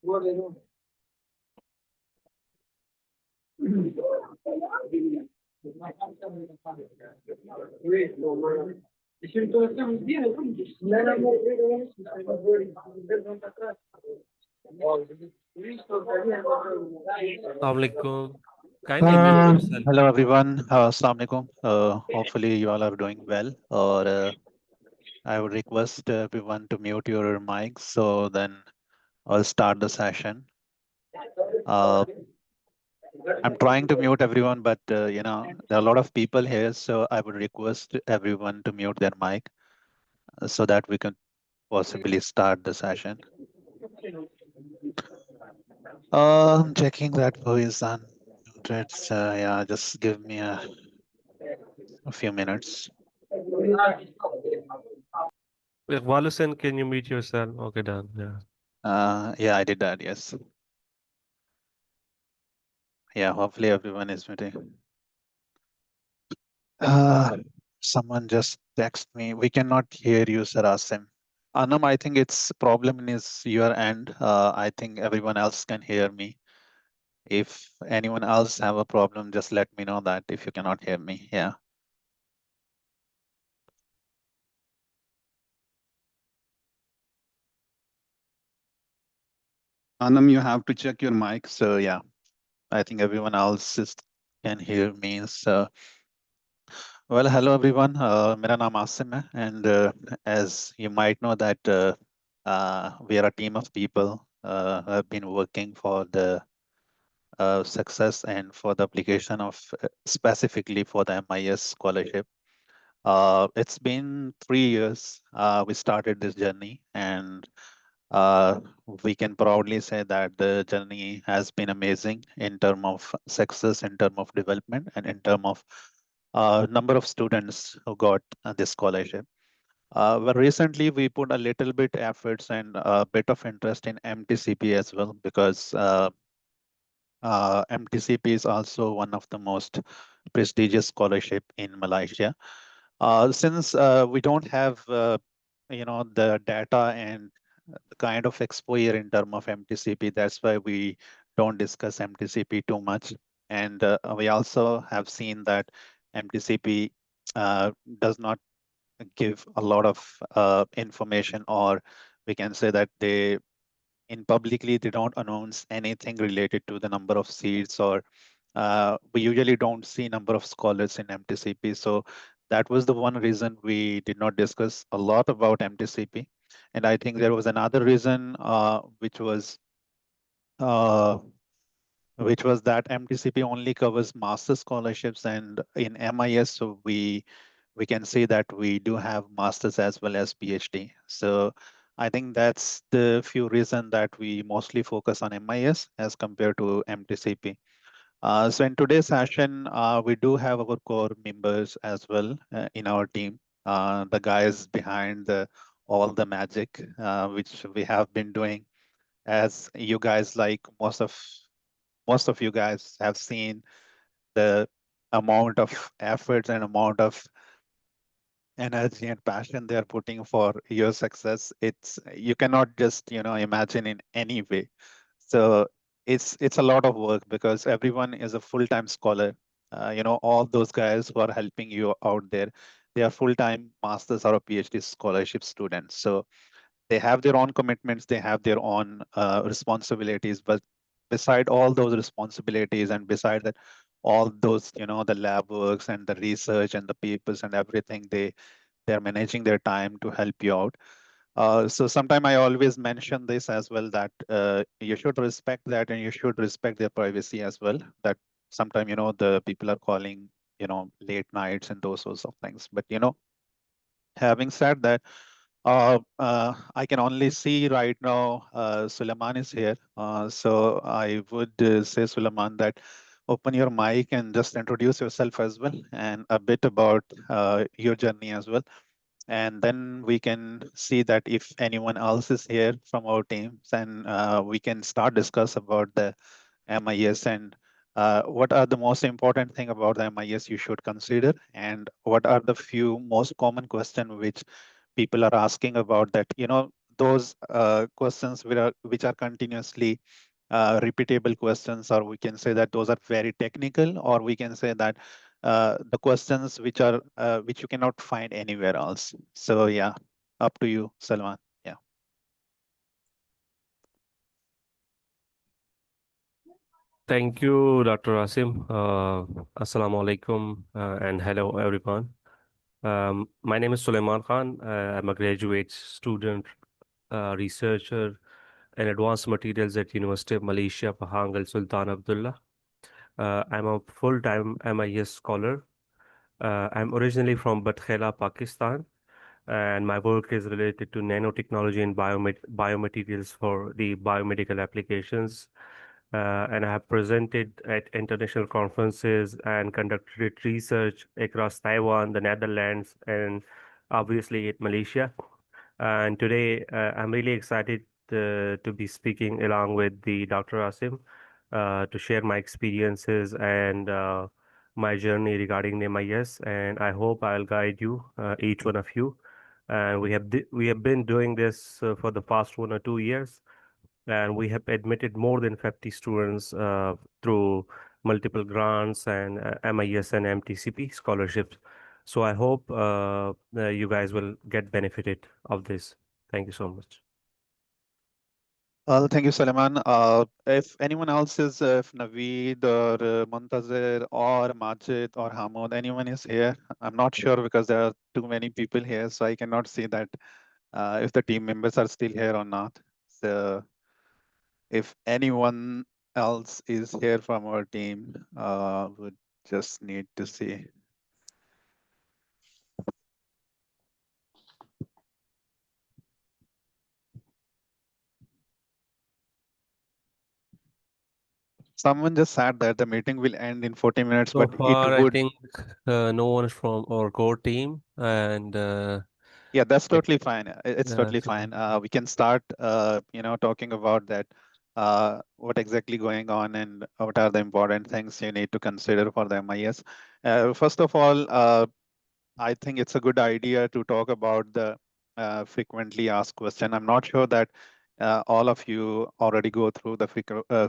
Assalamualaikum. Kindly mute yourself. Hello everyone. Assalamu alaikum. Hopefully you all are doing well. Or I would request everyone to mute your mics so then I'll start the session. Uh, I'm trying to mute everyone, but there are a lot of people here, so I would request everyone to mute their mic so that we can possibly start the session. I'm checking that who is unmuted. Yeah, just give me a few minutes. Walusen, can you mute yourself? Okay, done. Yeah. Yeah, I did that. Yes. Yeah, hopefully everyone is muting. Someone just text me. We cannot hear you, Sarasim. Anam, I think it's problem is your end. I think everyone else can hear me. If anyone else have a problem, just let me know that if you cannot hear me. Yeah. Anam, you have to check your mic. So yeah, I think everyone else can hear me. So well, hello everyone. मेरा नाम आसिम है, and as you might know that we are a team of people who have been working for the success and for the application of specifically for the MIS scholarship. It's been 3 years we started this journey, and uh, we can proudly say that the journey has been amazing in terms of success, in terms of development, and in terms of number of students who got this scholarship. Well, recently we put a little bit efforts and a bit of interest in MTCP as well, because MTCP is also one of the most prestigious scholarship in Malaysia. Since we don't have the data and the kind of exposure in terms of MTCP, that's why we don't discuss MTCP too much. And we also have seen that MTCP does not give a lot of information, or we can say that they don't announce anything related to the number of seats, or we usually don't see number of scholars in MTCP. So that was the one reason we did not discuss a lot about MTCP. And I think there was another reason, uh, which was that MTCP only covers master scholarships, and in MIS, so we can say that we do have masters as well as PhD. So I think that's the few reason that we mostly focus on MIS as compared to MTCP. So in today's session, we do have our core members as well in our team, the guys behind all the magic, which we have been doing. As you guys, like most of you guys have seen the amount of effort and amount of energy and passion they are putting for your success. It's you cannot just imagine in any way. So it's a lot of work, because everyone is a full-time scholar. All those guys who are helping you out there, they are full-time masters or a PhD scholarship students. So they have their own commitments, they have their own responsibilities. But beside all those responsibilities, and beside that, all those the lab works and the research and the papers and everything, they're managing their time to help you out. So sometime I always mention this as well, that you should respect that, and you should respect their privacy as well. That sometime the people are calling late nights and those sorts of things. But having said that, I can only see right now Suleiman is here. So I would say, Suleiman, that open your mic and just introduce yourself as well, and a bit about your journey as well. And then we can see that if anyone else is here from our teams, and we can start discuss about the MIS, and what are the most important thing about the MIS you should consider, and what are the few most common question which people are asking about, that those questions which are continuously repeatable questions, or we can say that those are very technical, or we can say that the questions which are which you cannot find anywhere else. So yeah, up to you, Salman. Yeah. Thank you, Dr. Asim. Assalamu alaikum and hello, everyone. My name is Suleiman Khan. I'm a graduate student, researcher in advanced materials at University of Malaysia, Pahang Al Sultan Abdullah. I'm a full-time MIS scholar. I'm originally from Batkhela, Pakistan, and my work is related to nanotechnology and biomaterials for the biomedical applications. And I have presented at international conferences and conducted research across Taiwan, the Netherlands, and obviously at Malaysia. And today, I'm really excited to be speaking along with the Dr. Asim to share my experiences and my journey regarding MIS. And I hope I'll guide you, each one of you. And we have been doing this for the past 1 or 2 years, and we have admitted more than 50 students through multiple grants and MIS and MTCP scholarships. So I hope you guys will get benefited of this. Thank you so much. Well, thank you, Suleiman. If anyone else is, if Naveed or Muntazir or Majid or Hamid, anyone is here, I'm not sure because there are too many people here, so I cannot see that if the team members are still here or not. So if anyone else is here from our team, would just need to see. Someone just said that the meeting will end in 40 minutes, So but it far, I would. think no one is from our core team, and Yeah, that's it, totally fine. It's totally it's okay. fine. We can start, talking about that, what exactly going on and what are the important things you need to consider for the MIS. First of all, I think it's a good idea to talk about the frequently asked question. I'm not sure that all of you already go through the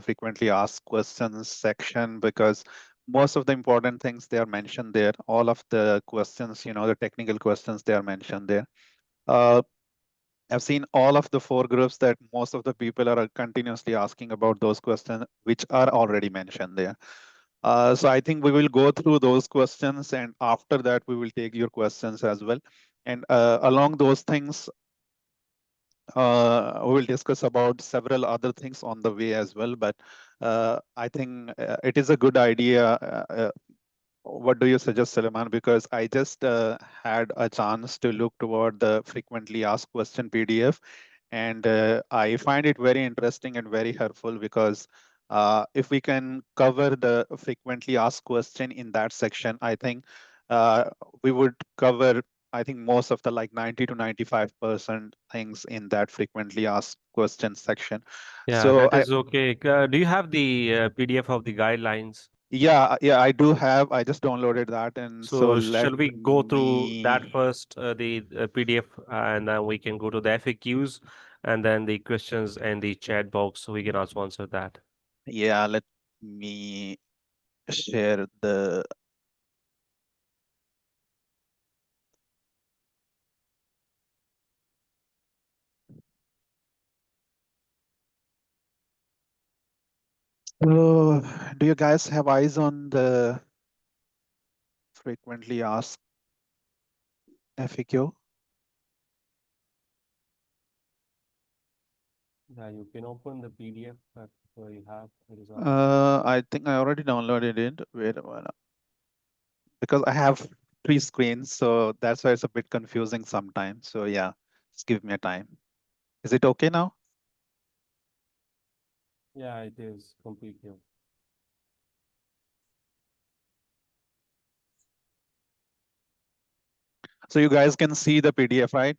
frequently asked questions section, because most of the important things they are mentioned there. All of the questions, the technical questions, they are mentioned there. Uh, I've seen all of the four groups that most of the people are continuously asking about those questions, which are already mentioned there. So I think we will go through those questions, and after that, we will take your questions as well. And along those things, we will discuss about several other things on the way as well. But I think it is a good idea. What do you suggest, Suleiman? Because I just had a chance to look toward the frequently asked question PDF, and I find it very interesting and very helpful, because if we can cover the frequently asked question in that section, I think we would cover, I think, most of the 90 to 95% things in that frequently asked question section. Yeah, So that is okay. Do you have the PDF of the guidelines? yeah, I do have. I just downloaded that, and so So let shall we go through that me. first, the PDF, and then we can go to the FAQs and then the questions and the chat box, so we can also answer that. Yeah, let me share the. So, do you guys have eyes on the frequently asked FAQ? Yeah, you can open the PDF that you have. It is on. I think I already downloaded it. Wait a minute. Because I have 3 screens, so that's why it's a bit confusing sometimes. So yeah, just give me a time. Is it okay now? Yeah, it is completely. So you guys can see the PDF, right?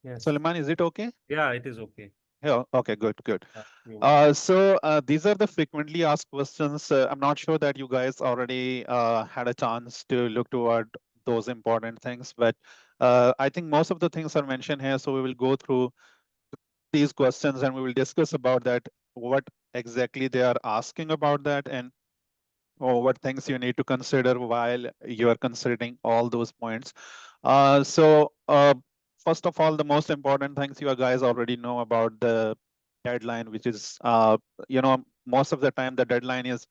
Yes. Suleiman, is it okay? Yeah, it is okay. Yeah, okay, good, good. You know. These are the frequently asked questions. I'm not sure that you guys already had a chance to look toward those important things, but I think most of the things are mentioned here. So we will go through these questions and we will discuss about that, what exactly they are asking about that, and what things you need to consider while you are considering all those points. First of all, the most important things you guys already know about the deadline, which is, most of the time the deadline is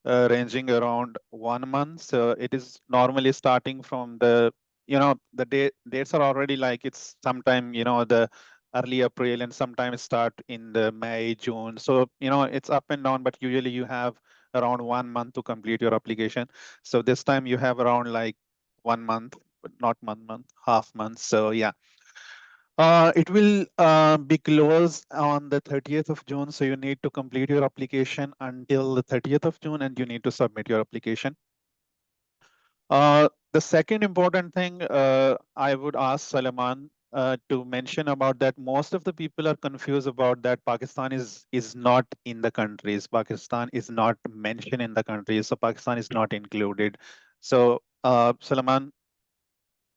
ranging around 1 month. So it is normally starting from the dates are already like it's sometime, the early April and sometimes start in the May, June. So, it's up and down, but usually you have around 1 month to complete your application. So this time you have around like 1 month, but not 1 month, half month. So yeah. It will be closed on the 30th of June. So you need to complete your application until the 30th of June and you need to submit your application. The second important thing I would ask Salman to mention about that, most of the people are confused about that Pakistan is not in the countries. Pakistan is not mentioned in the countries. So Pakistan is not included. So Salman,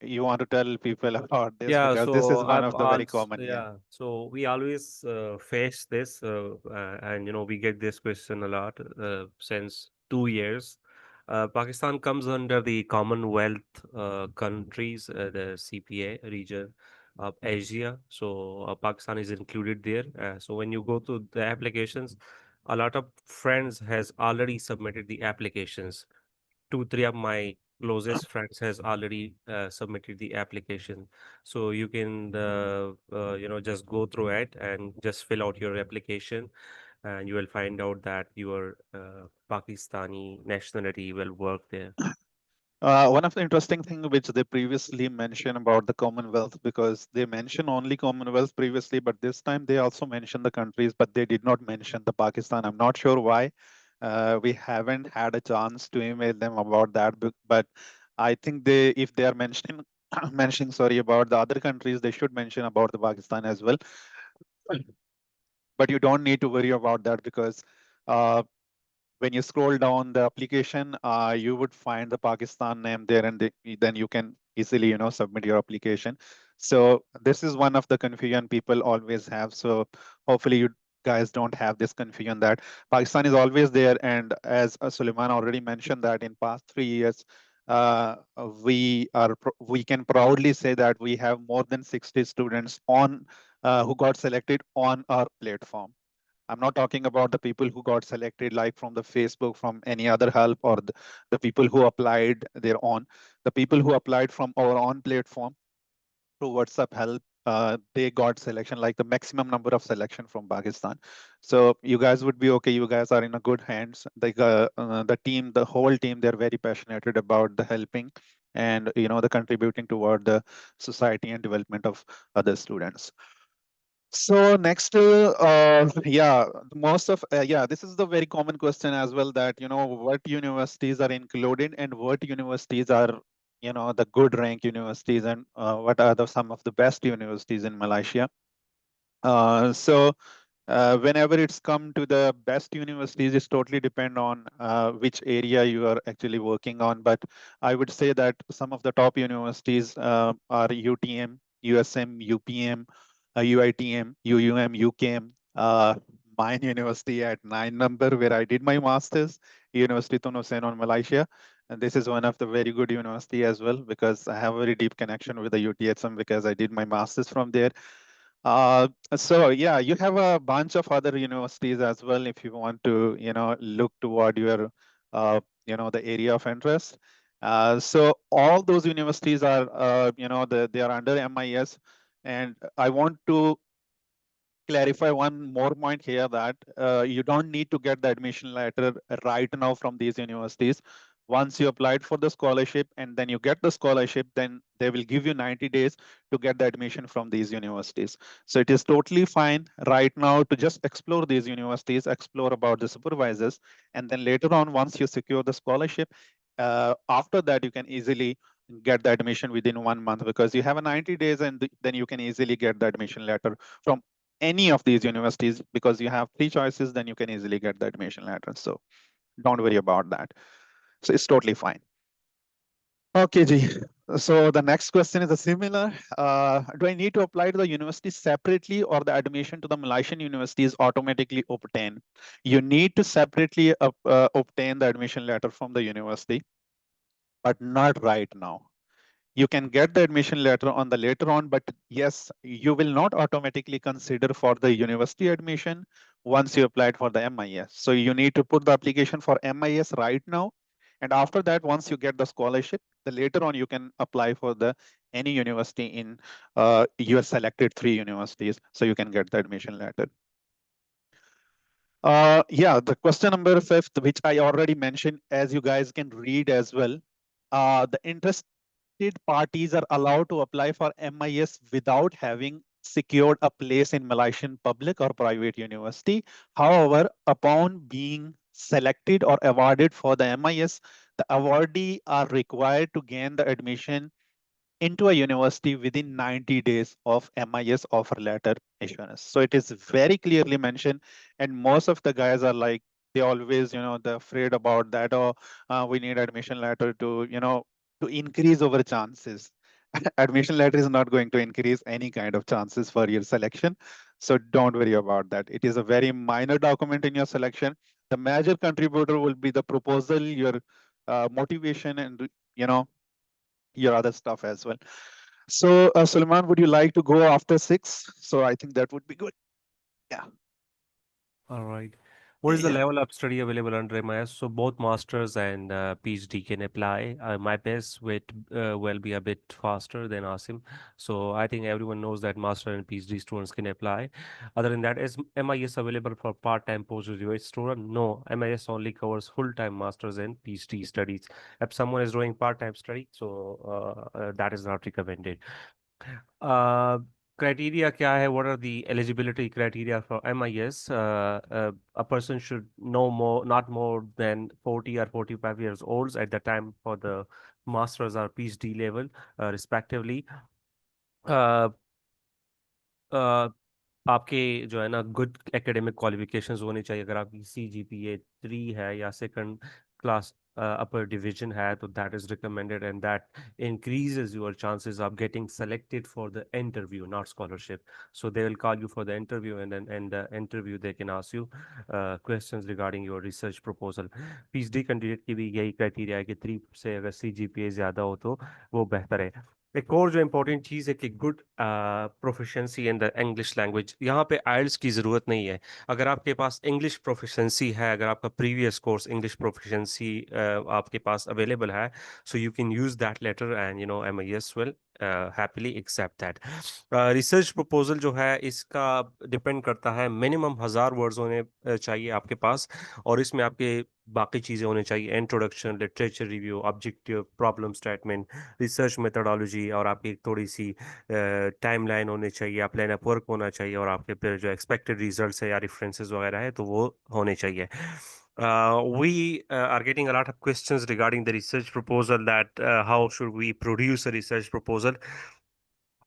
you want to tell people about this Yeah, because this is so one I've of the very also, common, yeah. yeah, so we always face this, and we get this question a lot since 2 years. Pakistan comes under the Commonwealth countries, the CPA region of Asia. So Pakistan is included there. So when you go to the applications, a lot of friends has already submitted the applications. Two, three of my closest friends has already submitted the application. So you can, just go through it and just fill out your application, and you will find out that your Pakistani nationality will work there. One of the interesting thing which they previously mentioned about the Commonwealth, because they mentioned only Commonwealth previously, but this time they also mentioned the countries, but they did not mention the Pakistan. I'm not sure why. We haven't had a chance to email them about that, but I think if they are mentioning mentioning, sorry, about the other countries, they should mention about the Pakistan as well. But you don't need to worry about that because uh, when you scroll down the application, you would find the Pakistan name there, and then you can easily, submit your application. So this is one of the confusion people always have. So hopefully you guys don't have this confusion that Pakistan is always there. And as Suleiman already mentioned that in past 3 years, we can proudly say that we have more than 60 students on who got selected on our platform. I'm not talking about the people who got selected like from the Facebook, from any other help, or the people who applied their own. The people who applied from our own platform through WhatsApp help, they got selection, like the maximum number of selection from Pakistan. So you guys would be okay. You guys are in a good hands. The team, the whole team, they're very passionate about the helping and the contributing toward the society and development of other students. So next, this is the very common question as well, that what universities are included and what universities are the good rank universities, and what are some of the best universities in Malaysia. Whenever it's come to the best universities, it's totally depend on which area you are actually working on. But I would say that some of the top universities are UTM, USM, UPM, UITM, UUM, UKM, mine university at 9 number where I did my master's, University Tun Hussein on Malaysia. And this is one of the very good university as well, because I have a very deep connection with the UTHM because I did my master's from there. So yeah, you have a bunch of other universities as well if you want to, look toward your, the area of interest. So all those universities are, they are under MIS, and I want to clarify one more point here, that you don't need to get the admission letter right now from these universities. Once you applied for the scholarship and then you get the scholarship, then they will give you 90 days to get the admission from these universities. So it is totally fine right now to just explore these universities, explore about the supervisors, and then later on, once you secure the scholarship, after that you can easily get the admission within 1 month, because you have a 90 days, and then you can easily get the admission letter from any of these universities, because you have three choices, then you can easily get the admission letter. So don't worry about that. So it's totally fine. Okay, Ji. So the next question is a similar. Do I need to apply to the university separately, or the admission to the Malaysian university is automatically obtained? You need to separately obtain the admission letter from the university, but not right now. You can get the admission letter on the later on, but yes, you will not automatically consider for the university admission once you applied for the MIS. So you need to put the application for MIS right now. And after that, once you get the scholarship, the later on you can apply for the any university in you have selected three universities, so you can get the admission letter. Yeah, the question number fifth, which I already mentioned, as you guys can read as well. The interested parties are allowed to apply for MIS without having secured a place in Malaysian public or private university. However, upon being selected or awarded for the MIS, the awardee are required to gain the admission into a university within 90 days of MIS offer letter issuance. So it is very clearly mentioned, and most of the guys are like, they always, they're afraid about that, or we need admission letter to, to increase our chances. Admission letter is not going to increase any kind of chances for your selection. So don't worry about that. It is a very minor document in your selection. The major contributor will be the proposal, your motivation, and, your other stuff as well. So, Suleiman, would you like to go after 6? So I think that would be good. Yeah. All right. What is the Yeah. level of study available under MIS? So both masters and PhD can apply. My best will be a bit faster than Asim. So I think everyone knows that master and PhD students can apply. Other than that, is MIS available for part-time postgraduate student? No, MIS only covers full-time masters and PhD studies. If someone is doing part-time study, so that is not recommended. Uh, Criteria क्या है? What are the eligibility criteria for MIS? A person should know more, not more than 40 or 45 years old at the time for the master's or PhD level, respectively. Uh, uh, आपके जो है ना good academic qualifications होनी चाहिए। अगर आपकी CGPA 3 है या सेकंड क्लास upper division है, तो that is recommended, and that increases your chances of getting selected for the interview, not scholarship. So they will call you for the interview, and then in the interview they can ask you questions regarding your research proposal. PhD candidate की भी यही criteria है कि 3 से अगर CGPA ज़्यादा हो तो वो बेहतर है। एक और जो इम्पोर्टेंट चीज़ है कि good proficiency in the English language. यहाँ पे आइल्स की ज़रूरत नहीं है। अगर आपके पास इंग्लिश प्रोफिशेंसी है, अगर आपका प्रीवियस कोर्स इंग्लिश प्रोफिशेंसी आपके पास अवेलेबल है, so you can use that letter and MIS will happily accept that. Research proposal जो है इसका डिपेंड करता है, मिनिमम 1000 वर्ड्स होने चाहिए आपके पास, और इसमें आपके बाकी चीज़ें होनी चाहिए, introduction, literature review, objective, problem statement, research methodology, और आपकी एक थोड़ी सी टाइमलाइन होनी चाहिए, आप प्लान ऑफ वर्क होना चाहिए, और आपके फिर जो एक्सपेक्टेड रिजल्ट्स है या रेफरेंसेस वगैरह है तो वो होने चाहिए। We are getting a lot of questions regarding the research proposal, that how should we produce a research proposal.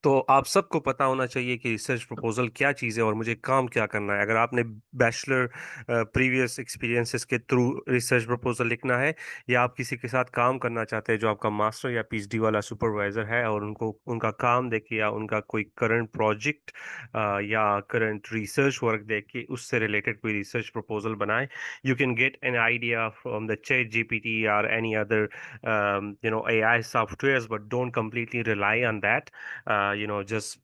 तो आप सबको पता होना चाहिए कि रिसर्च प्रपोजल क्या चीज़ है और मुझे काम क्या करना है। अगर आपने बैचलर प्रीवियस एक्सपीरियंसेस के थ्रू रिसर्च प्रपोजल लिखना है, या आप किसी के साथ काम करना चाहते हैं जो आपका मास्टर या PhD वाला सुपरवाइजर है, और उनको उनका काम देख के या उनका कोई करंट प्रोजेक्ट या करंट रिसर्च वर्क देख के उससे रिलेटेड कोई रिसर्च प्रपोजल बनाए, you can get an idea from the ChatGPT or any other AI softwares, but don't completely rely on that. Just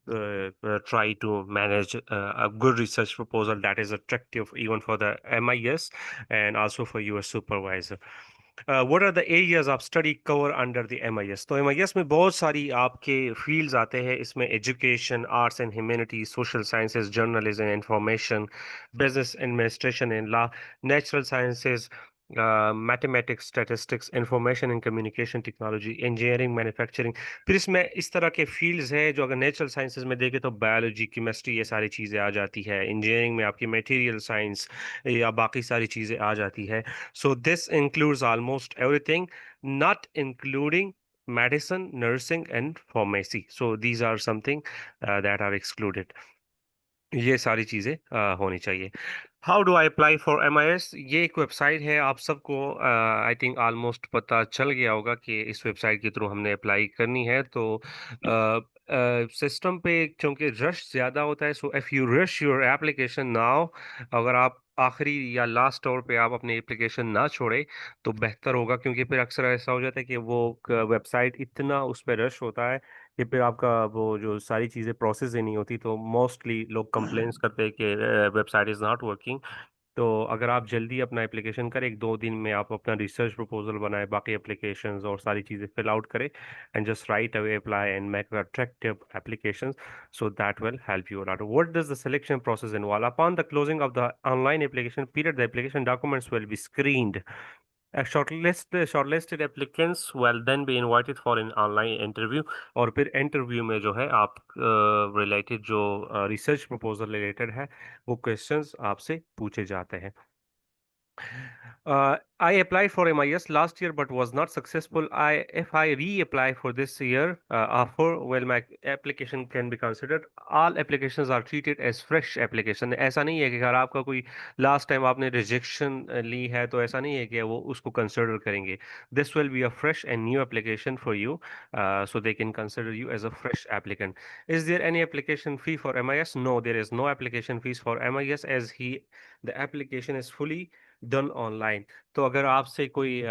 try to manage a good research proposal that is attractive even for the MIS and also for your supervisor. What are the areas of study cover under the MIS? तो MIS में बहुत सारी आपके fields आते हैं। इसमें education, arts and humanities, social sciences, journalism, information, business administration and law, natural sciences, mathematics, statistics, information and communication technology, engineering, manufacturing. फिर इसमें इस तरह के फील्ड्स हैं जो अगर नेचुरल साइंसेज में देखें तो बायोलॉजी, केमिस्ट्री, ये सारी चीज़ें आ जाती है। इंजीनियरिंग में आपकी मटेरियल साइंस या बाकी सारी चीज़ें आ जाती है। So this includes almost everything, not including medicine, nursing, and pharmacy. So these are something that are excluded. ये सारी चीज़ें होनी चाहिए। How do I apply for MIS? ये एक वेबसाइट है, आप सबको आई थिंक ऑलमोस्ट पता चल गया होगा कि इस वेबसाइट के थ्रू हमने अप्लाई करनी है। तो सिस्टम पे चूँकि रश ज़्यादा होता है, so if you rush your application now, अगर आप आखिरी या लास्ट आवर पे आप अपनी एप्लीकेशन ना छोड़ें, तो बेहतर होगा, क्योंकि फिर अक्सर ऐसा हो जाता है कि वो वेबसाइट इतना उस पे रश होता है कि फिर आपका वो जो सारी चीज़ें प्रोसेस ही नहीं होती, तो मोस्टली लोग कंप्लेंट्स करते हैं कि वेबसाइट इज़ नॉट वर्किंग। तो अगर आप जल्दी अपना एप्लीकेशन करें, 1-2 दिन में आप अपना रिसर्च प्रपोजल बनाएं, बाकी एप्लीकेशंस और सारी चीज़ें फिल आउट करें, and just right away apply and make attractive applications, so that will help you a lot. What does the selection process involve? Upon the closing of the online application period, the application documents will be screened. Shortlisted applicants will then be invited for an online interview, और फिर interview में जो है आप related जो research proposal related है, वो questions आपसे पूछे जाते हैं। I applied for MIS last year but was not successful. If I reapply for this year, well, my application can be considered. All applications are treated as fresh application. ऐसा नहीं है कि अगर आपका कोई last time आपने rejection ली है, तो ऐसा नहीं है कि वो उसको consider करेंगे. This will be a fresh and new application for you, so they can consider you as a fresh applicant. Is there any application fee for MIS? No, there is no application fees for MIS, as the application is fully done online. तो अगर आपसे कोई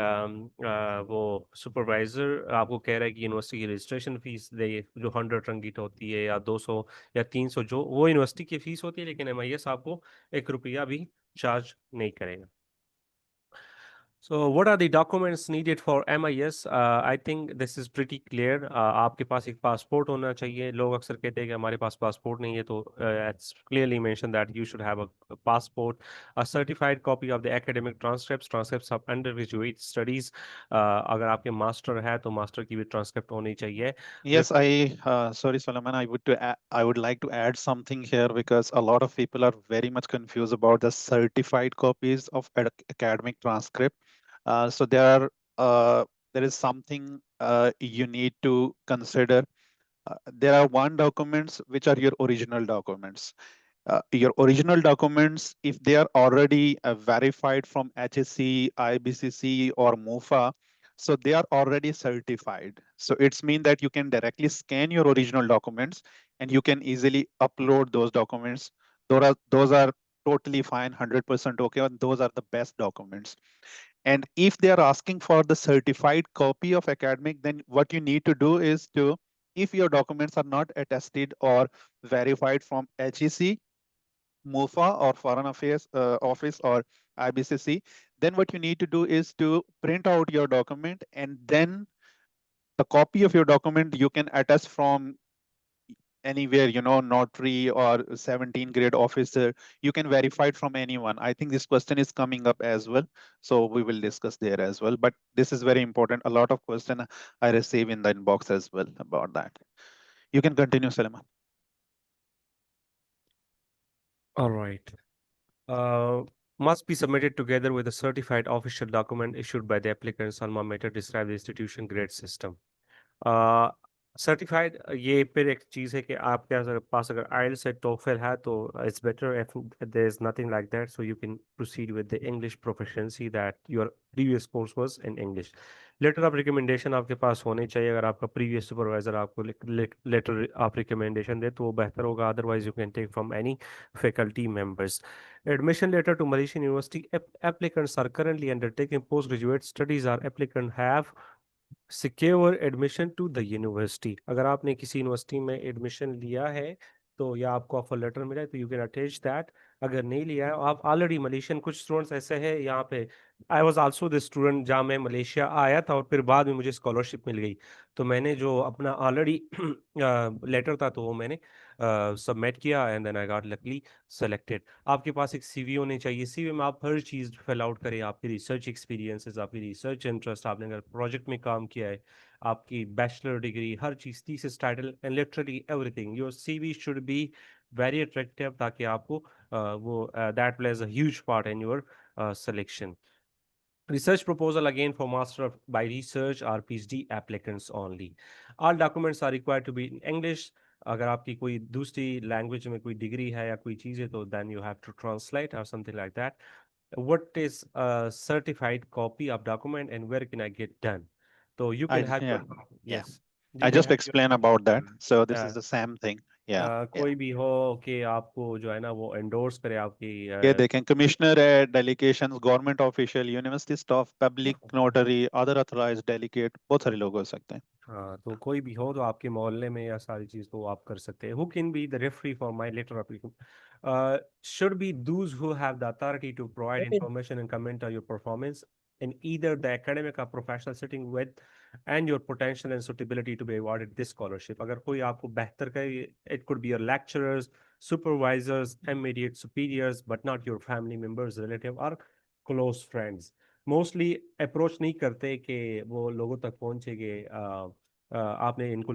वो supervisor आपको कह रहा है कि यूनिवर्सिटी की रजिस्ट्रेशन फीस दे, जो 100 रंगीट होती है या 200 या 300, जो वो यूनिवर्सिटी की फीस होती है, लेकिन MIS आपको 1 रुपया भी चार्ज नहीं करेगा। So what are the documents needed for MIS? I think this is pretty clear. आपके पास एक पासपोर्ट होना चाहिए। लोग अक्सर कहते हैं कि हमारे पास पासपोर्ट नहीं है, तो it's clearly mentioned that you should have a passport, a certified copy of the academic transcripts of undergraduate studies. अगर आपके मास्टर है तो मास्टर की भी ट्रांसक्रिप्ट होनी चाहिए। Yes, sorry, Solomon, I would like to add something here because a lot of people are very much confused about the certified copies of academic transcript. So there is something you need to consider. There are one documents which are your original documents. Your original documents, if they are already verified from HSC, IBCC, or MOFA, so they are already certified. So it's mean that you can directly scan your original documents and you can easily upload those documents. Those are totally fine, 100% okay, and those are the best documents. And if they are asking for the certified copy of academic, then what you need to do is to, if your documents are not attested or verified from HEC, MOFA or Foreign Affairs Office or IBCC, then what you need to do is to print out your document, and then the copy of your document you can attest from anywhere, notary or 17 grade officer. You can verify it from anyone. I think this question is coming up as well, so we will discuss there as well. But this is very important. A lot of question I receive in the inbox as well about that. You can continue, Salman. All right. Must be submitted together with a certified official document issued by the applicant's alma mater, describe the institution grade system. Certified, ये फिर एक चीज़ है कि आपके पास अगर आइल्स है, TOEFL है, तो it's better if there is nothing like that, so you can proceed with the English proficiency that your previous course was in English. Letter of recommendation आपके पास होने चाहिए। अगर आपका प्रीवियस सुपरवाइजर आपको लेटर ऑफ रिकमेंडेशन दे तो वो बेहतर होगा, otherwise you can take from any faculty members. Admission letter to Malaysian University. Applicants are currently undertaking postgraduate studies, or applicant have secure admission to the university. अगर आपने किसी university में admission लिया है, तो या आपको ऑफर लेटर मिला है, तो यू कैन अटैच दैट। अगर नहीं लिया है, आप ऑलरेडी मलेशियन, कुछ स्टूडेंट्स ऐसे हैं यहाँ पे, I was also the student जहाँ मैं मलेशिया आया था और फिर बाद में मुझे स्कॉलरशिप मिल गई, तो मैंने जो अपना ऑलरेडी लेटर था, तो वो मैंने सबमिट किया and then I got luckily selected. आपके पास एक सीवी होनी चाहिए। सीवी में आप हर चीज़ फिल आउट करें, आपकी रिसर्च एक्सपीरियंसेस, आपकी रिसर्च इंटरेस्ट, आपने अगर प्रोजेक्ट में काम किया है, आपकी bachelor degree, her cheese, thesis title and literally everything. Your CV should be very attractive, ताकि आपको वो that plays a huge part in your selection. Research proposal again for Master by Research or PhD applicants only. All documents are required to be in English. अगर आपकी कोई दूसरी language में कोई degree है या कोई चीज़ है तो then you have to translate और something like that. What is a certified copy of document and where can I get done? So you can have Yeah, your, yeah. yes, you I can just have your, explain about that. So this is uh, the same thing. Yeah, yeah. कोई भी हो कि आपको जो है ना वो endorse करे आपकी ये देखें, कमिश्नर है, delegations, government official, university staff, public notary, other authorised delegate, बहुत सारे लोग हो सकते हैं. हाँ, तो कोई भी हो तो आपके मोहल्ले में या सारी चीज तो आप कर सकते हैं. Who can be the referee for my letter application? Should be those who have the authority to provide information and comment on your performance in either the academic or professional setting with and your potential and suitability to be awarded this scholarship. अगर कोई आपको बेहतर करे, it could be your lecturers, supervisors, immediate superiors, but not your family members, relative or close friends. Mostly approach नहीं करते कि वो लोगों तक पहुंचे कि आपने इनको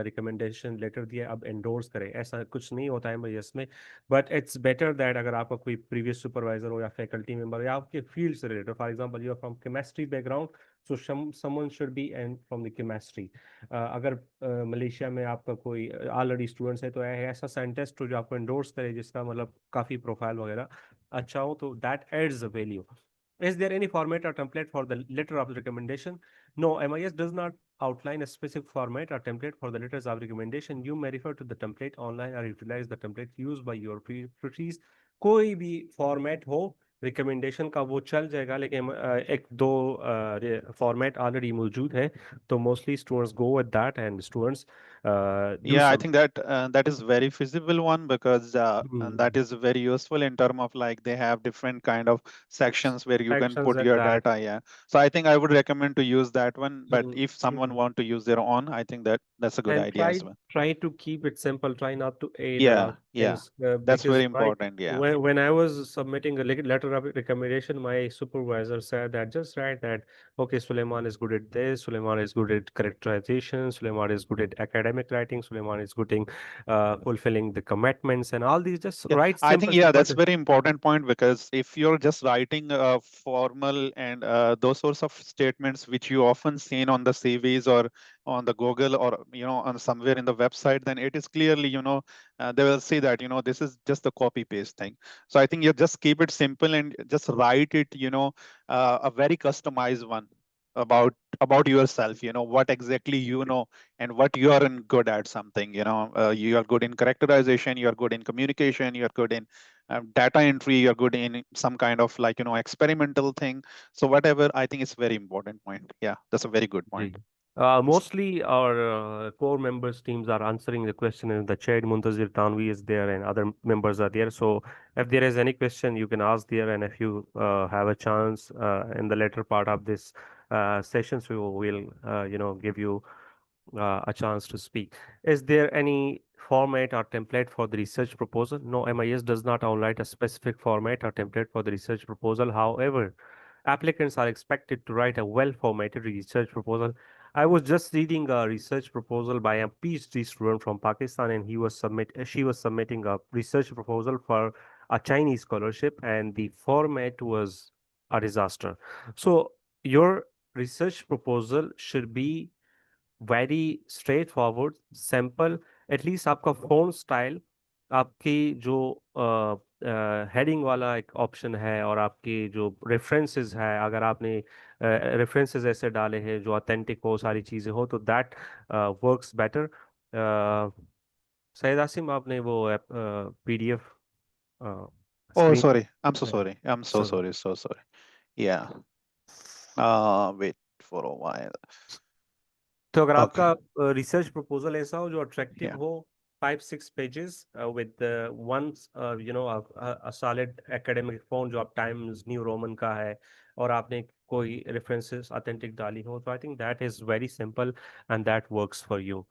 रिकमेंडेशन लेटर दिया अब एंडोर्स करें, ऐसा कुछ नहीं होता है एमआईएस में. बट इट्स बेटर दैट अगर आपका कोई प्रीवियस सुपरवाइजर हो या फैकल्टी मेंबर या आपके फील्ड से related, for example you are from chemistry background, so someone should be and from the chemistry. अगर मलेशिया में आपका कोई ऑलरेडी स्टूडेंट्स है तो ऐसा साइंटिस्ट हो जो आपको एंडोर्स करे जिसका मतलब काफ़ी प्रोफाइल वगैरह अच्छा हो, तो that adds a value. Is there any format or template for the letter of recommendation? No, MIS does not outline a specific format or template for the letters of recommendation. You may refer to the template online or utilize the template used by your preferees. कोई भी format हो recommendation का वो चल जाएगा, लेकिन एक दो फॉर्मेट ऑलरेडी मौजूद है, तो mostly students go with that and students do Yeah, I सम. think that that is very feasible one, because and that is very useful in term of like they have different kind of sections where you can Actions put and your that. data. Yeah. So I think I would recommend to use that one. But if someone want to use their own, I think that that's a good And idea as try well. try to keep it simple. Try not to add a lot Yeah, of yeah. things, That's because very my important. Yeah. when I was submitting a letter of recommendation, my supervisor said that just write that, okay, Suleiman is good at this, Suleiman is good at characterization, Suleiman is good at academic writing, Suleiman is good in fulfilling the commitments and all these. Just Yeah, write I think, simple, yeah, simple that's things. very important point, because if you're just writing formal and those sorts of statements which you often seen on the CVs or on the Google, or on somewhere in the website, then it is clearly, they will see that, this is just a copy paste thing. So I think you just keep it simple and just write it, a very customized one about yourself, what exactly and what you are in good at something. You are good in characterization, you are good in communication, you are good in data entry, you're good in some kind of like experimental thing. So whatever, I think it's very important point. Yeah, that's a very good point. Ji. Mostly our core members teams are answering the question in the chat. Muntazir Tanvi is there and other members are there. So if there is any question, you can ask there. And if you have a chance in the later part of this session, so we'll give you a chance to speak. Is there any format or template for the research proposal? No, MIS does not outline a specific format or template for the research proposal. However, applicants are expected to write a well-formatted research proposal. I was just reading a research proposal by a PhD student from Pakistan, and she was submitting a research proposal for a Chinese scholarship, and the format was a disaster. So your research proposal should be very straight forward simple. At least आपका font style, आपकी जो heading वाला एक option है और आपकी जो references है, अगर आपने रेफरेंसेस ऐसे डाले हैं जो ऑथेंटिक हो, सारी चीज़ें हो, तो that works better. Syed Asim, आपने वो PDF Oh, screen sorry, I'm so sorry, I'm so पर. sorry, so sorry. Yeah. Wait for a while. तो अगर Okay. आपका रिसर्च प्रपोजल ऐसा हो जो अट्रैक्टिव Yeah. हो, 5-6 pages with one a solid academic font जो आप टाइम्स न्यू रोमन का है, और आपने कोई रेफरेंसेस ऑथेंटिक डाली हो, तो I think that is very simple and that works for you.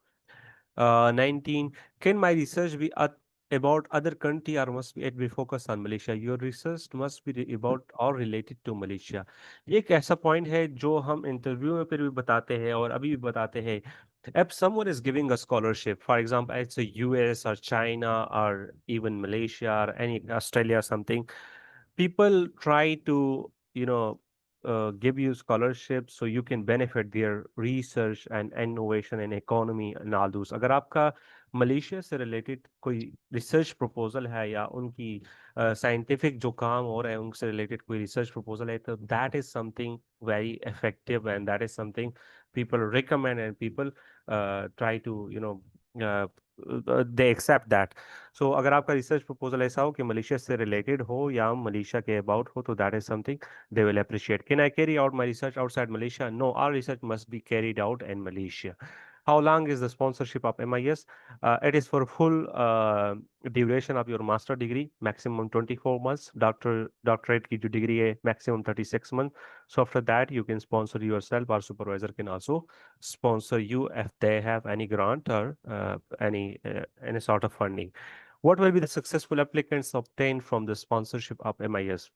19. Can my research be about other country or must it be focused on Malaysia? Your research must be about or related to Malaysia. ये एक ऐसा point है जो हम interview में फिर भी बताते हैं और अभी भी बताते हैं. If someone is giving a scholarship, for example, it's a US or China or even Malaysia or any Australia or something, people try to, give you scholarships so you can benefit their research and innovation and economy and all those. अगर आपका Malaysia से related कोई research proposal है या उनकी scientific जो काम हो रहा है उनसे रिलेटेड कोई रिसर्च प्रपोजल है, तो that is something very effective and that is something people recommend and people try to they accept that. So अगर आपका रिसर्च प्रपोजल ऐसा हो कि मलेशिया से रिलेटेड हो या मलेशिया के अबाउट हो, तो that is something they will appreciate. Can I carry out my research outside Malaysia? No, our research must be carried out in Malaysia. How long is the sponsorship of MIS? It is for full duration of your master degree, maximum 24 months. Doctorate की जो degree है, maximum 36 months. So after that, you can sponsor yourself. Our supervisor can also sponsor you if they have any grant or any sort of funding. What will be the successful applicants obtained from the sponsorship of MIS?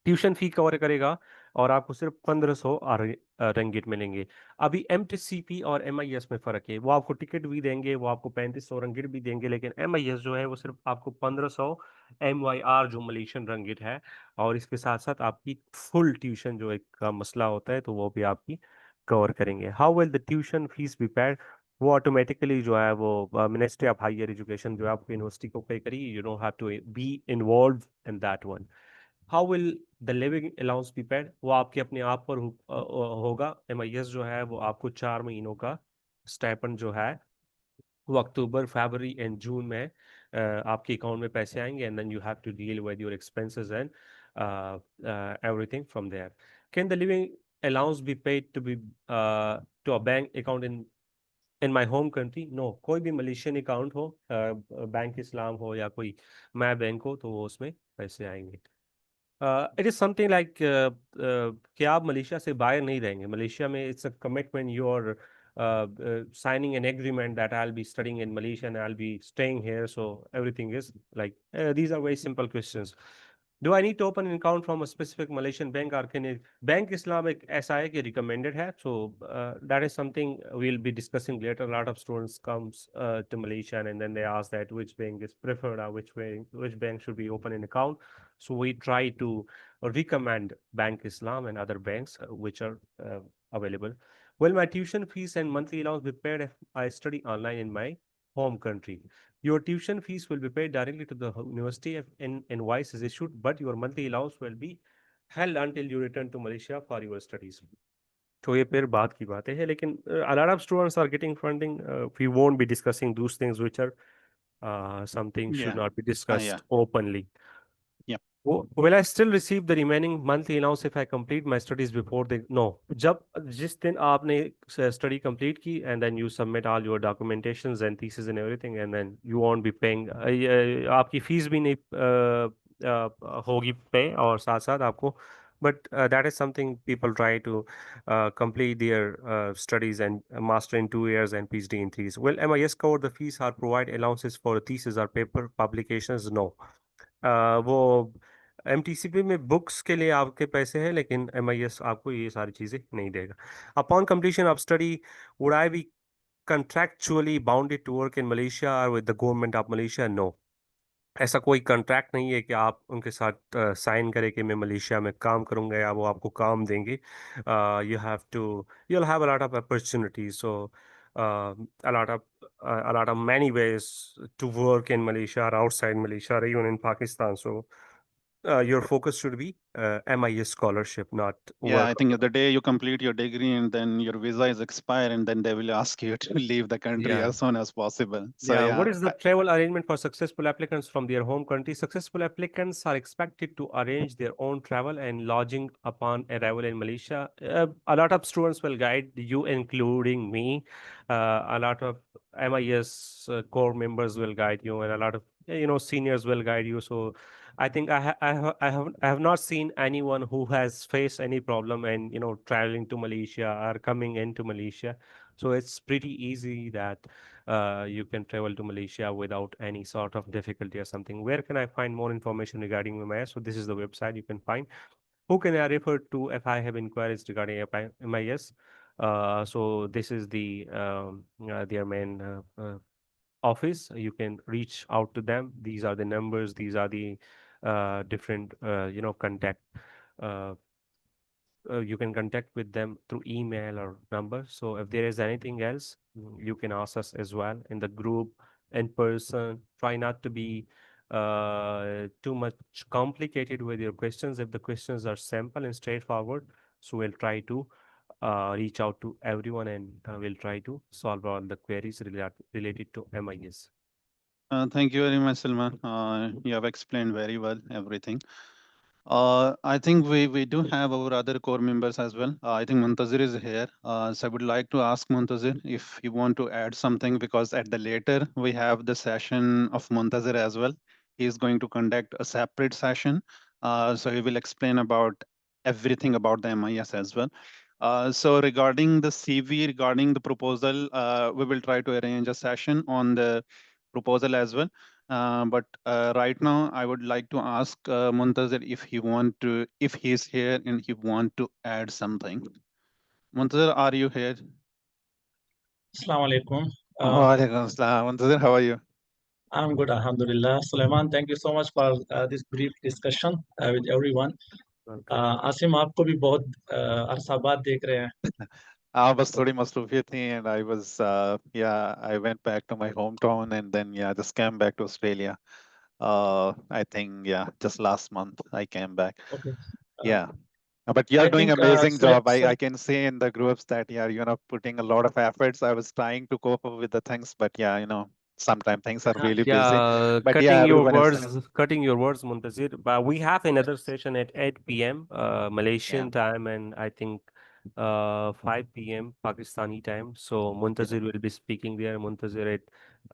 Tuition fee cover करेगा और आपको सिर्फ 1500 ringgit मिलेंगे। अभी एमटीसीपी और MIS में फर्क है, वो आपको टिकट भी देंगे, वो आपको 3500 रिंगिट भी देंगे, लेकिन एमआईएस जो है वो सिर्फ आपको 1500 MYR जो मलेशियन रिंगिट है, और इसके साथ साथ आपकी फुल ट्यूशन जो एक का मसला होता है तो वो भी आपकी कवर करेंगे। How will the tuition fees B paid? वो ऑटोमेटिकली जो है वो मिनिस्ट्री ऑफ हायर एजुकेशन जो है आपको यूनिवर्सिटी को पे करेगी, you don't have to be involve in that one. How will the living allowance be paid? वो आपके अपने आप पर होगा। एमआईएस जो है वो आपको 4 महीनों का स्टाइपेंड जो है वो अक्टूबर, फरवरी एंड जून में आपके अकाउंट में पैसे आएंगे, and then you have to deal with your expenses and everything from there. Can the living allowance be paid to a bank account in my home country? No, कोई भी Malaysian account हो, Bank Islam हो या कोई मैं bank हो, तो वो उसमें पैसे आएंगे। इट इज समथिंग लाइक कि आप मलेशिया से बाहर नहीं रहेंगे। मलेशिया में it's a commitment, you are signing an agreement that I'll be studying in Malaysia and I'll be staying here. So everything is like these are very simple questions. Do I need to open an account from a specific Malaysian bank, or can it? Bank Islam एक ऐसा है कि recommended है, so that is something we'll be discussing later. A lot of students comes to Malaysia and then they ask that which bank is preferred or which bank should be open an account. So we try to recommend Bank Islam and other banks which are available. Will my tuition fees and monthly allowance be paid if I study online in my home country? Your tuition fees will be paid directly to the university if an invoice is issued, but your monthly allowance will be held until you return to Malaysia for your studies. तो ये फिर बात की बातें हैं, लेकिन a lot of students are getting funding. We won't be discussing those things which are something should Yeah. not be Yeah. discussed openly. Yep. Will I still receive the remaining monthly allowance if I complete my studies before the? No. जब जिस दिन आपने study complete की and then you submit all your documentations and thesis and everything, and then you won't be paying, आपकी fees भी नहीं होगी पे, और साथ साथ आपको, but that is something people try to complete their studies and master in 2 years and PhD in 3 years. Will MIS cover the fees or provide allowances for thesis or paper publications? No. वो एमटीसीपी में books के लिए आपके पैसे हैं, लेकिन MIS आपको ये सारी चीज़ें नहीं देगा। Upon completion of study, would I be contractually bounded to work in Malaysia or with the government of Malaysia? No. ऐसा कोई कॉन्ट्रैक्ट नहीं है कि आप उनके साथ साइन करें कि मैं मलेशिया में काम करूंगा या वो आपको काम देंगे। You have to, you'll have a lot of opportunities, so a lot of many ways to work in Malaysia or outside Malaysia or even in Pakistan. So your focus should be MIS scholarship, not Yeah, I work. think the day you complete your degree and then your visa is expired, and then they will ask you to leave the country Yeah. as soon as possible. So Yeah, what yeah, is the travel arrangement for successful applicants from their home country? Successful applicants are expected to arrange their own travel and lodging upon arrival in Malaysia. A lot of students will guide you, including me. A lot of MIS core members will guide you, and a lot of seniors will guide you. So I think I have not seen anyone who has faced any problem and traveling to Malaysia or coming into Malaysia. So it's pretty easy that you can travel to Malaysia without any sort of difficulty or something. Where can I find more information regarding MIS? So this is the website you can find. Who can I refer to if I have inquiries regarding MIS? So this is their main office. You can reach out to them. These are the numbers. These are the different contact. Uh, you can contact with them through email or number. So if there is anything else, you can ask us as well in the group. in person. Try not to be too much complicated with your questions. If the questions are simple and straightforward, so we'll try to reach out to everyone, and we'll try to solve all the queries related to MIS. Thank you very much, Salman. You have explained very well everything. I think we do have our other core members as well. I think Muntazir is here. So I would like to ask Muntazir if you want to add something, because at the later we have the session of Muntazir as well. He is going to conduct a separate session. So he will explain about everything about the MIS as well. So regarding the CV, regarding the proposal, we will try to arrange a session on the proposal as well. But right now, I would like to ask Muntazir if he's here and he want to add something. Muntazir, are you here? Assalamu alaikum. Walaikum assalam. Muntazir, how are you? I'm good, Alhamdulillah. Sulaiman, thank you so much for this brief discussion with everyone. Asim आपको भी बहुत अरसा बाद देख रहे हैं. बस थोड़ी मसरूफियत थी, and I was I went back to my hometown and then just came back to Australia. I think just last month I came back. Okay. Yeah. But you're I doing think amazing job. I can see in the groups that you're putting a lot of efforts. I was trying to cope up with the things, but sometimes things are really busy. Yeah, But yeah, everyone is. cutting your words, Muntazir. But we have another session at 8 p.m. Malaysian time, and I think 5 p.m. Pakistani time. So Muntazir will be speaking there. Muntazir,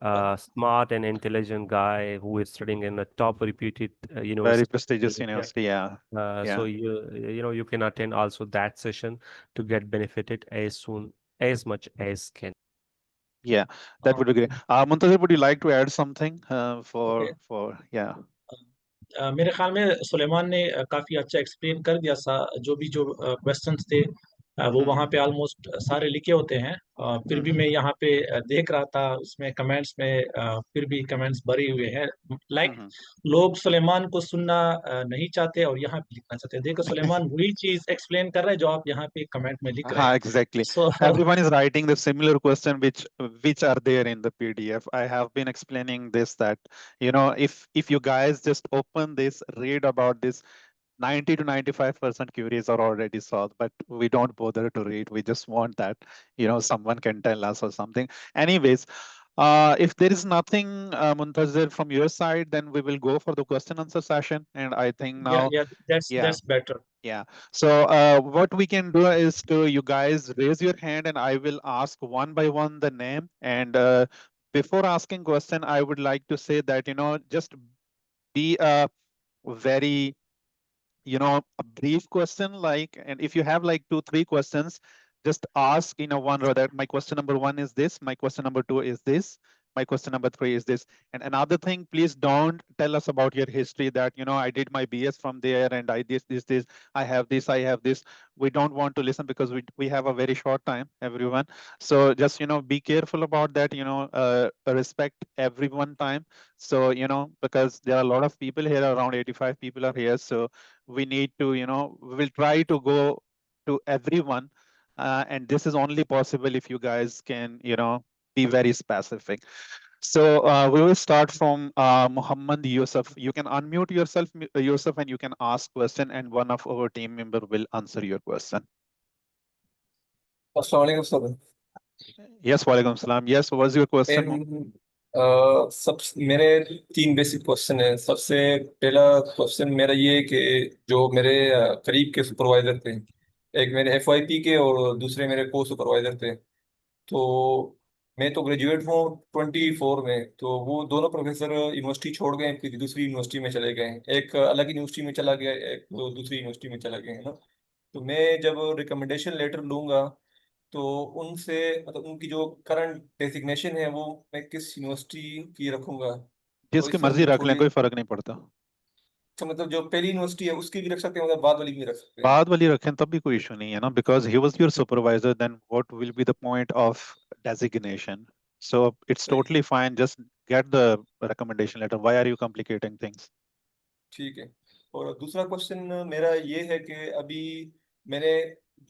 a smart and intelligent guy who is studying in a top reputed Very university. prestigious university, yeah. So you can attend also that session to get benefited as much as can. Yeah, that would be great. Muntazir, would you like to add something for yeah? मेरे ख्याल में सुलेमान ने काफ़ी अच्छा explain कर दिया जो questions थे वो वहाँ पे ऑलमोस्ट सारे लिखे होते हैं. फिर भी मैं यहाँ पे देख रहा था उसमें कमेंट्स में फिर भी कमेंट्स भरे हुए हैं. लाइक लोग सुलेमान को सुनना नहीं चाहते और यहाँ पे लिखना चाहते हैं. देखो सुलेमान वही चीज एक्सप्लेन कर रहा है जो आप यहाँ पे कमेंट में लिख रहे हैं. Exactly. So Everyone is writing the similar question which are there in the PDF. I have been explaining this, that if you guys just open this, read about this, 90 to 95% queries are already solved, but we don't bother to read. We just want that someone can tell us or something. Anyways, if there is nothing, Muntazir, from your side, then we will go for the question answer session. And I think now, that's better. Yeah. So what we can do is to you guys raise your hand, and I will ask one by one the name. And before asking question, I would like to say that just be a very a brief question, and if you have like 2-3 questions, just ask one row that my question number 1 is this, my question number 2 is this, my question number 3 is this. And another thing, please don't tell us about your history, that I did my BS from there and I this, I have this. We don't want to listen, because we have a very short time, everyone. So just be careful about that, respect everyone time. So because there are a lot of people here, around 85 people are here, so we need to we will try to go to everyone, and this is only possible if you guys can be very specific. So we will start from Muhammad Yusuf. You can unmute yourself, Yusuf, and you can ask question, and one of our team member will answer your question. Assalamualaikum sir. Yes, walaikum salam. Yes, what's your question? मेरे 3 basic question है. सबसे पहला question मेरा ये है कि जो मेरे करीब के सुपरवाइजर थे, एक मेरे FYP के और दूसरे मेरे को सुपरवाइजर थे. तो मैं तो ग्रेजुएट हूँ 24 में, तो वो दोनों प्रोफेसर यूनिवर्सिटी छोड़ गए, फिर दूसरी यूनिवर्सिटी में चले गए. एक अलग यूनिवर्सिटी में चला गया, एक तो दूसरी यूनिवर्सिटी में चला गया, है ना. तो मैं जब रिकमेंडेशन लेटर लूंगा तो उनसे मतलब उनकी जो करंट डेसिग्नेशन है वो मैं किस यूनिवर्सिटी की रखूंगा? तो जिसकी इससे मर्जी मुझे रख लें, थोड़ी, कोई फर्क नहीं पड़ता. तो मतलब जो पहली यूनिवर्सिटी है उसकी भी रख सकते हैं, मतलब बाद वाली भी रख सकते हैं? बाद वाली रखें तब भी कोई इशू नहीं है ना, because he was your supervisor, then what will be the point of designation? So it's सही है, totally fine, just get the recommendation letter. Why are you complicating things? ठीक है. और दूसरा क्वेश्चन मेरा ये है कि अभी मैंने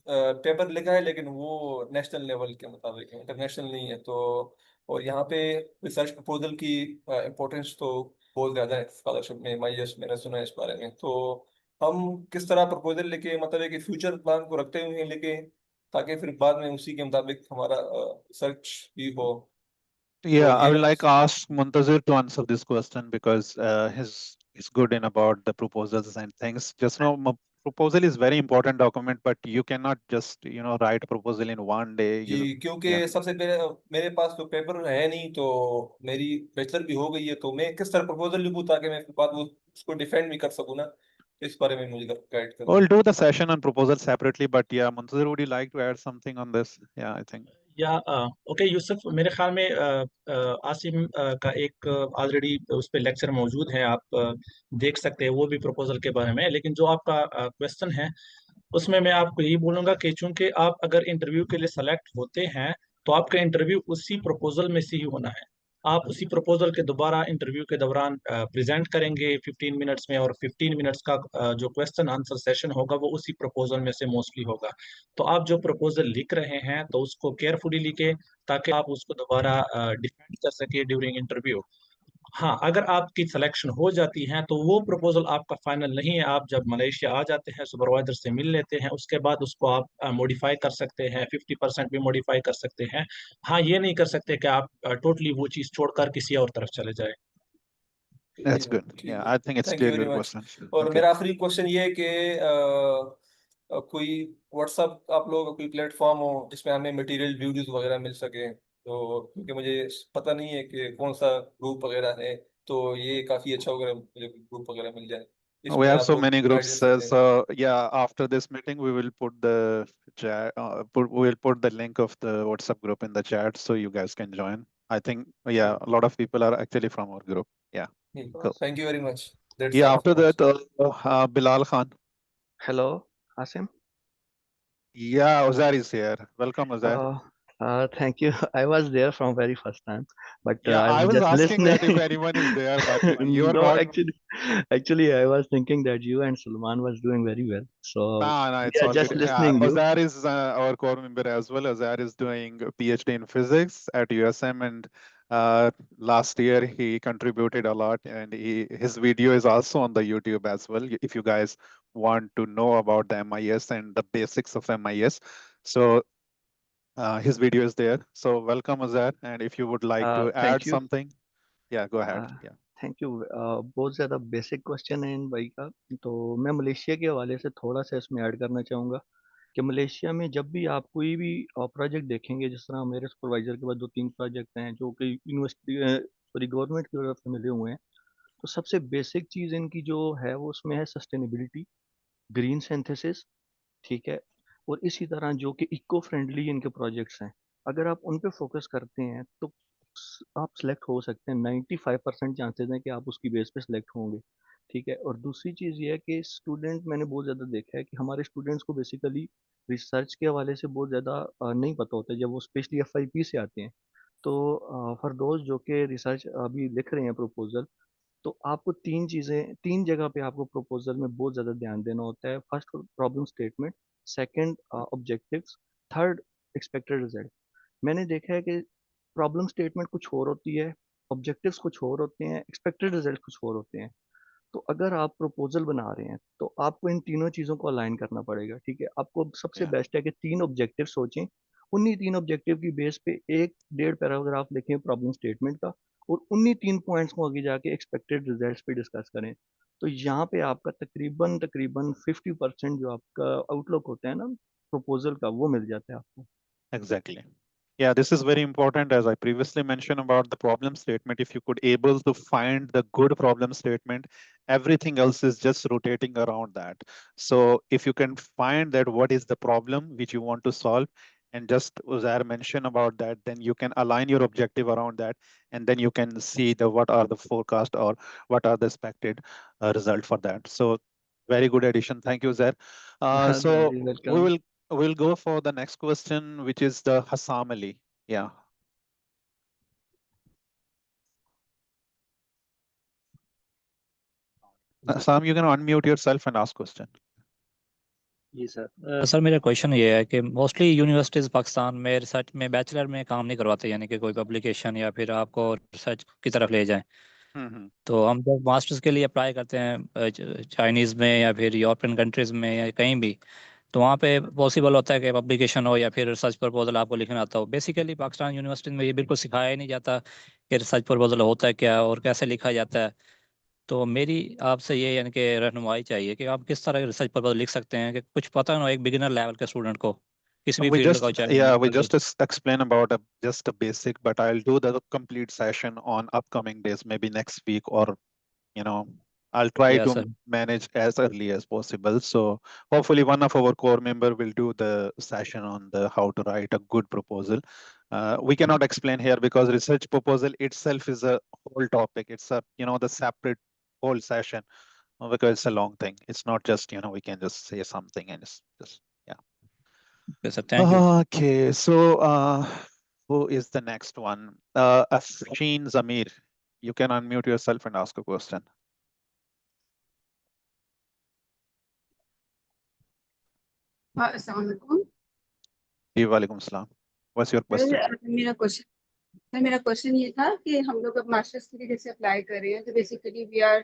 पेपर लिखा है लेकिन वो नेशनल लेवल के मुताबिक है, इंटरनेशनल नहीं है. तो और यहाँ पे रिसर्च प्रपोजल की इम्पोर्टेंस तो बहुत ज़्यादा है स्कॉलरशिप में। MIS मैंने सुना है इस बारे में। तो हम किस तरह प्रपोजल लेके, मतलब है कि फ्यूचर प्लान को रखते हुए लेके, ताकि फिर बाद में उसी के मुताबिक हमारा रिसर्च भी हो। Yeah, तो I ये would मैं like ask Muntazir to answer this question because he's good in about the proposals and things. Just know, proposal is very important document, but you cannot just write a proposal in one day. You जी, क्योंकि yeah. सबसे पहले मेरे पास तो paper है नहीं, तो मेरी bachelor भी हो गई है, तो मैं किस तरह प्रपोजल लिखूं ताकि मैं फिर बाद वो उसको डिफेंड भी कर सकूं ना। इस बारे में मुझे गाइड कर We'll दें। do the session on proposal separately, but yeah, Muntazir, would you like to add something on this? Yeah, I think. या ओके यूसुफ, मेरे ख्याल में आसिम का एक ऑलरेडी उस पर लेक्चर मौजूद है, आप देख सकते हैं वो भी प्रपोजल के बारे में। लेकिन जो आपका क्वेश्चन है उसमें मैं आपको यही बोलूंगा कि चूंकि आप अगर इंटरव्यू के लिए सेलेक्ट होते हैं तो आपका इंटरव्यू उसी प्रपोजल में से ही होना है। आप उसी प्रपोजल के दोबारा इंटरव्यू के दौरान प्रेजेंट करेंगे 15 मिनट्स में, और 15 मिनट्स का जो क्वेश्चन आंसर सेशन होगा वो उसी प्रपोजल में से मोस्टली होगा। तो आप जो प्रपोजल लिख रहे हैं तो उसको केयरफुली लिखें ताकि आप उसको दोबारा डिफेंड कर सके ड्यूरिंग इंटरव्यू। हाँ, अगर आपकी सिलेक्शन हो जाती है तो वो प्रपोजल आपका फाइनल नहीं है। आप जब मलेशिया आ जाते हैं सुपरवाइजर से मिल लेते हैं, उसके बाद उसको आप मॉडिफाई कर सकते हैं, 50% भी मॉडिफाई कर सकते हैं। हाँ, ये नहीं कर सकते कि आप टोटली वो चीज़ छोड़कर किसी और तरफ चले जाए। That's good. ठीक Yeah, है, I think it's thank you clear very your much. question. और Okay. मेरा आखिरी क्वेश्चन ये है कि कोई व्हाट्सअप आप लोगों का कोई प्लेटफॉर्म हो जिसमें हमें मटेरियल वीडियोस वगैरह मिल सके, तो क्योंकि मुझे पता नहीं है कि कौन सा ग्रुप वगैरह है, तो ये काफ़ी अच्छा होगा मुझे ग्रुप वगैरह मिल जाए We इसमें have आप so many groups. गाइडेंस दें। So yeah, after this meeting, we will put the chat. We will put the link of the WhatsApp group in the chat so you guys can join. I think yeah, a lot of people are actually from our group. Yeah, cool. Thank you very much, that's Yeah, all after from that, Bilal Khan. Hello, Asim. Yeah, Uzair is here. Welcome, Uzair. Thank you. I was there from very first time, but Yeah, I I was was just asking that if listening. anyone is there, but you are No, not. actually, I was thinking that you and Sulman was doing very well. So No, no, it's yeah, all just good. Yeah, listening you. Uzair is our core member as well. Uzair is doing a PhD in physics at USM, and last year he contributed a lot, and his video is also on the YouTube as well. If you guys want to know about the MIS and the basics of MIS, so his video is there. So welcome, Uzair, and if you would like to add Thank you. something, yeah, go ahead. Uh, Yeah. Thank you. बहुत ज़्यादा basic question है इन भाई का। तो मैं Malaysia के हवाले से थोड़ा सा इसमें ऐड करना चाहूँगा कि मलेशिया में जब भी आप कोई भी प्रोजेक्ट देखेंगे, जिस तरह मेरे सुपरवाइजर के पास 2-3 प्रोजेक्ट हैं जो कि यूनिवर्सिटी सॉरी गवर्नमेंट की तरफ से मिले हुए हैं, तो सबसे बेसिक चीज़ इनकी जो है वो उसमें है सस्टेनेबिलिटी, ग्रीन सिंथेसिस, ठीक है। और इसी तरह जो कि इको फ्रेंडली इनके प्रोजेक्ट्स हैं, अगर आप उन पे फोकस करते हैं तो आप सिलेक्ट हो सकते हैं। 95% चांसेस हैं कि आप उसकी बेस पे सिलेक्ट होंगे, ठीक है। और दूसरी चीज़ ये है कि स्टूडेंट, मैंने बहुत ज़्यादा देखा है कि हमारे स्टूडेंट्स को बेसिकली रिसर्च के हवाले से बहुत ज़्यादा नहीं पता होता है जब वो स्पेशली FIP से आते हैं। तो फॉर दोस्त जो कि रिसर्च अभी लिख रहे हैं प्रपोजल, तो आपको 3 चीज़ें 3 जगह पे आपको प्रपोज़ल में बहुत ज़्यादा ध्यान देना होता है। First problem statement, second objectives, third expected result. मैंने देखा है कि प्रॉब्लम स्टेटमेंट कुछ और होती है, ऑब्जेक्टिव्स कुछ और होते हैं, एक्सपेक्टेड रिजल्ट कुछ और होते हैं। तो अगर आप प्रपोजल बना रहे हैं तो आपको इन तीनों चीज़ों को अलाइन करना पड़ेगा, ठीक है। आपको सबसे Yeah. बेस्ट है कि 3 ऑब्जेक्टिव सोचें, उन्हीं 3 ऑब्जेक्टिव की बेस पे 1 डेढ़ पैराग्राफ लिखें प्रॉब्लम स्टेटमेंट का, और उन्हीं 3 पॉइंट्स को आगे जाके एक्सपेक्टेड रिजल्ट्स पे डिस्कस करें। तो यहाँ पे आपका तकरीबन तकरीबन 50% जो आपका आउटलुक होता है ना प्रपोजल का, वो मिल जाता है आपको। Exactly. Yeah, this is very important. As I previously mentioned about the problem statement, if you could able to find the good problem statement, everything else is just rotating around that. So if you can find that what is the problem which you want to solve, and just Uzair mentioned about that, then you can align your objective around that, and then you can see the what are the forecast or what are the expected result for that. So very good addition. Thank you, Uzair. So we welcome. we'll go for the next question, which is the Hassam Ali. Yeah. Hassam, you can unmute yourself and ask question. जी sir. Sir मेरा question ये है कि mostly universities Pakistan में research में bachelor में काम नहीं करवाते, यानी कि कोई पब्लिकेशन या फिर आपको रिसर्च की तरफ ले जाएं। हम्म। तो हम जब मास्टर्स के लिए अप्लाई करते हैं चाइनीज़ में या फिर यूरोपियन कंट्रीज़ में या कहीं भी, तो वहाँ पे पॉसिबल होता है कि पब्लिकेशन हो या फिर रिसर्च प्रपोजल आपको लिखना आता हो। बेसिकली पाकिस्तान यूनिवर्सिटी में ये बिल्कुल सिखाया ही नहीं जाता कि रिसर्च प्रपोजल होता है क्या और कैसे लिखा जाता है। तो मेरी आपसे ये यानी कि रहनुमाई चाहिए कि आप किस तरह के रिसर्च प्रपोजल लिख सकते हैं कि कुछ पता ना हो एक बिगिनर लेवल के स्टूडेंट को, किसी भी We फील्ड का हो, just, चाहे yeah, we medical just explain about just a basic, but I'll do the complete session on upcoming days, maybe next week, or you know, I'll try या to sir. manage as early as possible. So hopefully one of our core member will do the session on the how to write a good proposal. We cannot explain here because research proposal itself is a whole topic. It's a, the separate whole session because it's a long thing. It's not just, we can just say something and it's just, yeah. Okay sir, thank you. Okay, so who is the next one? Afshin Zamir, you can unmute yourself and ask a question. अस्सलाम वालेकुम। जी वालेकुम सलाम। What's your question? मेरा question ये था कि हम लोग अब मास्टर्स के लिए जैसे अप्लाई कर रहे हैं, तो basically we are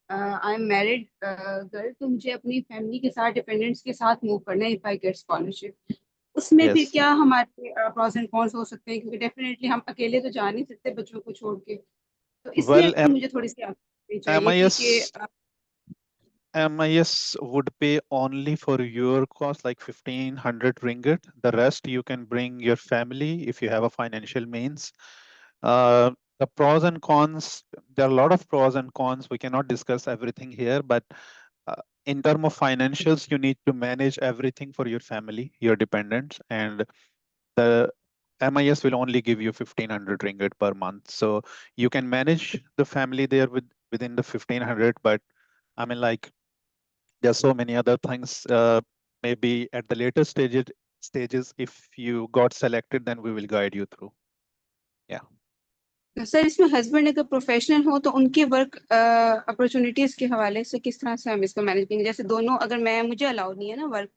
I am married girl, तो मुझे अपनी फैमिली के साथ, डिपेंडेंट्स के साथ मूव करना है इफ आई गेट स्कॉलरशिप। उसमें फिर Yes. क्या हमारे प्रोस एंड कॉन्स हो सकते हैं, क्योंकि डेफिनेटली हम अकेले तो जा नहीं सकते बच्चों को छोड़ के, तो इसमें Well, मुझे थोड़ी सी आपकी चाहिए थी कि MIS would pay only for your cost, like 1,500 ringgit. The rest you can bring your family if you have a financial means. The pros and cons, there are a lot of pros and cons. We cannot discuss everything here, but in terms of financials, you need to manage everything for your family, your dependents, and the MIS will only give you 1,500 ringgit per month. So you can manage the family there within the 1,500, but I mean, like, there's so many other things. Maybe at the later stages, if you got selected, then we will guide you through. Yeah. Sir इसमें husband अगर professional हो तो उनके work opportunities के हवाले से किस तरह से हम इसको मैनेज करेंगे? जैसे दोनों, अगर मुझे अलाउ नहीं है ना वर्क,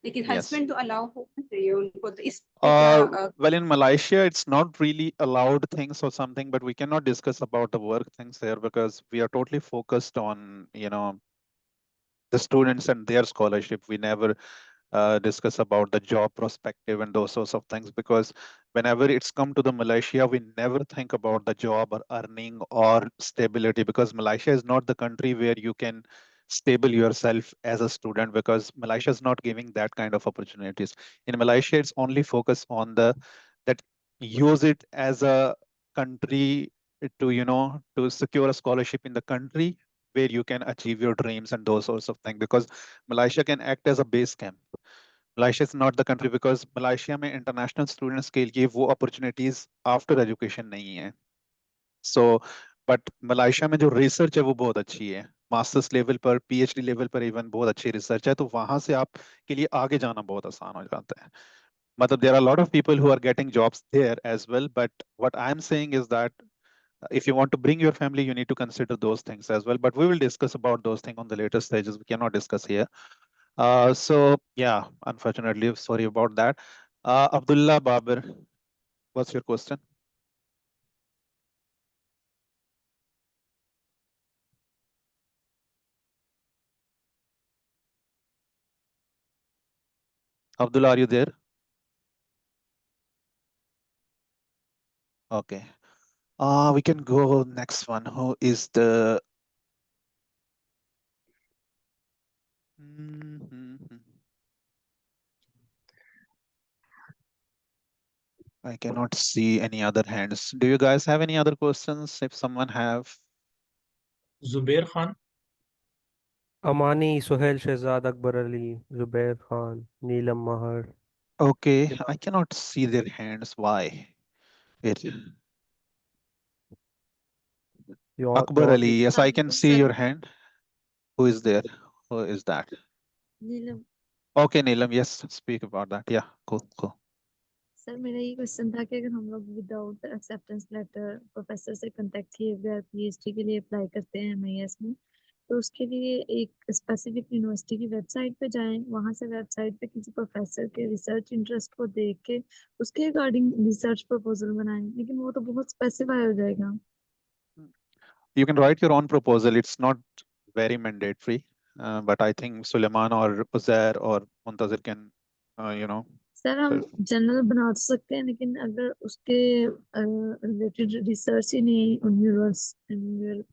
लेकिन Yes. हस्बैंड तो अलाउ होना चाहिए उनको, तो इस पे क्या Well, in Malaysia, it's not really allowed things or something, but we cannot discuss about the work things there because we are totally focused on, the students and their scholarship. We never discuss about the job perspective and those sorts of things because whenever it's come to the Malaysia, we never think about the job or earning or stability because Malaysia is not the country where you can stable yourself as a student because Malaysia is not giving that kind of opportunities. In Malaysia, it's only focused on that use it as a country to secure a scholarship in the country where you can achieve your dreams and those sorts of things because Malaysia can act as a base camp. Malaysia is not the country because Malaysia में international students के लिए वो opportunities after education नहीं है. So, but Malaysia में जो research है वो बहुत अच्छी है. Masters level पर, PhD level पर even बहुत अच्छी research है, तो वहाँ से आप के लिए आगे जाना बहुत आसान हो जाता है. मतलब there are a lot of people who are getting jobs there as well, but what I'm saying is that if you want to bring your family, you need to consider those things as well. But we will discuss about those things on the later stages. We cannot discuss here. So yeah, unfortunately, sorry about that. Abdullah Babir, what's your question? Abdullah, are you there? Okay. We can go next one. Who is the I cannot see any other hands. Do you guys have any other questions? If someone have, Zuber Khan. Amani, Suhail Shahzad, Akbar Ali, Zubair Khan, Neelam Mahar. okay, I cannot see their hands. Why? It Akbar Ali. Yes, I can see your hand. Who is there? Who is that? Neelam. Okay, Neelam. Yes, speak about that. Yeah, cool. Sir मेरा ये question था कि अगर हम लोग without acceptance letter professor से contact किए बगैर पीएचडी के लिए अप्लाई करते हैं एमआईएस में, तो उसके लिए एक स्पेसिफिक यूनिवर्सिटी की वेबसाइट पे जाएं, वहां से वेबसाइट पे किसी प्रोफेसर के रिसर्च इंटरेस्ट को देख के उसके अकॉर्डिंग रिसर्च प्रपोजल बनाएं, लेकिन वो तो बहुत स्पेसिफाई हो जाएगा। You can write your own proposal. It's not very mandatory, but I think Suleiman or Uzair or Muntazir can, you know. Sir हम जनरल बना तो सकते हैं, लेकिन अगर उसके रिलेटेड रिसर्च ही नहीं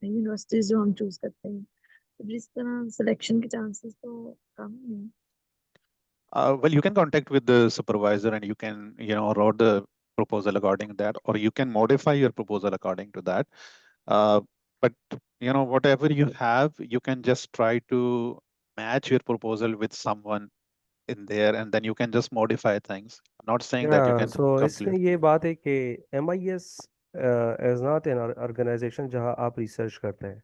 यूनिवर्सिटीज जो हम चूज करते हैं, तो जिस तरह सिलेक्शन के चांसेस तो कम ही हैं। Well, you can contact with the supervisor and you can, write the proposal according to that, or you can modify your proposal according to that. But, whatever you have, you can just try to match your proposal with someone in there, and then you can just modify things. I'm not saying that you can so इसमें complete. ये बात है कि MIS is not an organization जहाँ आप research करते हैं।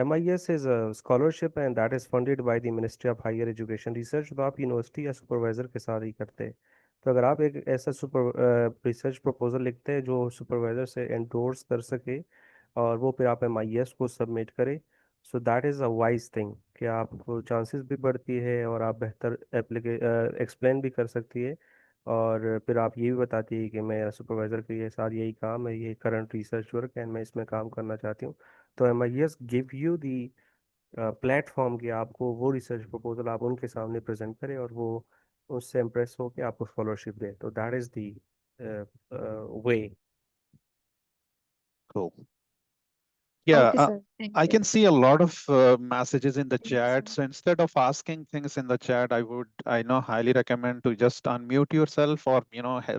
MIS is a scholarship and that is funded by the Ministry of Higher Education Research। तो आप यूनिवर्सिटी या सुपरवाइजर के साथ ही करते हैं। तो अगर आप एक ऐसा रिसर्च प्रपोजल लिखते हैं जो सुपरवाइजर से एंडोर्स कर सके और वो फिर आप MIS को सबमिट करें, so that is a wise thing कि आपको चांसेस भी बढ़ती है और आप बेहतर एक्सप्लेन भी कर सकती है। और फिर आप ये भी बताती है कि मैं सुपरवाइज़र के ये साथ यही काम है, ये करंट रिसर्च वर्क है, मैं इसमें काम करना चाहती हूँ। तो MIS give you the platform कि आपको वो रिसर्च प्रपोजल आप उनके सामने प्रेजेंट करें और वो उससे इम्प्रेस होकर आपको स्कॉलरशिप दे। तो that is the way. Cool. Yeah, okay sir, thank I you. can see a lot of messages in the Thank you, chat. sir. So instead of asking things in the chat, I highly recommend to just unmute yourself or,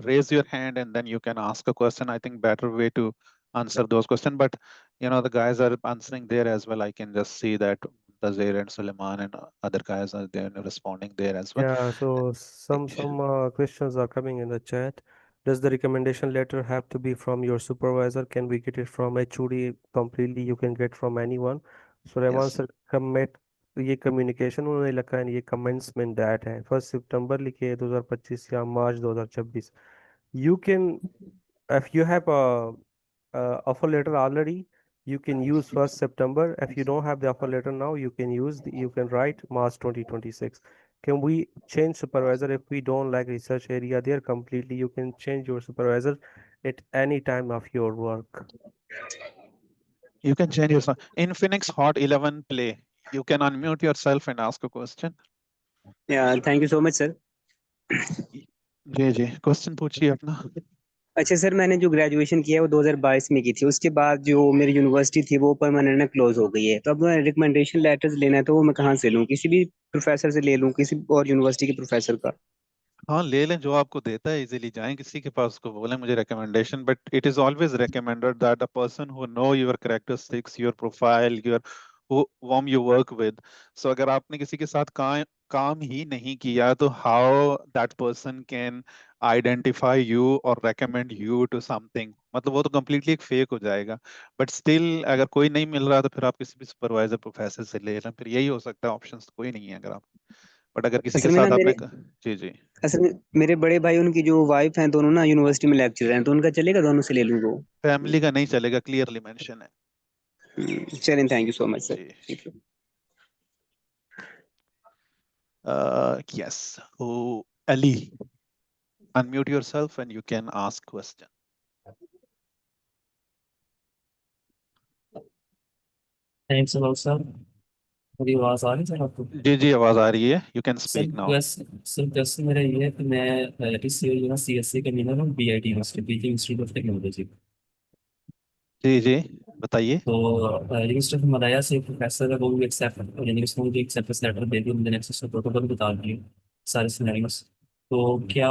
raise your hand and then you can ask a question. I think better way to answer those questions. But, the guys are answering there as well. I can just see that Tazir and Suleiman and other guys are there responding there as well. Yeah, so some questions are coming in the chat. Does the recommendation letter have to be from your supervisor? Can we get it from HOD completely? You can get from anyone. So Rahman Yes. sir commit ये communication उन्होंने लिखा है, ये comments में that है 1 सितंबर लिखे 2025 या मार्च 2026। You can, if you have a offer letter already, you can use 1st September. If you don't have the offer letter now, you can you can write March 2026. Can we change supervisor if we don't like research area there completely? You can change your supervisor at any time of your work. You can change yourself. In Phoenix Hot 11 play, you can unmute yourself and ask a question. Yeah, thank you so much, sir. जी question पूछिए अपना। अच्छा sir, मैंने जो graduation किया है वो 2022 में की थी। उसके बाद जो मेरी यूनिवर्सिटी थी वो परमानेंट क्लोज हो गई है। तो अब मैं रिकमेंडेशन लेटर्स लेना है तो वो मैं कहाँ से लूँ? किसी भी प्रोफेसर से ले लूँ, किसी और यूनिवर्सिटी के प्रोफेसर का? हाँ ले लें, जो आपको देता है इजीली जाएं किसी के पास, उसको बोलें मुझे recommendation. But it is always recommended that a person who know your characteristics, your profile, your whom you work with. So अगर आपने किसी के साथ काम ही नहीं किया तो how that person can identify you or recommend you to something, मतलब वो तो completely एक फेक हो जाएगा। बट स्टिल अगर कोई नहीं मिल रहा तो फिर आप किसी भी सुपरवाइजर प्रोफेसर से ले लें, फिर यही हो सकता है, ऑप्शंस कोई नहीं है अगर आप। बट अगर किसी के असल में ना साथ आपने जी जी असल में मेरे बड़े भाई उनकी जो वाइफ हैं दोनों ना यूनिवर्सिटी में लेक्चरर हैं, तो उनका चलेगा? दोनों से ले लूँ वो? फैमिली का नहीं चलेगा, क्लियरली मेंशन है। चलें, thank you so much sir. जी yes, oh, Ali, unmute yourself and you can ask question. Thanks a lot sir. मेरी आवाज आ रही है सर आपको? जी आवाज आ रही है, you can sir speak now. Sir question मेरा ये है कि मैं इस ईयर जो है CSC का मीनर हूँ BIT university, Beijing institute of technology. जी बताइए। तो यूनिवर्सिटी ऑफ हिमालय से प्रोफेसर है, वो भी एक्सेप्ट, यानी उसने मुझे एक्सेप्टेंस लेटर दे दिया, मुझे नेक्स्ट प्रोटोकॉल बता दिए सारे सिनेरियोस। तो क्या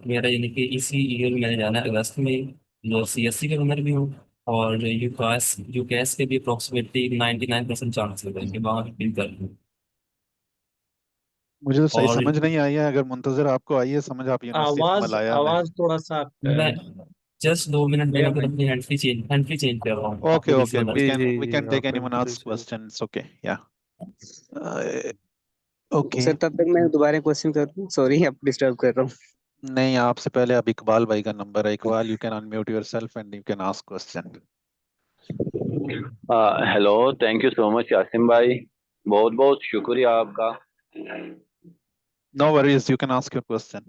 मेरा यानी कि इसी ईयर मैंने जाना है अगस्त में, जो CSC का विनर भी हूँ और यूकेएस के भी अप्रोक्सीमेटली 99% चांस है कि वहाँ फिल कर लूँ। मुझे तो सही और समझ नहीं आई है, अगर मुंतजर आपको आई है समझ, आप यूनिवर्सिटी ऑफ आवाज हिमालय में। आवाज थोड़ा सा मैं जस्ट 2 मिनट क्लियर मैंने नहीं। अपनी हैंड चेंज कर रहा हूँ, Okay, आपको okay, विजुअल we जी can जी we जी can take आप anyone entry else's change। questions. Okay, yeah. Okay. Sir तब तक मैं दोबारा क्वेश्चन कर दूं? सॉरी, अब डिस्टर्ब कर रहा हूँ। नहीं, आपसे पहले अब इकबाल भाई का नंबर है। Iqbal, you can unmute yourself and you can ask question. Hello, thank you so much Asim भाई, बहुत बहुत शुक्रिया आपका। No worries, you can ask your question.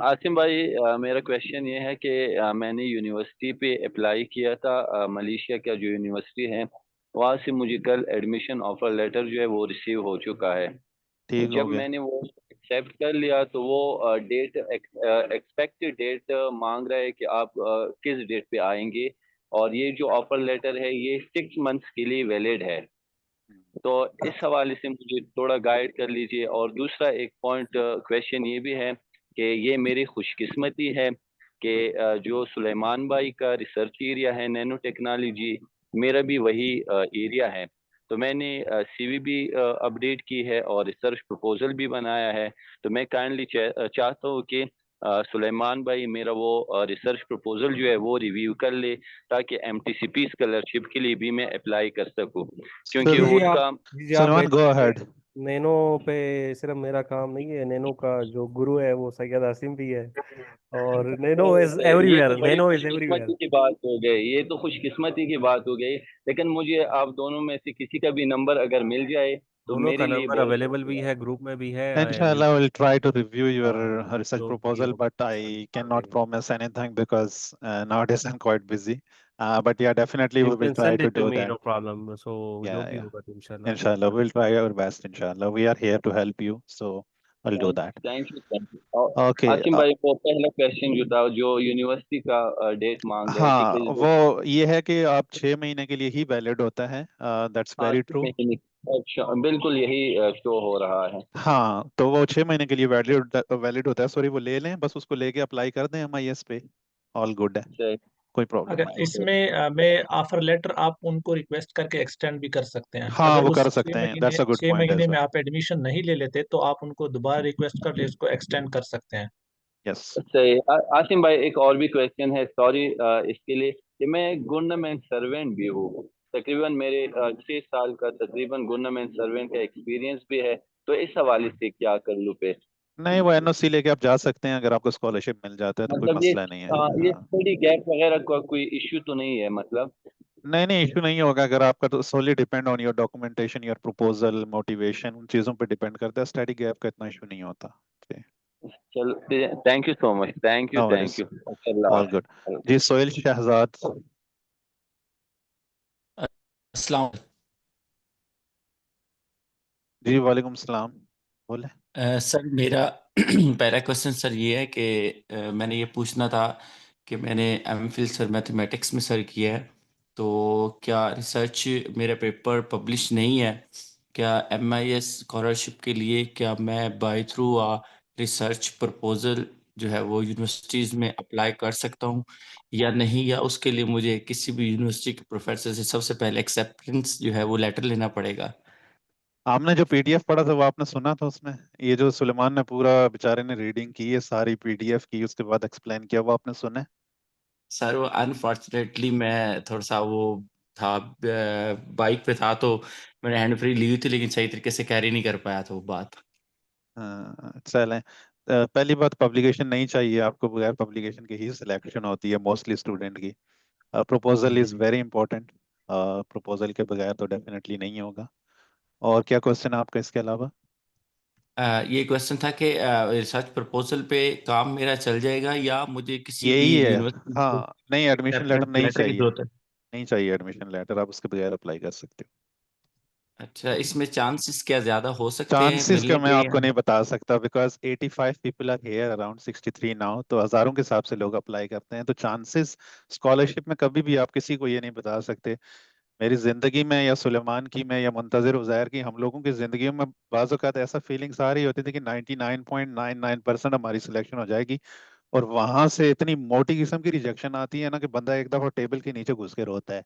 Asim भाई, मेरा क्वेश्चन ये है कि मैंने यूनिवर्सिटी पे अप्लाई किया था, मलेशिया का जो यूनिवर्सिटी है वहाँ से मुझे कल एडमिशन ऑफर लेटर जो है वो रिसीव हो चुका है। ठीक हो जब गया। मैंने वो एक्सेप्ट कर लिया तो वो डेट एक्सपेक्टेड डेट मांग रहा है कि आप किस डेट पे आएंगे, और ये जो ऑफर लेटर है ये 6 मंथ्स के लिए वैलिड है। तो इस हवाले से मुझे थोड़ा गाइड कर लीजिए। और दूसरा एक पॉइंट क्वेश्चन ये भी है कि ये मेरी खुशकिस्मती है कि जो सुलेमान भाई का रिसर्च एरिया है नैनो टेक्नोलॉजी, मेरा भी वही एरिया है। तो मैंने सीवी भी अपडेट की है और रिसर्च प्रपोजल भी बनाया है। तो मैं काइंडली चाहता हूँ कि सुलेमान भाई मेरा वो रिसर्च प्रपोजल जो है वो रिव्यू कर ले, ताकि एमटीसीपी स्कॉलरशिप के लिए भी मैं अप्लाई कर सकूँ, क्योंकि जी Sul- आप उसका जी आप Salman, go basically ahead. Nano पे सिर्फ मेरा काम नहीं है, नैनो का जो गुरु है वो सैयद आसिम भी है, और नैनो इज तो ये एवरीवेयर, तो बड़ी नैनो इज एवरीवेयर। खुशकिस्मती की बात हो गई, ये तो खुशकिस्मती की बात हो गई। लेकिन मुझे आप दोनों में से किसी का भी नंबर अगर मिल जाए तो दोनों का मेरे लिए नंबर बहुत अवेलेबल भी शुक्रिया। है, ग्रुप में भी है, Inshallah, we'll try to review your research जो भी proposal, हो but कर I cannot देंगे। promise anything because nowadays I'm quite busy. But yeah, definitely You we will can try send to it to do me, that. no problem. So जो Yeah, भी yeah. होगा तो इंशाल्लाह Inshallah, we'll try our best. Inshallah, we are here to help you, so I'll do that. Thank you, thank you. और Okay. Asim भाई को पहला question जो था, जो यूनिवर्सिटी का डेट मांग रहे थे हाँ, कि वो ये है कि आप 6 महीने के लिए ही वैलिड होता है। That's very true. महीने, अच्छा बिल्कुल यही शो हो रहा है। हाँ, तो वो 6 महीने के लिए वैलिड वैलिड होता है। सॉरी, वो ले लें, बस उसको लेके अप्लाई कर दें MIS पे, ऑल गुड है, सही। कोई प्रॉब्लम अगर नहीं है। इसमें मैं ऑफर लेटर आप उनको रिक्वेस्ट करके एक्सटेंड भी कर सकते हैं। हाँ, अगर वो उस कर सकते हैं। दैट्स अ गुड छह पॉइंट महीने एज में वेल। आप एडमिशन नहीं ले लेते तो आप उनको दोबारा रिक्वेस्ट कर इसको एक्सटेंड कर सकते हैं। यस। सही। आसिम भाई एक और भी क्वेश्चन है, सॉरी इसके लिए, कि मैं गवर्नमेंट सर्वेंट भी हूँ, तकरीबन मेरे 6 साल का तकरीबन गवर्नमेंट सर्वेंट का एक्सपीरियंस भी है। तो इस हवाले से क्या कर लूँ पे? नहीं, वो NOC लेके आप जा सकते हैं, अगर आपको स्कॉलरशिप मिल जाता है तो कोई मतलब मसला नहीं है। ये हाँ। स्टडी गैप वगैरह का कोई इश्यू तो नहीं है मतलब? नहीं नहीं, इशू नहीं होगा। अगर आपका तो solely depend on your documentation, your proposal, motivation, उन चीज़ों पे डिपेंड करता है। स्टडी गैप का इतना इशू नहीं होता। चलो, thank you so much, thank you, no thank worries, you. अल्लाह ऑल गुड। हाफ़िज़। जी, सोहेल शहजाद। अस्सलाम। जी, वालेकुम सलाम, बोले। सर मेरा पहला क्वेश्चन सर ये है कि मैंने ये पूछना था कि मैंने MPhil सर मैथमेटिक्स में सर किया है, तो क्या रिसर्च मेरा पेपर पब्लिश नहीं है? क्या MIS स्कॉलरशिप के लिए क्या मैं बाय थ्रू रिसर्च प्रपोजल जो है वो यूनिवर्सिटीज़ में अप्लाई कर सकता हूँ या नहीं, या उसके लिए मुझे किसी भी यूनिवर्सिटी के प्रोफेसर से सबसे पहले एक्सेप्टेंस जो है वो लेटर लेना पड़ेगा? आपने जो PDF पढ़ा था वो आपने सुना था उसमें? ये जो सुलेमान ने पूरा बेचारे ने रीडिंग की है, सारी PDF की, उसके बाद एक्सप्लेन किया, वो आपने सुना है? सर वो अनफॉर्चुनेटली मैं थोड़ा सा वो था, बाइक पे था, तो मैंने हैंड फ्री ली हुई थी, लेकिन सही तरीके से कैरी नहीं कर पाया था वो बात। चलें। पहली बात, पब्लिकेशन नहीं चाहिए आपको। बगैर पब्लिकेशन के ही सिलेक्शन होती है मोस्टली स्टूडेंट की। Proposal is very important. Proposal के बगैर तो डेफिनेटली नहीं होगा। और क्या क्वेश्चन है आपका इसके अलावा? ये क्वेश्चन था कि रिसर्च प्रपोजल पे काम मेरा चल जाएगा या मुझे किसी भी यही है। यूनिवर्सिटी से हाँ, नहीं, एडमिशन लेटर सेपरेट नहीं लेटर की चाहिए। जरूरत है? नहीं चाहिए एडमिशन लेटर, आप उसके बगैर अप्लाई कर सकते हो। अच्छा, इसमें चांसेस क्या ज्यादा हो सकते हैं चांसेस का मिलने मैं के? आपको नहीं बता सकता, because 85 people are here, around 63 now, तो हजारों के हिसाब से लोग अप्लाई करते हैं। तो चांसेस स्कॉलरशिप में कभी भी आप किसी को ये नहीं बता सकते। मेरी जिंदगी में या सुलेमान की में या मुंतजिर उजैर की, हम लोगों की जिंदगी में बाज़ औक़ात ऐसा फीलिंग्स आ रही होती थी कि 99.99% हमारी सिलेक्शन हो जाएगी, और वहां से इतनी मोटी किस्म की रिजेक्शन आती है ना कि बंदा एक दफा टेबल के नीचे घुस के रोता है।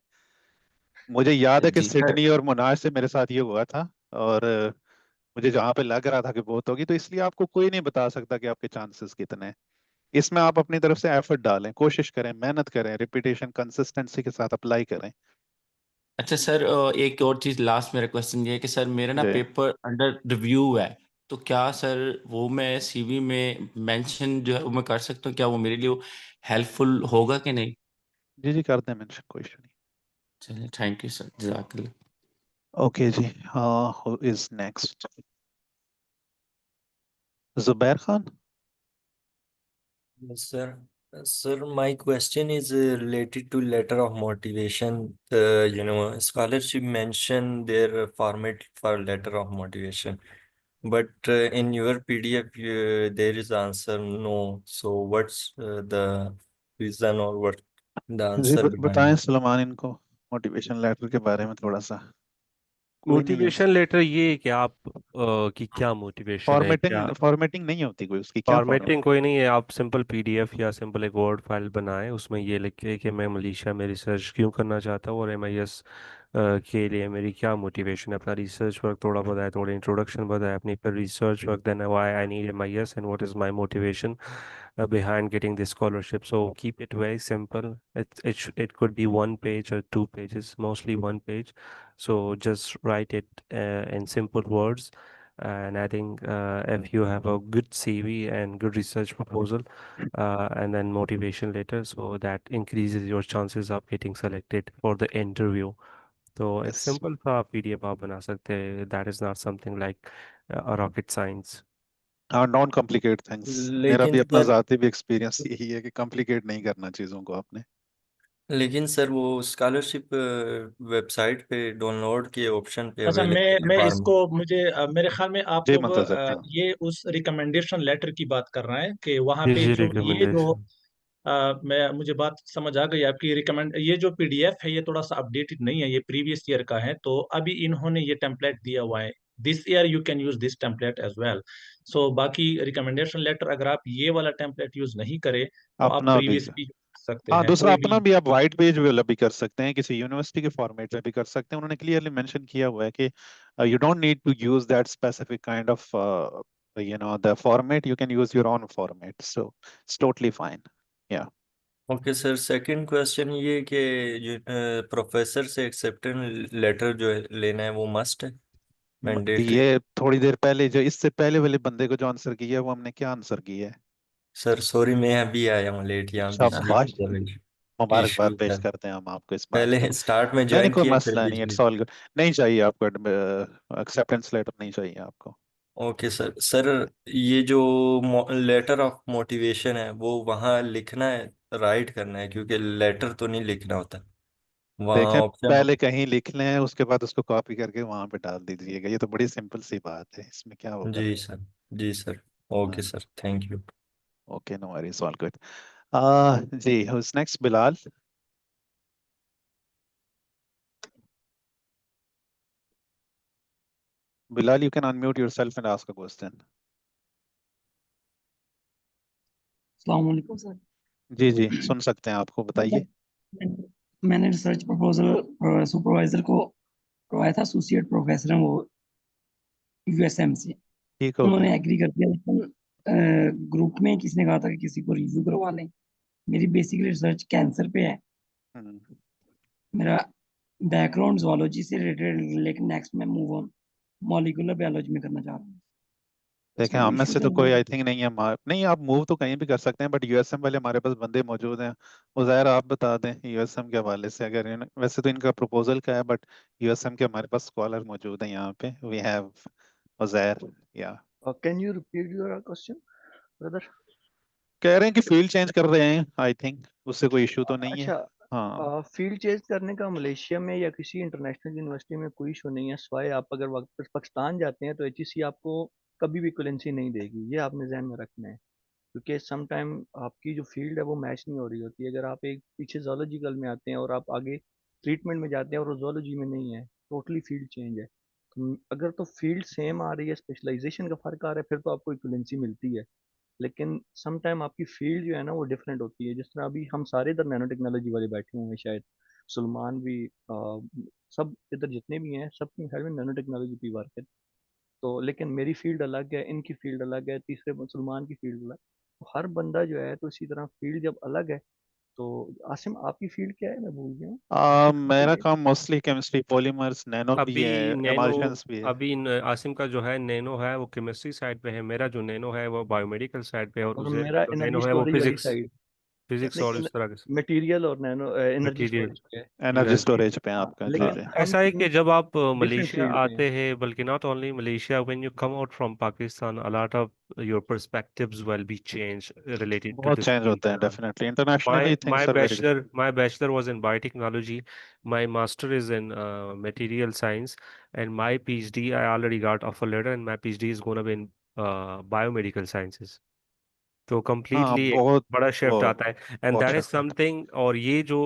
मुझे याद है कि जी सर। सिडनी और मोनाश से मेरे साथ ये हुआ था, और मुझे जहाँ पे लग रहा था कि बहुत होगी, तो इसलिए आपको कोई नहीं बता सकता कि आपके चांसेस कितने हैं। इसमें आप अपनी तरफ से एफर्ट डालें, कोशिश करें, मेहनत करें, रिपीटेशन, कंसिस्टेंसी के साथ अप्लाई करें। अच्छा सर, एक और चीज लास्ट मेरा क्वेश्चन ये है कि सर मेरा ना जी पेपर अंडर रिव्यू है, तो क्या सर वो मैं CV में मेंशन जो है वो मैं कर सकता हूँ? क्या वो मेरे लिए हेल्पफुल होगा कि नहीं? जी, जी कर दें मेंशन, कोई इशू नहीं। चलिए थैंक यू सर, जज़ाकल्लाह। Okay जी, who is next? Zubair Khan? Yes, sir. Sir, my question is related to letter of motivation. Scholarship mention their format for letter of motivation, but in your PDF there is answer no. So what's the reason or what the जी answer बताएं behind? Suleman इनको motivation letter के बारे में थोड़ा सा। कोई नहीं है मोटिवेशन लेटर ये है कि आप की क्या मोटिवेशन है, क्या फॉर्मेटिंग नहीं होती कोई उसकी, क्या फॉर्मेटिंग कोई नहीं है। आप सिंपल पीडीएफ या सिंपल एक वर्ड फाइल बनाएं, उसमें ये लिखे कि मैं मलेशिया में रिसर्च क्यों करना चाहता हूँ और एमआईएस के लिए मेरी क्या मोटिवेशन है। अपना रिसर्च वर्क थोड़ा बताए, थोड़ा इंट्रोडक्शन बताए अपनी, फिर research work, then why I need MIS and what is my motivation behind getting this scholarship. So keep it very simple. It could be 1 page or 2 pages, mostly 1 page. So just write it in simple words. And I think if you have a good CV and good research proposal, and then motivation letter, so that increases your chances of getting selected for the interview. तो एक Yes. Simple सा PDF आप बना सकते हैं, that is not something like rocket science. हाँ, non complicate things. मेरा लेकिन भी अपना सर जाती भी एक्सपीरियंस यही है कि कॉम्प्लिकेट नहीं करना चीज़ों को आपने। लेकिन सर वो स्कॉलरशिप वेबसाइट पे डाउनलोड के ऑप्शन पे अच्छा, अवेलेबल है मैं फॉर्म। इसको मेरे ख्याल में आप जी लोग मुंतजर खान। ये उस रिकमेंडेशन लेटर की बात कर रहे हैं कि वहाँ जी पे जी, जो ये जो रिकमेंडेशन। मुझे बात समझ आ गई आपकी। ये जो पीडीएफ है ये थोड़ा सा अपडेटेड नहीं है, ये प्रीवियस ईयर का है, तो अभी इन्होंने ये टेम्पलेट दिया हुआ है। This year you can use this template as well. So बाकी रिकमेंडेशन लेटर अगर आप ये वाला टेम्पलेट यूज नहीं करें तो आप अपना भी, प्रीवियस भी यूज कर सकते हाँ हैं, दूसरा कोई अपना भी। भी आप वाइट पेज भी कर सकते हैं, किसी यूनिवर्सिटी के फॉर्मेट में भी कर सकते हैं। उन्होंने क्लियरली मेंशन किया हुआ है कि you don't need to use that specific kind of the format, you can use your own format, so it's totally fine. Yeah okay sir, second question ये कि प्रोफेसर से एक्सेप्टेंस लेटर जो है लेना है वो मस्ट है, मैंडेटरी? ये थोड़ी देर पहले जो इससे पहले वाले बंदे को जो आंसर किया है वो हमने क्या आंसर किया है? सर सॉरी, मैं अभी आया हूँ लेट, यहाँ बिजली शाबाश, मुबारकबाद इश्यूज पेश है। करते हैं हम आपको इस बात पहले की। स्टार्ट में नहीं नहीं, ज्वाइन कोई किया फिर मसला नहीं, बिजली। It's all good. नहीं चाहिए आपको एक्सेप्टेंस लेटर, नहीं चाहिए आपको। Okay sir. सर ये जो लेटर ऑफ मोटिवेशन है वो वहाँ लिखना है, राइट करना है, क्योंकि लेटर तो नहीं लिखना होता वहाँ देखें, ऑप्शन। पहले कहीं लिख लें, उसके बाद उसको कॉपी करके वहां पे डाल दीजिएगा। ये तो बड़ी सिंपल सी बात है, इसमें क्या होगा। जी सर, जी sir. Okay sir, thank you. Okay, no worries, all good. जी, who's next? Bilal. Bilal, you can unmute yourself and ask a question. अस्सलाम वालेकुम सर। जी जी, सुन सकते हैं आपको, बताइए। मैंने रिसर्च प्रपोजल सुपरवाइजर को करवाया था, एसोसिएट प्रोफेसर हैं वो यूएसएम से। ठीक हो गया। उन्होंने एग्री कर दिया, लेकिन ग्रुप में किसी ने कहा था कि किसी को रिव्यू करवा लें। मेरी बेसिकली रिसर्च कैंसर पे है, मेरा बैकग्राउंड जूलॉजी से रिलेटेड, लेकिन नेक्स्ट मैं मूव ऑन मॉलिक्यूलर बायोलॉजी में करना चाह रहा हूँ। देखें, इसमें कोई हम में इशू से तो तो कोई नहीं? आई थिंक नहीं है। नहीं, आप मूव तो कहीं भी कर सकते हैं, बट यूएसएम वाले हमारे पास बंदे मौजूद हैं। उज़ैर, आप बता दें यूएसएम के हवाले से, अगर वैसे तो इनका प्रपोजल का है, बट यूएसएम के हमारे पास स्कॉलर मौजूद हैं यहाँ पे। We have Uzair. Yeah can you repeat your question brother? कह रहे हैं कि फील्ड चेंज कर रहे हैं, आई थिंक उससे कोई इशू तो नहीं है। अच्छा, हाँ, फील्ड चेंज करने का मलेशिया में या किसी इंटरनेशनल यूनिवर्सिटी में कोई इशू नहीं है, सिवाय आप अगर वक्त पाकिस्तान जाते हैं तो एचईसी आपको कभी भी इक्वलेंसी नहीं देगी, ये आपने ध्यान में रखना है। क्योंकि सम टाइम आपकी जो फील्ड है वो मैच नहीं हो रही होती है। अगर आप एक पीछे जोलॉजिकल में आते हैं और आप आगे ट्रीटमेंट में जाते हैं और जोलॉजी में नहीं है, टोटली फील्ड चेंज है। तो अगर तो फील्ड सेम आ रही है, स्पेशलाइजेशन का फर्क आ रहा है, फिर तो आपको इक्वलेंसी मिलती है। लेकिन सम टाइम आपकी फील्ड जो है ना वो डिफरेंट होती है। जिस तरह अभी हम सारे इधर नैनो टेक्नोलॉजी वाले बैठे हुए हैं, शायद सलमान भी, सब इधर जितने भी हैं सबके हेड में नैनो टेक्नोलॉजी पे वर्क है। तो लेकिन मेरी फील्ड अलग है, इनकी फील्ड अलग है, तीसरे मुसलमान की फील्ड अलग। तो हर बंदा जो है, तो इसी तरह फील्ड जब अलग है। तो आसिम, आपकी फील्ड क्या है? मैं भूल गया हूँ। मेरा काम मोस्टली केमिस्ट्री, पॉलीमर्स, नैनो भी है, अभी नैनो, एमल्शंस भी है। आसिम का जो है नैनो है वो केमिस्ट्री साइड पे है, मेरा जो नैनो है वो बायोमेडिकल साइड पे है, और और उजैर का मेरा जो एनर्जी नैनो है वो स्टोरेज वाली फिजिक्स। साइड। फिजिक्स और इस तरह के मटेरियल और नैनो एनर्जी मटेरियल स्टोरेज पे है। Energy Energy. स्टोरेज पे हाँ, आपका, जी लेकिन जी। हम ऐसा है कि जब आप डिफरेंट मलेशिया फील्ड पे आते हैं। हैं, बल्कि not only Malaysia, when you come out from Pakistan, a lot of your perspectives will be changed related to बहुत this चेंज field होते हैं and all. Definitely, internationally things are very My bachelor was in biotechnology, my master is in material science, and my PhD I already got offer letter, and my PhD is going to be in biomedical sciences. तो हाँ completely एक बहुत बड़ा shift वो आता है, and बहुत that is shift. Something. और ये जो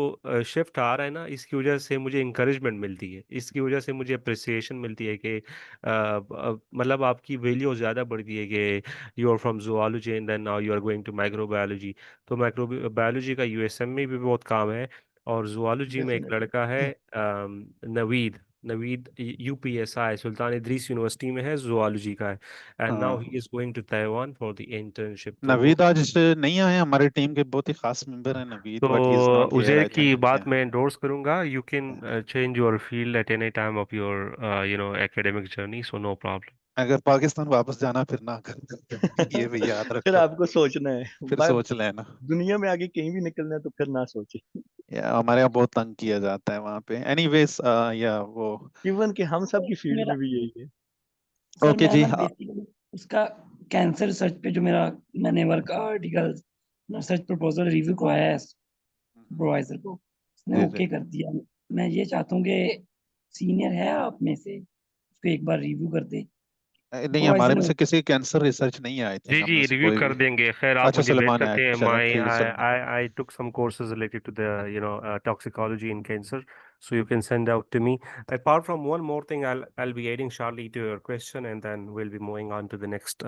शिफ्ट आ रहा है ना, इसकी वजह से मुझे इंकरेजमेंट मिलती है, इसकी वजह से मुझे अप्रिसिएशन मिलती है कि मतलब आपकी वैल्यू ज़्यादा बढ़ती है कि you are from zoology and then now you are going to microbiology. तो माइक्रोबायोलॉजी का यूएसएम में भी बहुत काम है, और जूलॉजी में एक लड़का है Naveed Naveed UPSI Sultan Idris university में है, जूलॉजी का है, एंड नाउ हाँ he is going to Taiwan for the internship. तो नवीद आज नहीं आए, हमारे टीम के बहुत ही खास मेंबर हैं नवीद, बट ही इज तो नॉट हियर उज़ैर आई की थिंक। बात मैं एंडोर्स करूंगा, you can change your field at any time of your academic journey, so no problem. अगर पाकिस्तान वापस जाना फिर ना कर ये भी याद फिर रखो, आपको सोचना है फिर भाई, सोच लेना। दुनिया में आगे कहीं भी निकलना है तो फिर ना सोचे। या हमारे यहाँ बहुत तंग किया जाता है वहाँ पे, एनीवेज या वो इवन कि हम सब की फील्ड मेरा में भी यही है। सर ओके मेरा जी। ना बेसिकली उसका कैंसर रिसर्च पे जो मेरा मैंने work article research proposal review करवाया है सुपरवाइजर को, उसने जी जी ओके कर दिया। मैं ये चाहता हूँ कि सीनियर है आप में से उसको एक बार रिव्यू कर दे। नहीं, हमारे सुपरवाइजर में ने से किसी कैंसर रिसर्च नहीं है आई जी थिंक, हम में जी, से रिव्यू कोई भी। कर देंगे। खैर, आप अच्छा मुझे भेज सलमान है, सकते हैं। चलो माई ठीक है Salman. I took some courses related to the toxicology in cancer, so you can send out to me. Apart from one more thing, I'll be adding shortly to your question, and then we'll be moving on to the next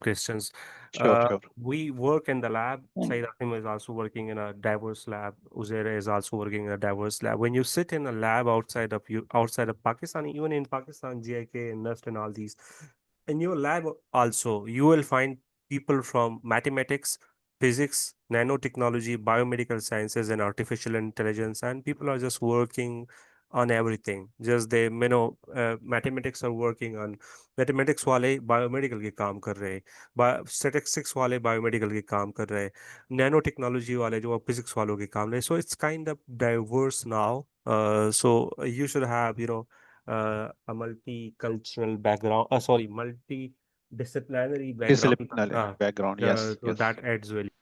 questions. Sure sure. We work in the lab. Saeed Akim is also working in a diverse lab. Uzair is also working in a diverse lab. When you sit in a lab outside of Pakistan, even in Pakistan, GIK, NUST, and all these, in your lab also, you will find people from mathematics, physics, nanotechnology, biomedical sciences, and artificial intelligence, and people are just working on everything. Just they, mathematics are working on mathematics वाले biomedical के काम कर रहे हैं, statistics वाले biomedical के काम कर रहे हैं, nanotechnology वाले जो physics वालों के काम रहे हैं. So it's kind of diverse now. So you should have, a multicultural background, sorry, multidisciplinary background. Disciplinary background, yes So yes, that adds value.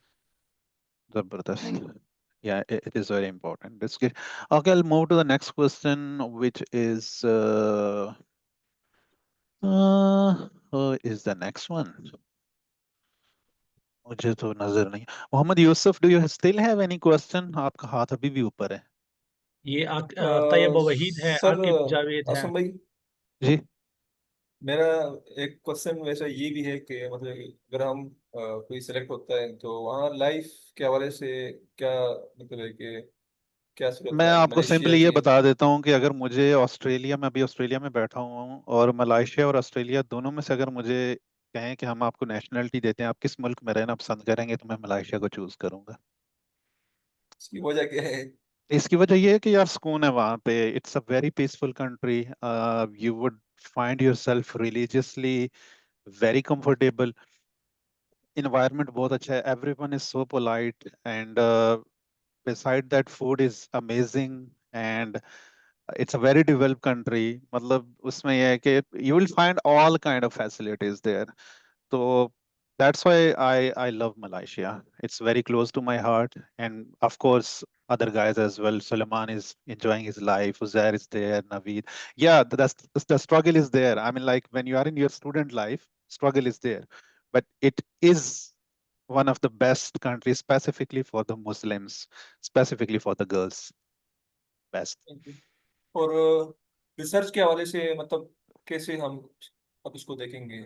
जबरदस्त। Yeah, it is very important. That's good. Okay, I'll move to the next question, which is the next one. मुझे तो नजर नहीं। Mohammad Yusuf, do you still have any question? आपका हाथ अभी भी ऊपर है। ये तैयब वहीद है, सर आकिब जावेद है। आसम भाई, जी मेरा एक क्वेश्चन वैसा ये भी है कि मतलब अगर हम कोई सिलेक्ट होता है तो वहाँ लाइफ के हवाले से क्या मतलब है कि क्या सूरत मैं हाल आपको मलेशिया सिंपली ये की है? बता देता हूँ कि अगर मुझे ऑस्ट्रेलिया में, अभी ऑस्ट्रेलिया में बैठा हुआ हूँ, और मलेशिया और ऑस्ट्रेलिया दोनों में से अगर मुझे कहें कि हम आपको नेशनलिटी देते हैं, आप किस मुल्क में रहना पसंद करेंगे, तो मैं मलेशिया को चूज करूंगा। इसकी वजह क्या है? इसकी वजह ये है कि यार सुकून है वहाँ पे, it's a very peaceful country, you would find your self religiously very comfortable, environment बहुत अच्छा है, everyone is so polite, and beside that food is amazing, and it's a very developed country, मतलब उसमें यह है कि you will find all kind of facilities there. So that's why I love Malaysia. It's very close to my heart, and of course other guys as well. Suleiman is enjoying his life, Uzair is there, Naveed. Yeah, the struggle is there. I mean, like when you are in your student life, struggle is there, but it is one of the best countries specifically for the Muslims, specifically for the girls. Best. और research के हवाले से मतलब कैसे हम अब इसको देखेंगे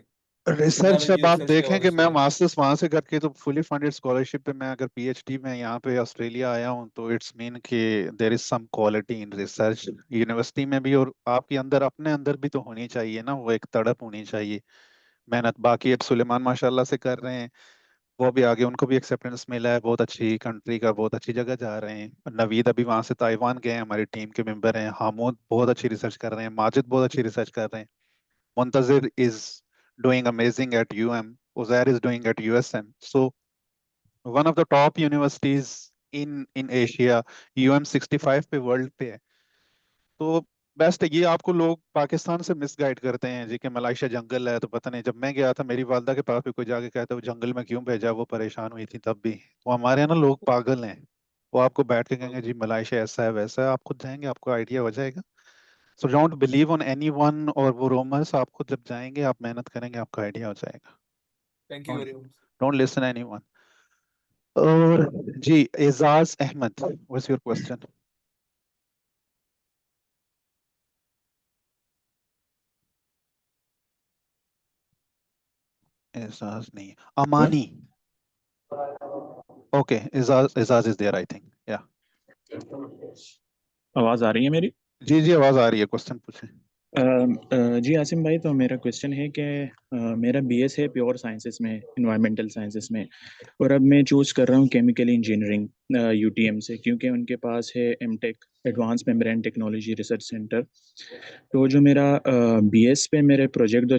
रिसर्च टेक्नोलॉजी अब आप रिसर्च के देखें हवाले कि मैं से? मास्टर्स वहां से करके तो फुली फंडेड स्कॉलरशिप पे मैं अगर पीएचडी में यहाँ पे ऑस्ट्रेलिया आया हूँ, तो इट्स मीन कि there is some quality in research university में भी, और आपके अंदर अपने अंदर भी तो होनी चाहिए ना, वो एक तड़प होनी चाहिए, मेहनत। बाकी अब सुलेमान माशाल्लाह से कर रहे हैं, वो भी आगे उनको भी एक्सेप्टेंस मिला है, बहुत अच्छी कंट्री का, बहुत अच्छी जगह जा रहे हैं। नवीद अभी वहां से ताइवान गए हैं, हमारी टीम के मेंबर हैं। हामूद बहुत अच्छी रिसर्च कर रहे हैं, माजिद बहुत अच्छी रिसर्च कर रहे हैं, Muntazir is doing amazing at UM, Uzair is doing at USM. So one of the top universities in Asia, UM 65 पे वर्ल्ड पे है। तो बेस्ट है। ये आपको लोग पाकिस्तान से मिसगाइड करते हैं जी कि मलेशिया जंगल है, तो पता नहीं। जब मैं गया था, मेरी वालदा के पास भी कोई जाके कहता है वो जंगल में क्यों भेजा, वो परेशान हुई थी तब भी। तो हमारे यहाँ ना लोग पागल हैं, वो आपको बैठ के कहेंगे जी मलेशिया ऐसा है वैसा है, आप खुद जाएंगे आपको आइडिया हो जाएगा। So don't believe on anyone और वो रोमर्स। आप खुद जब जाएंगे, आप मेहनत करेंगे, आपको आइडिया हो जाएगा। Thank you very much. Don't listen anyone. और जी Ejaz Ahmad, what's your question? Ejaz नहीं, Amani. Okay, Ejaz is there I think. या आवाज आ रही है मेरी? जी जी आवाज आ रही है, क्वेश्चन पूछें। जी आसिम भाई, तो मेरा क्वेश्चन है कि मेरा बीएस है प्योर साइंसेस में, इन्वायरमेंटल साइंसेस में, और अब मैं चूज कर रहा हूँ केमिकल इंजीनियरिंग यूटीएम से, क्योंकि उनके पास है AMTEC, advance membrane technology research centre. तो जो मेरा बीएस पे मेरे प्रोजेक्ट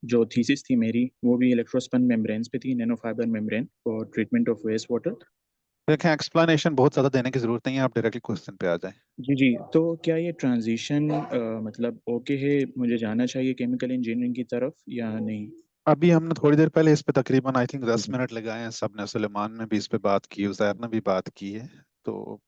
जो थीसिस थी मेरी, वो भी इलेक्ट्रोस्पन मेम्ब्रेन्स पे थी, nano fibre membrane for treatment of waste water. देखें, एक्सप्लेनेशन बहुत ज्यादा देने की जरूरत नहीं है, आप डायरेक्टली क्वेश्चन पे आ जाएं। जी जी, तो क्या ये ट्रांजिशन मतलब ओके है, मुझे जाना चाहिए केमिकल इंजीनियरिंग की तरफ या नहीं? अभी हमने थोड़ी देर पहले इस पे तकरीबन आई थिंक 10 मिनट लगाए हैं सबने। सुलेमान ने भी इस पे बात की, उजैर ने भी बात की है। तो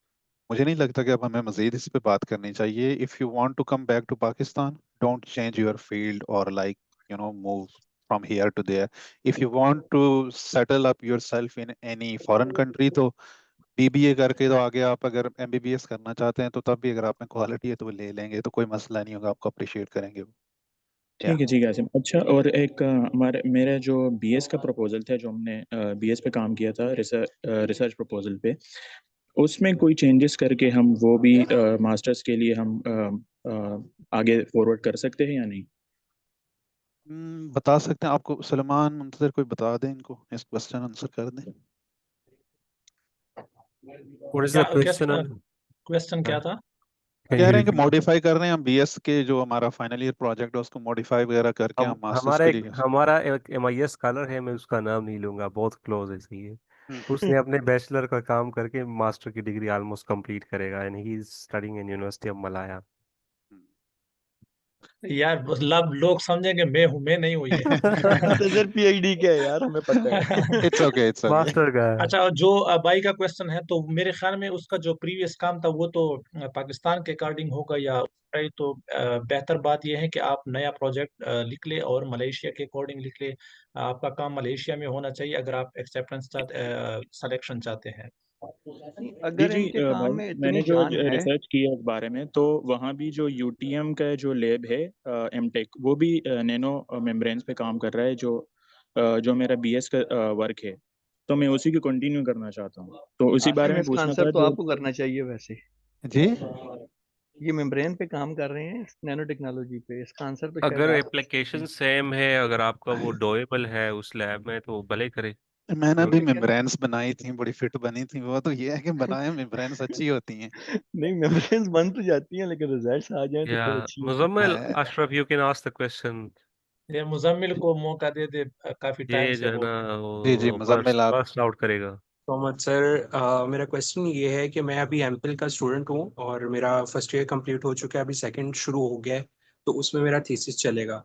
मुझे नहीं लगता कि अब हमें मजीद इस पे बात करनी चाहिए। If you want to come back to Pakistan, don't change your field और like move from here to there. If you want to settle up yourself in any foreign country, तो BBA करके तो आगे आप अगर MBBS करना चाहते हैं तो तब भी अगर आप में क्वालिटी है तो वो ले लेंगे, तो कोई मसला नहीं होगा, आपको अप्रिशिएट करेंगे वो। या ठीक है आसिम। अच्छा, और एक हमारे मेरा जो बीएस का प्रपोजल था, जो हमने बीएस पे काम किया था, रिसर्च प्रपोजल पे, उसमें कोई चेंजेस करके हम वो भी मास्टर्स के लिए हम आगे फॉरवर्ड कर सकते हैं या नहीं? बता सकते हैं आपको। सलमान मुंतजर कोई बता दें इनको, इस क्वेश्चन आंसर कर दें। What is the question? Question क्या था? Can कह you रहे हैं कि repeat? मॉडिफाई कर रहे हैं हम BS के जो हमारा फाइनल ईयर प्रोजेक्ट है उसको मॉडिफाई वगैरह करके हम मास्टर्स के लिए। हमारा एक MIS स्कॉलर है, मैं उसका नाम नहीं लूंगा, बहुत क्लोज है सही है। उसने अपने बैचलर का काम करके मास्टर की डिग्री ऑलमोस्ट कंप्लीट करेगा, and he is studying in university of Malaya. यार मतलब लोग समझेंगे मैं हूं, मैं नहीं हुई है। तो सर पीएचडी क्या है यार, हमें पता है। It's okay, it's okay. Master का है। अच्छा, जो बाई का क्वेश्चन है, तो मेरे ख्याल में उसका जो प्रीवियस काम था वो तो पाकिस्तान के अकॉर्डिंग होगा या राइट। तो बेहतर बात यह है कि आप नया प्रोजेक्ट लिख ले और मलेशिया के अकॉर्डिंग लिख ले। आपका काम मलेशिया में होना चाहिए अगर आप एक्सेप्टेंस सिलेक्शन चाहते हैं। नहीं, जी अगर जी इनके काम भाई, में इतनी मैंने जो जान है। रिसर्च की है इस बारे में, तो वहाँ भी जो यूटीएम का जो लैब है एमटेक, वो भी नैनो मेम्ब्रेन्स पे काम कर रहा है, जो मेरा बीएस का वर्क है। तो मैं उसी को कंटिन्यू करना चाहता हूँ, तो उसी बारे आसिम, में इसका पूछना आंसर था तो जो। आपको करना चाहिए वैसे। जी ये मेम्ब्रेन पे काम कर रहे हैं नैनो टेक्नोलॉजी पे, इसका आंसर तो शायद अगर आप। एप्लीकेशन सेम है, अगर आपका वो डोएबल है उस लैब में, तो भले करे। मैंने भी लेकिन मेम्ब्रेन्स बनाई थी, बड़ी फिट बनी थी वो। तो ये है कि बनाए मेम्ब्रेन्स अच्छी होती हैं। नहीं, मेम्ब्रेन्स बन तो जाती हैं लेकिन रिजल्ट्स आ जाएं तो या फिर अच्छी होती मुजम्मिल है। Ashraf, you can ask the question. ये मुजम्मिल को मौका दे दे, काफी टाइम ये से जो है वो। ना, जी जी वो मुजम्मिल आप। बर्स्ट आउट करेगा। तो मच सर, मेरा क्वेश्चन ये है कि मैं अभी एमफिल का स्टूडेंट हूँ और मेरा फर्स्ट ईयर कंप्लीट हो चुका है, अभी सेकंड शुरू हो गया है, तो उसमें मेरा थीसिस चलेगा।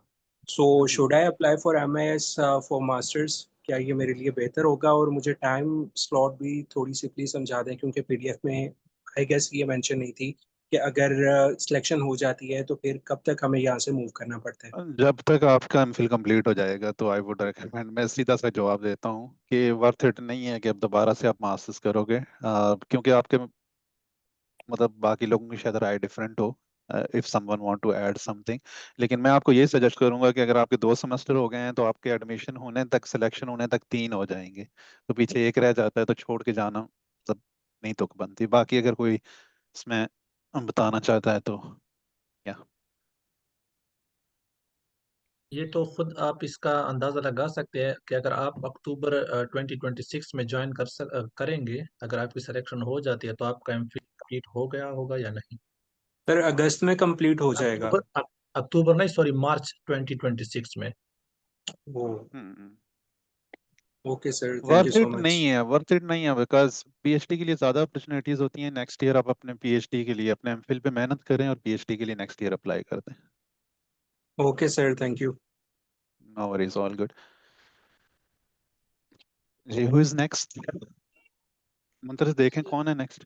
So should I apply for MIS for masters? क्या ये मेरे लिए बेहतर होगा? और मुझे टाइम स्लॉट भी थोड़ी सी प्लीज समझा दें, क्योंकि PDF में आई गेस ये मेंशन नहीं थी कि अगर सिलेक्शन हो जाती है तो फिर कब तक हमें यहाँ से मूव करना पड़ता है। जब तक आपका MPhil कंप्लीट हो जाएगा तो आई वुड रेकमेंड, मैं सीधा सा जवाब देता हूँ कि वर्थ इट नहीं है कि अब दोबारा से आप मास्टर्स करोगे। क्योंकि आपके मतलब बाकी लोगों की शायद राय डिफरेंट हो, if someone want to add something. लेकिन मैं आपको ये सजेस्ट करूंगा कि अगर आपके 2 सेमेस्टर हो गए हैं तो आपके एडमिशन होने तक, सिलेक्शन होने तक 3 हो जाएंगे। तो पीछे एक रह जाता है, तो छोड़ के जाना मतलब नहीं तुक बनती। बाकी अगर कोई इसमें बताना चाहता है तो क्या। ये तो खुद आप इसका अंदाजा लगा सकते हैं कि अगर आप अक्टूबर 2026 में ज्वाइन करेंगे, अगर आपकी सिलेक्शन हो जाती है तो आपका MPhil कंप्लीट हो गया होगा या नहीं। सर अगस्त में कंप्लीट हो जाएगा। अक्टूबर नहीं, सॉरी, मार्च 2026 में। वो hmm okay sir, thank worth you so it much. नहीं है, वर्थ इट नहीं है, बिकॉज पीएचडी के लिए ज्यादा अपॉर्चुनिटीज होती हैं। नेक्स्ट ईयर आप अपने पीएचडी के लिए अपने एमफिल पे मेहनत करें और पीएचडी के लिए नेक्स्ट ईयर अप्लाई कर दें। Okay sir, thank you. No worries, all good. जी, हु इज नेक्स्ट? मुंतज़िर देखें कौन है नेक्स्ट,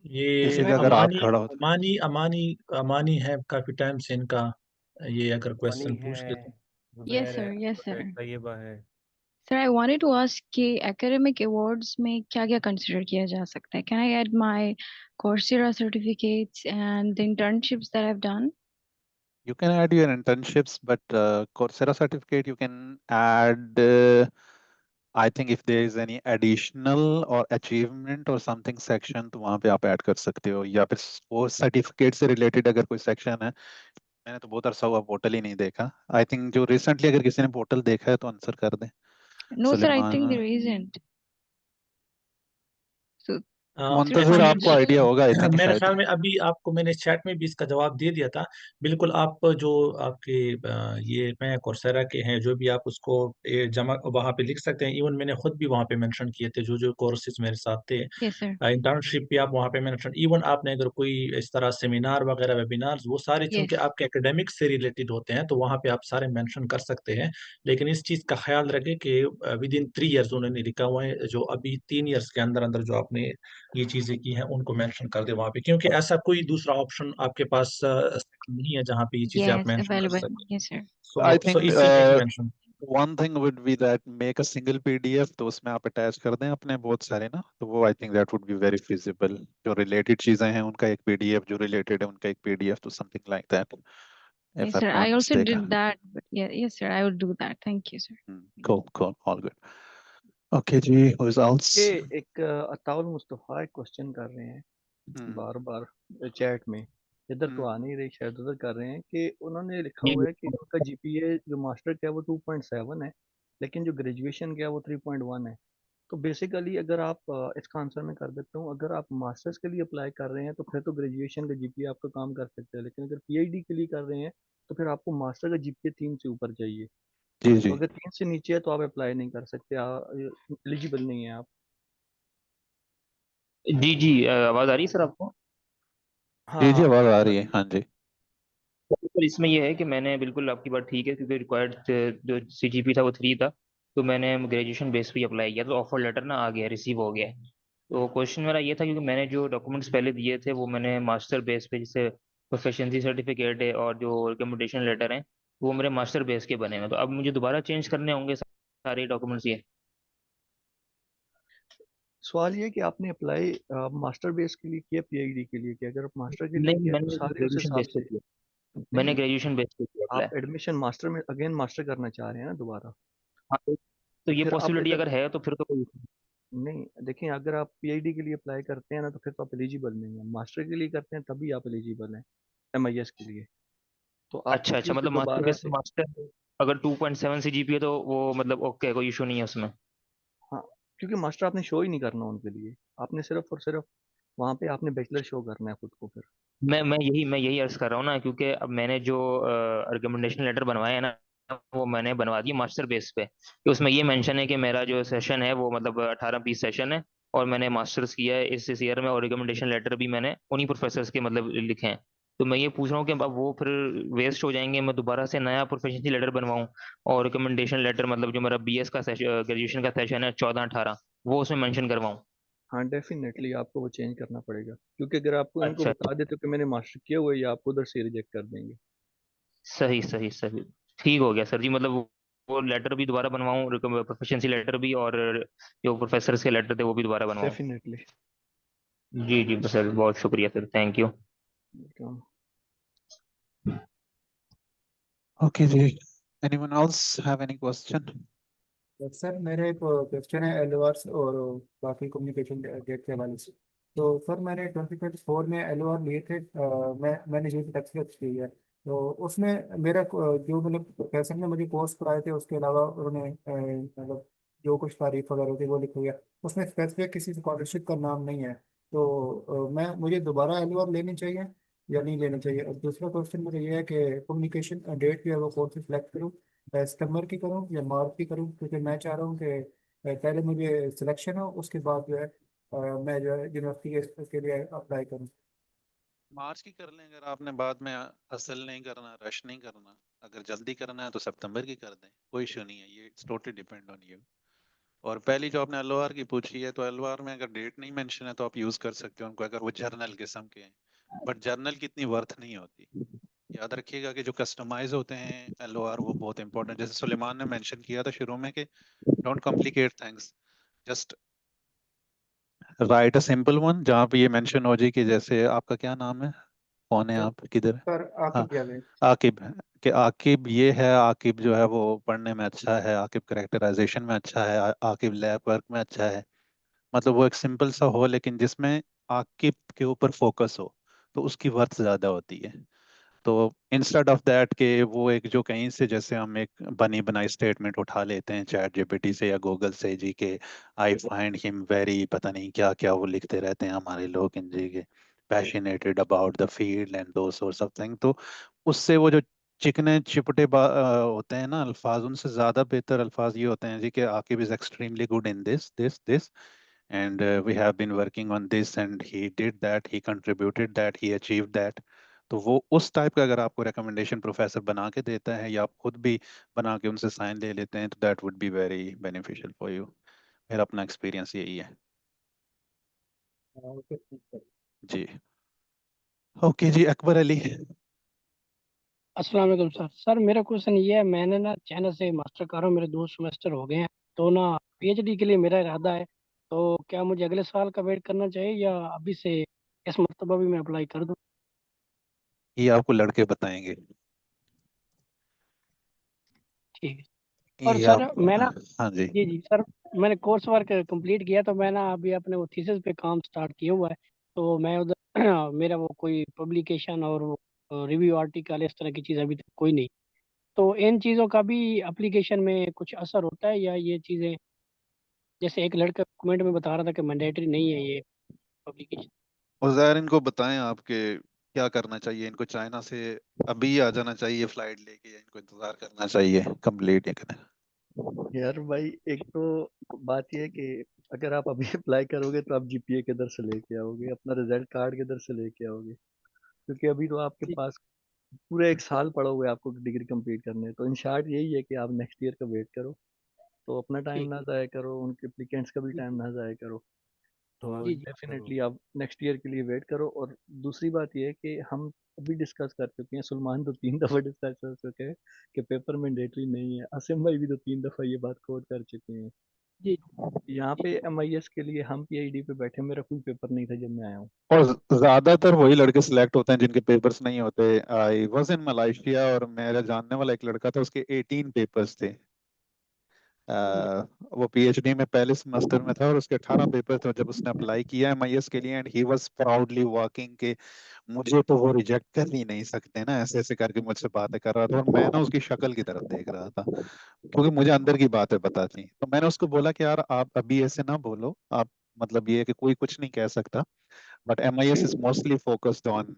ये किसी का अगर हाथ अमानी खड़ा हो। अमानी अमानी अमानी है, काफी टाइम से इनका ये अगर पानी क्वेश्चन है, पूछ ले तो। जुबैर Yes है, sir, yes sir. तैयबा है। Sir, I wanted to ask कि academic awards में क्या क्या consider किया जा सकता है? Can I add my Coursera certificates and the internships that I've done? You can add your internships, but Coursera certificate you can add. I think if there is any additional or achievement or something section, तो वहाँ पे आप add कर सकते हो, या फिर वो सर्टिफिकेट से रिलेटेड अगर कोई सेक्शन है। मैंने तो बहुत अरसा हुआ पोर्टल ही नहीं देखा। आई थिंक जो रिसेंटली अगर किसी ने पोर्टल देखा है तो आंसर कर दें। No sir, I think Suleman, there isn't. So मेरे मुंतज़िर ख्याल में आपको आइडिया होगा आई थिंक मेरे शायद। ख्याल में अभी आपको मैंने चैट में भी इसका जवाब दे दिया था। बिल्कुल, आप जो आपके ये मैं कोर्सेरा के हैं, जो भी आप उसको जमा वहाँ पे लिख सकते हैं। इवन मैंने खुद भी वहाँ पे मेंशन किए थे जो जो कोर्सेज मेरे साथ थे। yes sir, इंटर्नशिप भी आप वहाँ पे मेंशन, इवन आपने अगर कोई इस तरह सेमिनार वगैरह वेबिनार्स, वो सारे चूंकि yes, आपके एकेडमिक से रिलेटेड होते हैं तो वहाँ पे आप सारे मेंशन कर सकते हैं। लेकिन इस चीज़ का ख्याल रखें कि विद इन 3 ईयर्स उन्होंने लिखा हुआ है, जो अभी 3 ईयर्स के अंदर अंदर जो आपने ये चीजें की हैं उनको मेंशन कर दे वहाँ पे, क्योंकि ऐसा कोई दूसरा ऑप्शन आपके पास नहीं है जहाँ पे ये चीजें आप yes, मेंशन कर available. सकें। Yes sir. आई सो थिंक इसीलिए mention. one thing would be that make a single PDF, तो उसमें आप अटैच कर दें अपने बहुत सारे ना, तो वो I think that would be very feasible। जो रिलेटेड चीजें हैं उनका एक PDF, जो रिलेटेड है उनका एक PDF, तो something like that if Yes I'm sir, I not also mistaken। did that. But yeah, yes sir, I would do that. Thank you sir. Cool, cool, all good। Okay जी, who is else? ये एक अताउल मुस्तफ़ा एक question कर रहे हैं बार बार chat में, इधर तो आ नहीं रही, शायद उधर कर रहे हैं कि उन्होंने लिखा हुआ है कि उनका जीपीए जो मास्टर का है वो 2.7 है, लेकिन जो ग्रेजुएशन का है वो 3.1 है। तो बेसिकली अगर आप इसका आंसर मैं कर देता हूँ, अगर आप मास्टर्स के लिए अप्लाई कर रहे हैं तो फिर तो ग्रेजुएशन का जीपीए आपका काम कर सकते हैं, लेकिन अगर पीएचडी के लिए कर रहे हैं तो फिर आपको मास्टर का जीपीए 3 से ऊपर चाहिए। जी जी तो अगर 3 से नीचे है तो आप अप्लाई नहीं कर सकते, एलिजिबल नहीं है आप। जी जी, आवाज़ आ रही है सर आपको? हाँ जी हाँ आवाज आ आ रही रही है, है। हाँ जी। सर इसमें यह है कि मैंने बिल्कुल आपकी बात ठीक है, क्योंकि रिक्वायर्ड जो सीजीपी था वो 3 था, तो मैंने ग्रेजुएशन बेस पे अप्लाई किया, तो ऑफर लेटर ना आ गया, रिसीव हो गया है। तो क्वेश्चन मेरा ये था, क्योंकि मैंने जो डॉक्यूमेंट्स पहले दिए थे वो मैंने मास्टर बेस पे, जैसे प्रोफेशनसी सर्टिफिकेट है और जो रिकमेंडेशन लेटर है वो मेरे मास्टर बेस के बने हुए हैं, तो अब मुझे दोबारा चेंज करने होंगे सारे डॉक्यूमेंट्स ये? सवाल ये कि आपने अप्लाई मास्टर बेस के लिए किया पीएचडी के लिए किया? अगर आप मास्टर के लिए नहीं, किया तो मैंने सारे उस ग्रेजुएशन हिसाब बेस पे से किया, नहीं मैंने नहीं, ग्रेजुएशन बेस पे किया अप्लाई। आप एडमिशन मास्टर में अगेन मास्टर करना चाह रहे हैं ना दोबारा, हाँ, तो तो ये फिर आप पॉसिबिलिटी इधर अगर है तो फिर तो कोई। नहीं। देखिए अगर आप पीएचडी के लिए अप्लाई करते हैं ना तो फिर तो आप एलिजिबल नहीं है, मास्टर के लिए करते हैं तभी आप एलिजिबल हैं एमआईएस के लिए। तो आपको अच्छा अच्छा, क्योंकि मतलब मास्टर दोबारा बेस पे से, मास्टर अगर 2.7 से जीपीए तो वो मतलब ओके, कोई इशू नहीं है उसमें? हाँ, क्योंकि मास्टर आपने शो ही नहीं करना उनके लिए, आपने सिर्फ और सिर्फ वहाँ पे आपने बैचलर शो करना है खुद को फिर। मैं यही अर्ज कर रहा हूँ ना, क्योंकि अब मैंने जो रिकमेंडेशन लेटर बनवाए हैं ना, वो मैंने बनवा दिए मास्टर बेस पे, कि उसमें ये मेंशन है कि मेरा जो सेशन है वो मतलब 18-20 सेशन है, और मैंने मास्टर्स किया है इस ईयर में, और रिकमेंडेशन लेटर भी मैंने उन्हीं प्रोफेसर्स के मतलब लिखे हैं। तो मैं ये पूछ रहा हूँ कि अब वो फिर वेस्ट हो जाएंगे, मैं दोबारा से नया प्रोफेशनल लेटर बनवाऊँ, और रिकमेंडेशन लेटर मतलब जो मेरा बीएस का ग्रेजुएशन का सेशन है 14-18, वो उसमें मेंशन करवाऊँ? हाँ डेफिनेटली आपको वो चेंज करना पड़ेगा, क्योंकि अगर आपको इनको अच्छा, बता देते हो कि मैंने मास्टर किया हुआ है, या आपको उधर से रिजेक्ट कर देंगे। सही सही सही, ठीक हो गया सर जी। मतलब वो लेटर भी दोबारा बनवाऊं, प्रोफिशिएंसी लेटर भी, और जो प्रोफेसर के लेटर थे वो भी दोबारा बनवाऊं? डेफिनेटली। जी जी सर, बहुत शुक्रिया sir, thank you. Welcome. Okay जी, anyone else have any question? Sir मेरा एक क्वेश्चन है एलओआर और बाकी कम्युनिकेशन गेट के हवाले से। तो सर मैंने 2024 में एलओआर लिए थे, मैंने जो एक्सपेक्ट की है, तो उसमें मेरा जो मतलब प्रोफेसर ने मुझे कोर्स कराए थे उसके अलावा उन्होंने मतलब जो कुछ तारीफ वगैरह थी वो लिखी हुई है, उसमें स्पेसिफिक किसी स्कॉलरशिप का नाम नहीं है। तो मुझे दोबारा एलओआर लेनी चाहिए या नहीं लेनी चाहिए? और दूसरा क्वेश्चन मेरा ये है कि कम्युनिकेशन डेट जो है वो कौन सी सिलेक्ट करूँ, सितंबर की करूँ या मार्च की करूँ, क्योंकि मैं चाह रहा हूँ कि पहले मुझे सिलेक्शन हो, उसके बाद जो है मैं जो है यूनिवर्सिटी के लिए अप्लाई करूँ। मार्च की कर लें अगर आपने बाद में हसल नहीं करना, रश नहीं करना। अगर जल्दी करना है तो सितंबर की कर दें, कोई इशू नहीं है, ये it's totally depend on you. और पहली जो आपने एलओआर की पूछी है, तो एलओआर में अगर डेट नहीं मेंशन है तो आप यूज कर सकते हो उनको, अगर वो जर्नल किस्म के हैं। बट जर्नल की इतनी वर्थ नहीं होती। याद रखिएगा कि जो कस्टमाइज होते हैं एलओआर वो बहुत इंपॉर्टेंट, जैसे सुलेमान ने मेंशन किया था शुरू में कि don't complicate things, just right a simple one जहाँ पे ये मेंशन हो जाए कि जैसे आपका क्या नाम है, कौन है आप, किधर है? सर हाँ, आकिब जावेद। आकिब है कि आकिब ये है, आकिब जो है वो पढ़ने में अच्छा है, आकिब करेक्टराइजेशन में अच्छा है, आकिब लैब वर्क में अच्छा है। मतलब वो एक सिंपल सा हो लेकिन जिसमें आकिब के ऊपर फोकस हो, तो उसकी वर्थ ज्यादा होती है। तो इंस्टेड ऑफ दैट के वो एक जो कहीं से जैसे हम एक बनी बनाई स्टेटमेंट उठा लेते हैं चैट जीपीटी से या गूगल से जी के आई फाइंड हिम वेरी पता नहीं क्या क्या वो लिखते रहते हैं हमारे लोग इन जी के passionated about the field and दो सोर्स ऑफ थिंग, तो उससे वो जो चिकने चिपटे होते हैं ना अल्फाज, उनसे ज्यादा बेहतर अल्फाज ये होते हैं जी कि Aqib is extremely good in this and we have been working on this and he did that, he contributed that, he achieved that। तो वो उस टाइप का अगर आपको रिकमेंडेशन प्रोफेसर बना के देता है या आप खुद भी बना के उनसे साइन ले लेते हैं तो that would be very beneficial for you. मेरा अपना एक्सपीरियंस यही है जी। ओके जी, अकबर अली। अस्सलाम वालेकुम सर। सर मेरा क्वेश्चन ये है, मैंने ना चाइना से मास्टर कर रहा हूँ, मेरे 2 सेमेस्टर हो गए हैं, तो ना पीएचडी के लिए मेरा इरादा है, तो क्या मुझे अगले साल का वेट करना चाहिए या अभी से इस मरतबा भी मैं अप्लाई कर दूँ? ये आपको लड़के बताएंगे। ठीक है। और ये सर आप, मैं ना, हाँ जी। जी जी सर, मैंने कोर्स वर्क कंप्लीट किया, तो मैं ना अभी अपने वो थीसिस पे काम स्टार्ट किया हुआ है, तो मैं उधर मेरा वो कोई पब्लिकेशन और रिव्यू आर्टिकल इस तरह की चीज़ अभी तक कोई नहीं, तो इन चीज़ों का भी एप्लीकेशन में कुछ असर होता है या ये चीज़ें, जैसे एक लड़का कमेंट में बता रहा था कि मैंडेटरी नहीं है ये पब्लिकेशन? उज़ैर इनको बताएं आपके क्या करना चाहिए, इनको चाइना से अभी आ जाना चाहिए फ्लाइट लेके या इनको इंतजार करना चाहिए कंप्लीट है? यार भाई, एक तो बात यह है कि अगर आप अभी अप्लाई करोगे तो आप जीपीए किधर से लेके आओगे, अपना रिजल्ट कार्ड किधर से लेके आओगे, क्योंकि अभी तो आपके पास पूरा 1 साल पड़ा हुआ है आपको डिग्री कंप्लीट करने, तो इन शॉर्ट यही है कि आप नेक्स्ट ईयर का वेट करो, तो अपना टाइम ठीक ना है। जाया करो, उनके एप्लीकेंट्स का भी जी टाइम ना जाया करो, तो जी जी। डेफिनेटली आप नेक्स्ट ईयर के लिए वेट करो। और दूसरी बात यह है कि हम अभी डिस्कस कर चुके हैं, सलमान तो 3 दफ़ा डिस्कस कर चुके हैं कि पेपर मैंडेटरी नहीं है, आसिम भाई भी तो 3 दफ़ा ये बात कोट कर चुके हैं। जी यहाँ जी। पे एमआईएस के लिए हम पीआईडी पे बैठे, मेरा कोई पेपर नहीं था जब मैं आया हूँ। और ज्यादातर वही लड़के सिलेक्ट होते हैं जिनके पेपर्स नहीं होते। आई वाज इन मलेशिया और मेरा जानने वाला एक लड़का था, उसके 18 पेपर्स थे। वो पीएचडी में पहले सेमेस्टर में था और उसके 18 पेपर थे जब उसने अप्लाई किया एमआईएस के लिए, and he was proudly walking के मुझे तो वो रिजेक्ट कर ही नहीं सकते ना, ऐसे ऐसे करके मुझसे बातें कर रहा था और मैं ना उसकी शक्ल की तरफ देख रहा था क्योंकि मुझे अंदर की बातें पता थी। तो मैंने उसको बोला कि यार आप अभी ऐसे ना बोलो, आप मतलब ये है कि कोई कुछ नहीं कह सकता, but MIS is mostly focused on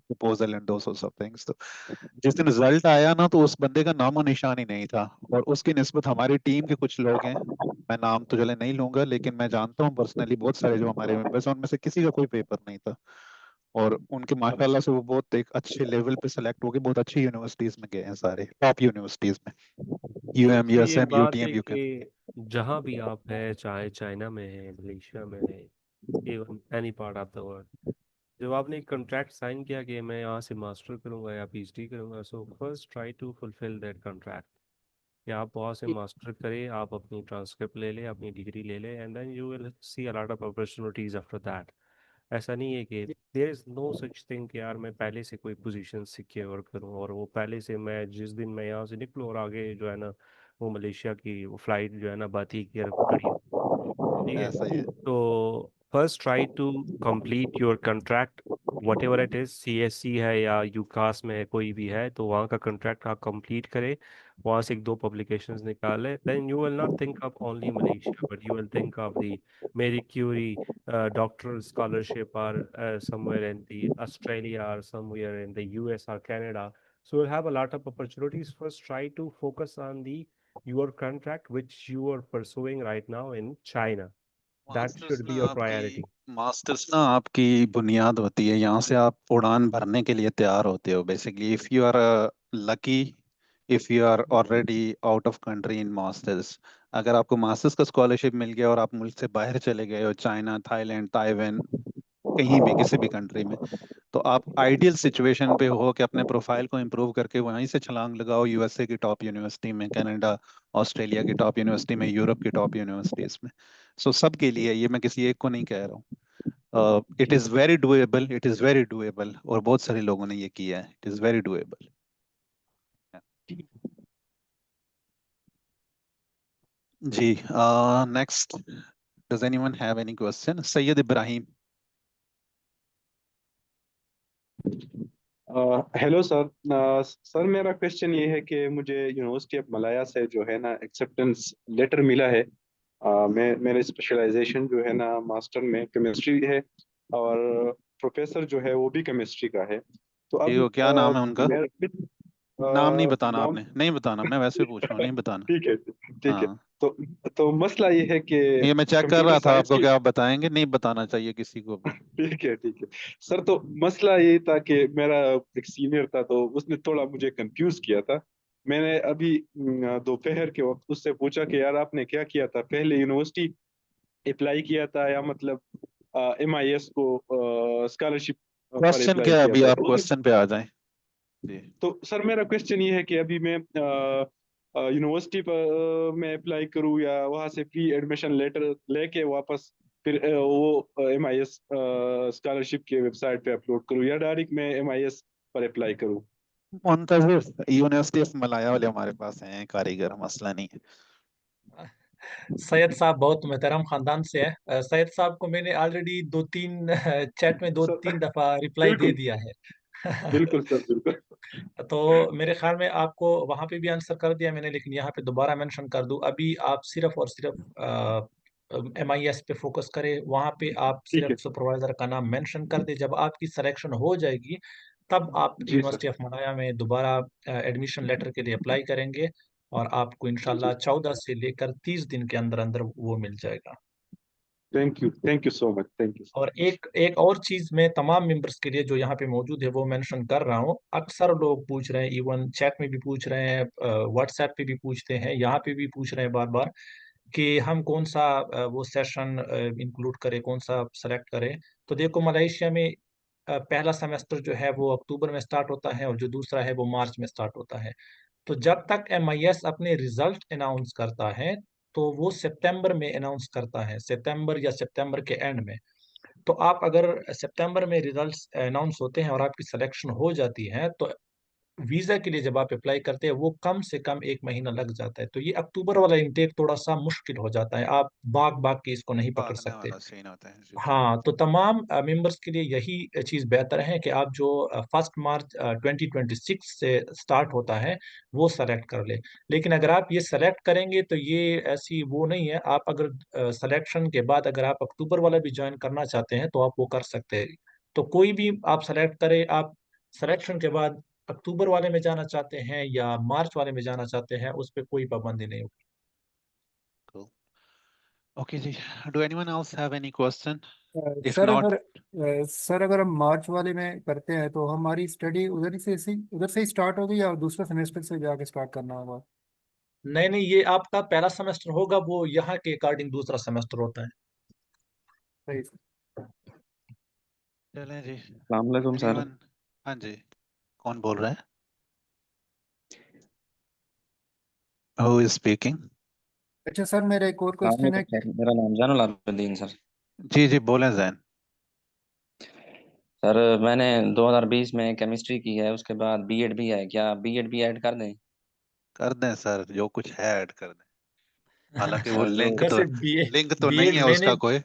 proposal and those sorts of things। तो जिस दिन रिजल्ट आया ना तो उस बंदे का नामो निशान ही नहीं था, और उसकी निस्बत हमारी टीम के कुछ लोग हैं, मैं नाम तो चले नहीं लूंगा लेकिन मैं जानता हूँ पर्सनली बहुत सारे जो हमारे मेंबर्स हैं उनमें से किसी का कोई पेपर नहीं था, और उनके माशाल्लाह से वो बहुत एक अच्छे लेवल पे सेलेक्ट हो गए, बहुत अच्छी यूनिवर्सिटीज में गए हैं, सारे टॉप यूनिवर्सिटीज में, यूएम, तो ये यूएसएम, बात है यूटीएम, यूकेएम। कि जहाँ भी आप है, चाहे चाइना में है, मलेशिया में है, even any part of the world, जब आपने एक कॉन्ट्रैक्ट साइन किया कि मैं यहाँ से मास्टर करूंगा या पीएचडी करूंगा, so first try to fulfil that contract कि आप वहाँ से मास्टर करें, आप अपनी ट्रांसक्रिप्ट ले लें, अपनी डिग्री ले लें, and then you will see a lot of opportunities after that. ऐसा नहीं है कि there is no such thing कि यार मैं पहले से कोई पोजीशन सिक्योर करूं और वो पहले से मैं जिस दिन मैं यहाँ से निकलूँ और आगे जो है ना वो मलेशिया की वो फ्लाइट जो है ना बाती की खड़ी, ठीक है। ऐसा ही है। तो first try to complete your contract, whatever it is, CSC है या यूकास में है, कोई भी है, तो वहाँ का कंट्रैक्ट आप कंप्लीट करें, वहाँ से 1-2 पब्लिकेशंस निकाले, then you will not think of only Malaysia but you will think of the Marie Curie doctoral scholarship or somewhere in the Australia or somewhere in the US or Canada. So you'll have a lot of opportunities. First, try to focus on your contract which you are pursuing right now in China. That masters should be ना your आपकी priority. Masters ना आपकी बुनियाद होती है, यहाँ से आप उड़ान भरने के लिए तैयार होते हो basically. If you are lucky, if you are already out of country in masters, अगर आपको मास्टर्स का स्कॉलरशिप मिल गया और आप मुल्क से बाहर चले गए हो, चाइना, थाईलैंड, ताइवान, कहीं भी किसी भी कंट्री में, तो आप आइडियल सिचुएशन पे हो कि अपने प्रोफाइल को इम्प्रूव करके वहीं से छलांग लगाओ यूएसए की टॉप यूनिवर्सिटी में, कनाडा, ऑस्ट्रेलिया की टॉप यूनिवर्सिटी में, यूरोप की टॉप यूनिवर्सिटीज में। सो सब के लिए, ये मैं किसी एक को नहीं कह रहा हूँ। It is very doable, it is very doable, और बहुत सारे लोगों ने ये किया है। It is very doable. जी, next, does anyone have any question? Syed Ibrahim. Hello sir. Sir मेरा क्वेश्चन ये है कि मुझे यूनिवर्सिटी ऑफ मलाया से जो है ना एक्सेप्टेंस लेटर मिला है। मेरे स्पेशलाइजेशन जो है ना मास्टर में केमिस्ट्री है, और प्रोफेसर जो है वो भी केमिस्ट्री का है। तो अब ठीक, क्या नाम है उनका? नाम नहीं बताना, नाम आपने नहीं बताना, मैं वैसे पूछ रहा हूँ, नहीं बताना। ठीक है ठीक है। हाँ, तो मसला ये है कि ये मैं चेक कर कंप्यूटर रहा था साइंस आपको की। कि आप बताएंगे, नहीं बताना चाहिए किसी को भी। ठीक है ठीक है सर। तो मसला ये था कि मेरा एक सीनियर था, तो उसने थोड़ा मुझे कंफ्यूज किया था। मैंने अभी दोपहर के वक्त उससे पूछा कि यार आपने क्या किया था, पहले यूनिवर्सिटी अप्लाई किया था या मतलब MIS को स्कॉलरशिप पर क्वेश्चन अप्लाई क्या है किया अभी? था? आप क्वेश्चन पे आ जाएं जी। तो सर मेरा क्वेश्चन ये है कि अभी मैं यूनिवर्सिटी पर मैं अप्लाई करूँ या वहाँ से प्री एडमिशन लेटर लेके वापस फिर वो MIS स्कॉलरशिप के वेबसाइट पे अपलोड करूँ, या डायरेक्ट मैं MIS पर अप्लाई करूँ? मुंतजिर, यूनिवर्सिटी ऑफ मलाया वाले हमारे पास हैं कारीगर, मसला नहीं है। सैयद साहब बहुत मोहतरम खानदान से है। सैयद साहब को मैंने ऑलरेडी 2-3 चैट में 2-3 दफा रिप्लाई दे बिल्कुल दिया है। बिल्कुल सर, बिल्कुल। तो मेरे ख्याल में आपको वहां पे भी आंसर कर दिया मैंने, लेकिन यहाँ पे दोबारा मेंशन कर दूं। अभी आप सिर्फ और सिर्फ MIS पे फोकस करें। वहां पे आप ठीक है सिर्फ सुपरवाइजर का नाम मेंशन कर दे। जब आपकी सिलेक्शन हो जाएगी तब आप जी सर। यूनिवर्सिटी ऑफ मलाया में दोबारा एडमिशन लेटर के लिए अप्लाई करेंगे, और आपको इंशाल्लाह 14 से लेकर 30 दिन के अंदर अंदर वो मिल जाएगा। Thank you so much, thank you. और एक एक और चीज मैं तमाम मेंबर्स के लिए जो यहाँ पे मौजूद है वो मेंशन कर रहा हूँ। अक्सर लोग पूछ रहे हैं, इवन चैट में भी पूछ रहे हैं, व्हाट्सएप पे भी पूछते हैं, यहाँ पे भी पूछ रहे हैं बार बार कि हम कौन सा वो सेशन इंक्लूड करें, कौन सा सेलेक्ट करें। तो देखो, मलेशिया में पहला सेमेस्टर जो है वो अक्टूबर में स्टार्ट होता है, और जो दूसरा है वो मार्च में स्टार्ट होता है। तो जब तक MIS अपने रिजल्ट अनाउंस करता है तो वो सितंबर में अनाउंस करता है, सितंबर या सितंबर के एंड में। तो आप अगर सितंबर में रिजल्ट्स अनाउंस होते हैं और आपकी सिलेक्शन हो जाती है, तो वीजा के लिए जब आप अप्लाई करते हैं वो कम से कम 1 महीना लग जाता है। तो ये अक्टूबर वाला इनटेक थोड़ा सा मुश्किल हो जाता है, आप भाग भाग के इसको नहीं पकड़ भागने सकते। वाला सीन होता है जी। हाँ, तो तमाम मेंबर्स के लिए यही चीज़ बेहतर है कि आप जो 1 मार्च 2026 से स्टार्ट होता है वो सेलेक्ट कर ले। लेकिन अगर आप ये सेलेक्ट करेंगे तो ये ऐसी वो नहीं है। आप अगर सिलेक्शन के बाद अगर आप अक्टूबर वाला भी ज्वाइन करना चाहते हैं तो आप वो कर सकते हैं। तो कोई भी आप सेलेक्ट करें, आप सिलेक्शन के बाद अक्टूबर वाले में जाना चाहते हैं या मार्च वाले में जाना चाहते हैं, उस पर कोई पाबंदी नहीं होगी। ओके जी, do anyone else have any question? If sir not, अगर हम मार्च वाले में करते हैं तो हमारी स्टडी उधर से ही स्टार्ट होगी या दूसरे सेमेस्टर से जाके स्टार्ट करना होगा? नहीं नहीं, ये आपका पहला सेमेस्टर होगा, वो यहाँ के अकॉर्डिंग दूसरा सेमेस्टर होता है। सही। चलें जी। अस्सलाम वालेकुम सर। Anyone? हाँ जी, कौन बोल रहा है? Who is speaking? अच्छा सर, मेरा एक और अस्सलाम क्वेश्चन है वालेकुम सर, मेरा नाम जैनुल आबिदीन सर। जी जी, बोलें जैन। सर मैंने 2020 में केमिस्ट्री की है, उसके बाद बीएड भी है, क्या बीएड भी ऐड कर दें? कर दें सर, जो कुछ है ऐड कर दें। हालांकि वो सर जो वैसे लिंक तो नहीं बीएड है उसका कोई।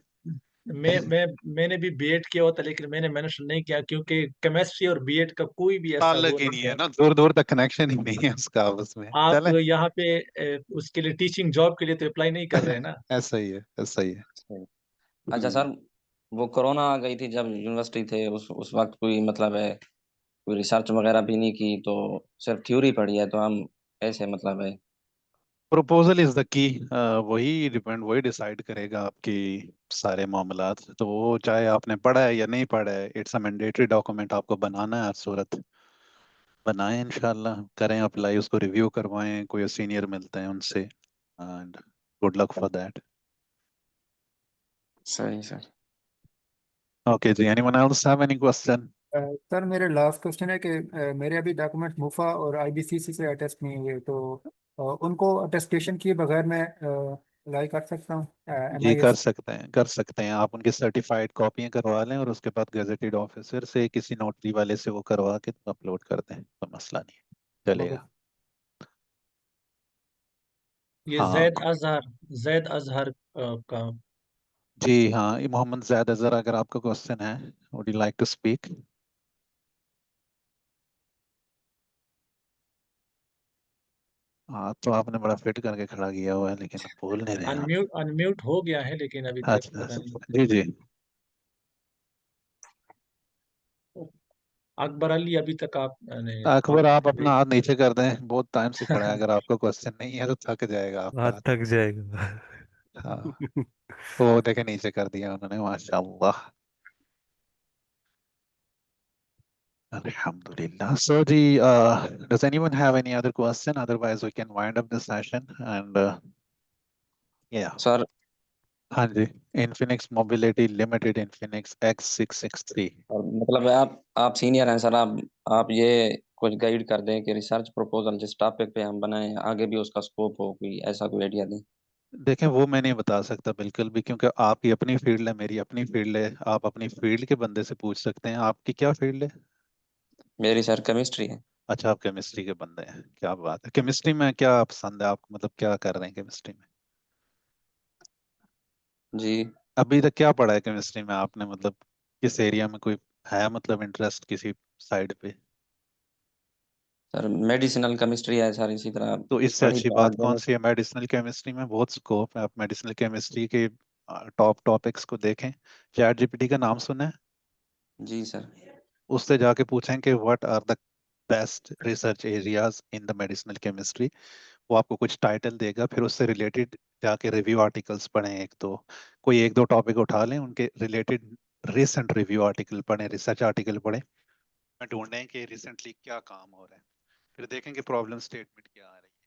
मैंने भी बीएड किया होता, लेकिन मैंने मेंशन नहीं किया क्योंकि केमिस्ट्री और बीएड का कोई भी ऐसा वो ताल्लुक ही नहीं नहीं है। है ना, दूर दूर तक कनेक्शन ही नहीं है उसका आपस में। आप चलें, यहाँ पे उसके लिए टीचिंग जॉब के लिए तो अप्लाई नहीं कर रहे हैं ना। ऐसा ही है, ऐसा ही है। अच्छा सर, वो कोरोना आ गई थी जब यूनिवर्सिटी थे, उस वक्त कोई मतलब है कोई रिसर्च वगैरह भी नहीं की, तो सिर्फ थ्योरी पढ़ी है, तो हम ऐसे मतलब है। प्रपोजल इज द की, वही डिसाइड करेगा आपकी सारे मामलात। तो वो चाहे आपने पढ़ा है या नहीं पढ़ा है, इट्स अ मैंडेटरी डॉक्यूमेंट, आपको बनाना है हर सूरत। बनाएं, इंशाल्लाह करें अप्लाई, उसको रिव्यू करवाएं, कोई सीनियर मिलते हैं उनसे, and good luck for that. सही सर। ओके जी, anyone else have any question? Sir मेरे लास्ट क्वेश्चन है कि मेरे अभी डॉक्यूमेंट मुफा और आईबीसीसी से अटेस्ट नहीं हुए, तो उनको अटेस्टेशन किए बगैर मैं अप्लाई कर सकता हूँ जी कर MIS? सकते हैं, कर सकते हैं। आप उनकी सर्टिफाइड कॉपियां करवा लें और उसके बाद गेजेटेड ऑफिसर से, किसी नोटरी वाले से वो करवा के अपलोड कर दें, तो मसला नहीं है, चलेगा। ये हाँ जैद अजहर का। जी, हाँ, ये मोहम्मद जैद अजहर, अगर आपका क्वेश्चन है, would you like to speak? हाँ, तो आपने बड़ा फिट करके खड़ा किया हुआ है, लेकिन बोल नहीं रहे हैं आप। अनम्यूट हो गया है लेकिन अभी तक अच्छा, पता नहीं। जी जी। अकबर अली अभी तक आपने अकबर, आप अपना हाथ नीचे कर दें, बहुत टाइम से खड़ा है, अगर आपका क्वेश्चन नहीं है तो थक जाएगा आपका हाथ हाथ। थक जाएगा। हाँ, वो देखे नीचे कर दिया उन्होंने, माशाल्लाह। Alhamdulillah. So the does anyone have any other question? Otherwise, we can wind up the session and yeah. Sir हाँ जी, Infinix Mobility Limited, Infinix X663। और मतलब आप सीनियर हैं सर, आप ये कुछ गाइड कर दें कि रिसर्च प्रपोजल जिस टॉपिक पे हम बनाएं आगे भी उसका स्कोप हो, कोई ऐसा कोई आइडिया दें। देखें, वो मैं नहीं बता सकता बिल्कुल भी, क्योंकि आपकी अपनी फील्ड है, मेरी अपनी फील्ड है। आप अपनी फील्ड के बंदे से पूछ सकते हैं। आपकी क्या फील्ड है? मेरी सर केमिस्ट्री है। अच्छा, आप केमिस्ट्री के बंदे हैं, क्या बात है। केमिस्ट्री में क्या पसंद है आपको, मतलब क्या कर रहे हैं केमिस्ट्री में? जी अभी तक क्या पढ़ा है केमिस्ट्री में आपने, मतलब किस एरिया में कोई है, मतलब इंटरेस्ट किसी साइड पे? सर मेडिसिनल केमिस्ट्री है सर, इसी तरह तो इससे पढ़ी अच्छी तो बात आगे कौन में। सी है? मेडिसिनल केमिस्ट्री में बहुत स्कोप है। आप मेडिसिनल केमिस्ट्री के टॉप टॉपिक्स को देखें। चैट जीपीटी का नाम सुना है? जी सर। उससे जाके पूछें कि what are the best research areas in the medicinal chemistry. वो आपको कुछ टाइटल देगा, फिर उससे रिलेटेड जाके रिव्यू आर्टिकल्स पढ़ें। एक दो टॉपिक उठा लें, उनके रिलेटेड रिसेंट रिव्यू आर्टिकल पढ़ें, रिसर्च आर्टिकल पढ़ें, ढूंढें कि रिसेंटली क्या काम हो रहा है। फिर देखें कि प्रॉब्लम स्टेटमेंट क्या आ रही है,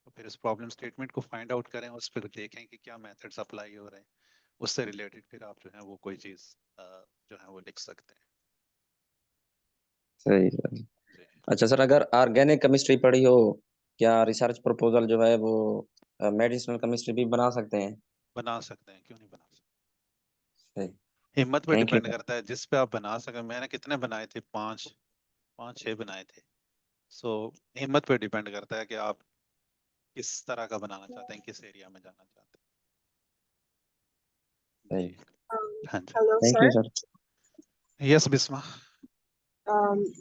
तो फिर उस प्रॉब्लम स्टेटमेंट को फाइंड आउट करें, उस पर देखें कि क्या मेथड्स अप्लाई हो रहे हैं। उससे रिलेटेड फिर आप जो है वो कोई चीज़ जो है वो लिख सकते हैं। सही सर। अच्छा सर, अगर ऑर्गेनिक केमिस्ट्री पढ़ी हो, क्या रिसर्च प्रपोजल जो है वो मेडिसिनल केमिस्ट्री भी बना सकते हैं? बना सकते हैं, क्यों नहीं बना सकते। सही। हिम्मत पे थैंक यू डिपेंड सर। करता है जिस पे आप बना सकें। मैंने कितने बनाए थे, पाँच पाँच छः बनाए थे। सो हिम्मत पे डिपेंड करता है कि आप किस तरह का बनाना चाहते हैं, किस एरिया में जाना चाहते हैं। सही। जी हाँ जी। Hello thank you sir. Sir. Yes Bisma.